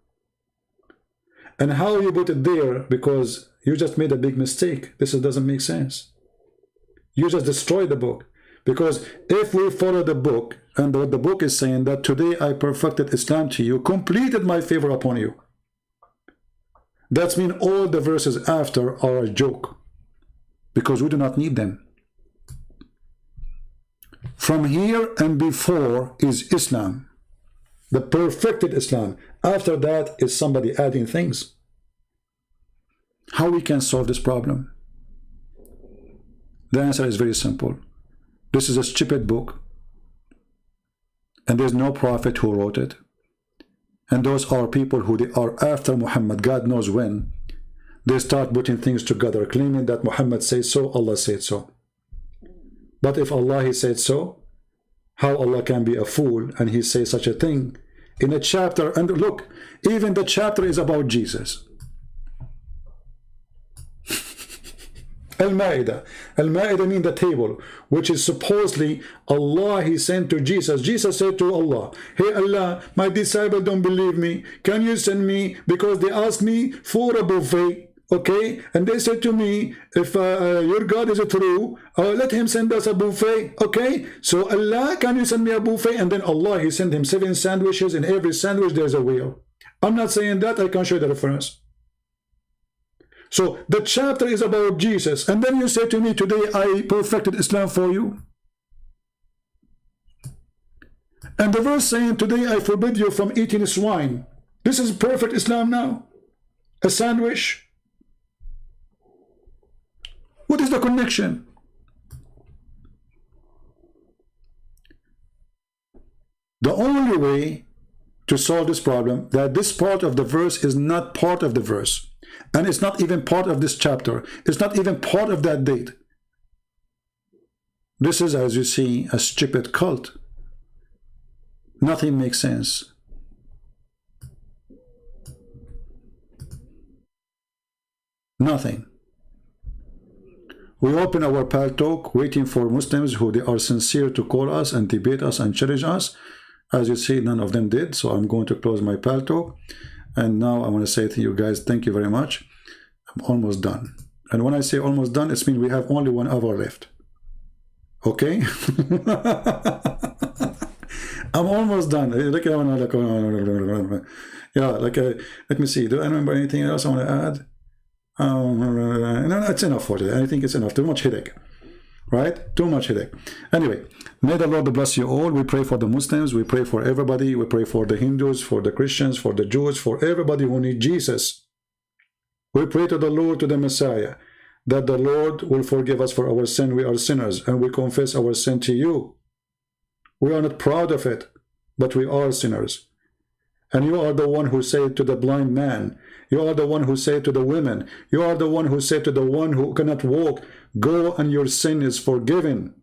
[SPEAKER 1] And how you put it there, because you just made a big mistake. This doesn't make sense. You just destroyed the book. Because if we follow the book, and what the book is saying, that today I perfected Islam to you, completed my favor upon you. That means all the verses after are a joke. Because we do not need them. From here and before is Islam. The perfected Islam. After that is somebody adding things. How we can solve this problem? The answer is very simple. This is a stupid book. And there's no prophet who wrote it. And those are people who they are after Muhammad, God knows when. They start putting things together, claiming that Muhammad said so, Allah said so. But if Allah he said so, how Allah can be a fool and he say such a thing in a chapter? And look, even the chapter is about Jesus. Al-Ma'idah. Al-Ma'idah means the table, which is supposedly Allah he sent to Jesus. Jesus said to Allah, hey Allah, my disciples don't believe me. Can you send me? Because they asked me for a buffet. Okay, and they said to me, if your God is true, let him send us a buffet. Okay, so Allah, can you send me a buffet? And then Allah, he sent him 7 sandwiches. In every sandwich there's a whale. I'm not saying that, I can show the reference. So the chapter is about Jesus, and then you say to me, today I perfected Islam for you. And the verse saying, today I forbid you from eating swine. This is perfect Islam now. A sandwich. What is the connection? The only way to solve this problem, that this part of the verse is not part of the verse. And it's not even part of this chapter. It's not even part of that date. This is, as you see, a stupid cult. Nothing makes sense. Nothing. We open our Paltalk waiting for Muslims who they are sincere to call us and debate us and challenge us. As you see, none of them did. So I'm going to close my Paltalk. And now I want to say to you guys, thank you very much. I'm almost done. And when I say almost done, it means we have only 1 hour left. Okay? I'm almost done. Yeah, let me see. Do I remember anything else I want to add? No, it's enough for today. I think it's enough. Too much headache. Right? Too much headache. Anyway, may the Lord bless you all. We pray for the Muslims. We pray for everybody. We pray for the Hindus, for the Christians, for the Jews, for everybody who needs Jesus. We pray to the Lord, to the Messiah, that the Lord will forgive us for our sin. We are sinners, and we confess our sin to you. We are not proud of it, but we are sinners. And you are the one who said to the blind man, you are the one who said to the women, you are the one who said to the one who cannot walk, go and your sin is forgiven.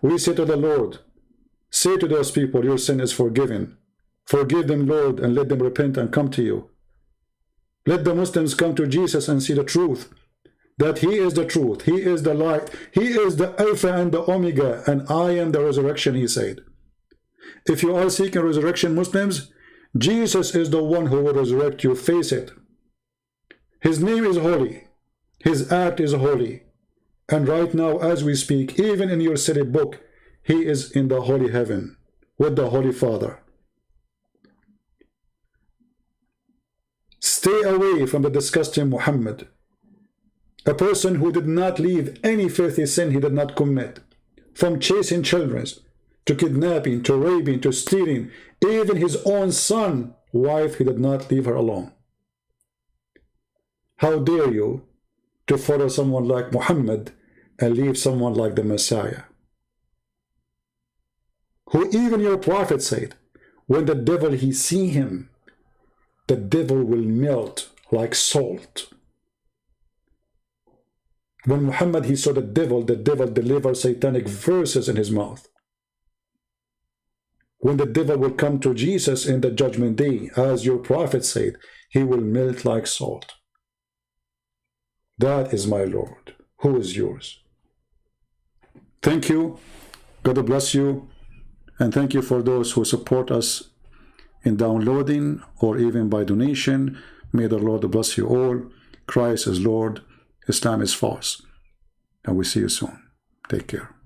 [SPEAKER 1] We say to the Lord, say to those people, your sin is forgiven. Forgive them, Lord, and let them repent and come to you. Let the Muslims come to Jesus and see the truth, that he is the truth, he is the light, he is the Alpha and the Omega, and I am the resurrection, he said. If you are seeking resurrection, Muslims, Jesus is the one who will resurrect you. Face it. His name is holy. His act is holy. And right now, as we speak, even in your city book, he is in the holy heaven with the Holy Father. Stay away from the disgusting Muhammad, a person who did not leave any filthy sin he did not commit, from chasing children, to kidnapping, to raping, to stealing, even his own son, wife, he did not leave her alone. How dare you to follow someone like Muhammad and leave someone like the Messiah, who even your prophet said, when the devil he see him, the devil will melt like salt. When Muhammad he saw the devil delivered satanic verses in his mouth. When the devil will come to Jesus in the judgment day, as your prophet said, he will melt like salt. That is my Lord. Who is yours? Thank you. God bless you. And thank you for those who support us in downloading or even by donation. May the Lord bless you all. Christ is Lord. Islam is false. And we see you soon. Take care.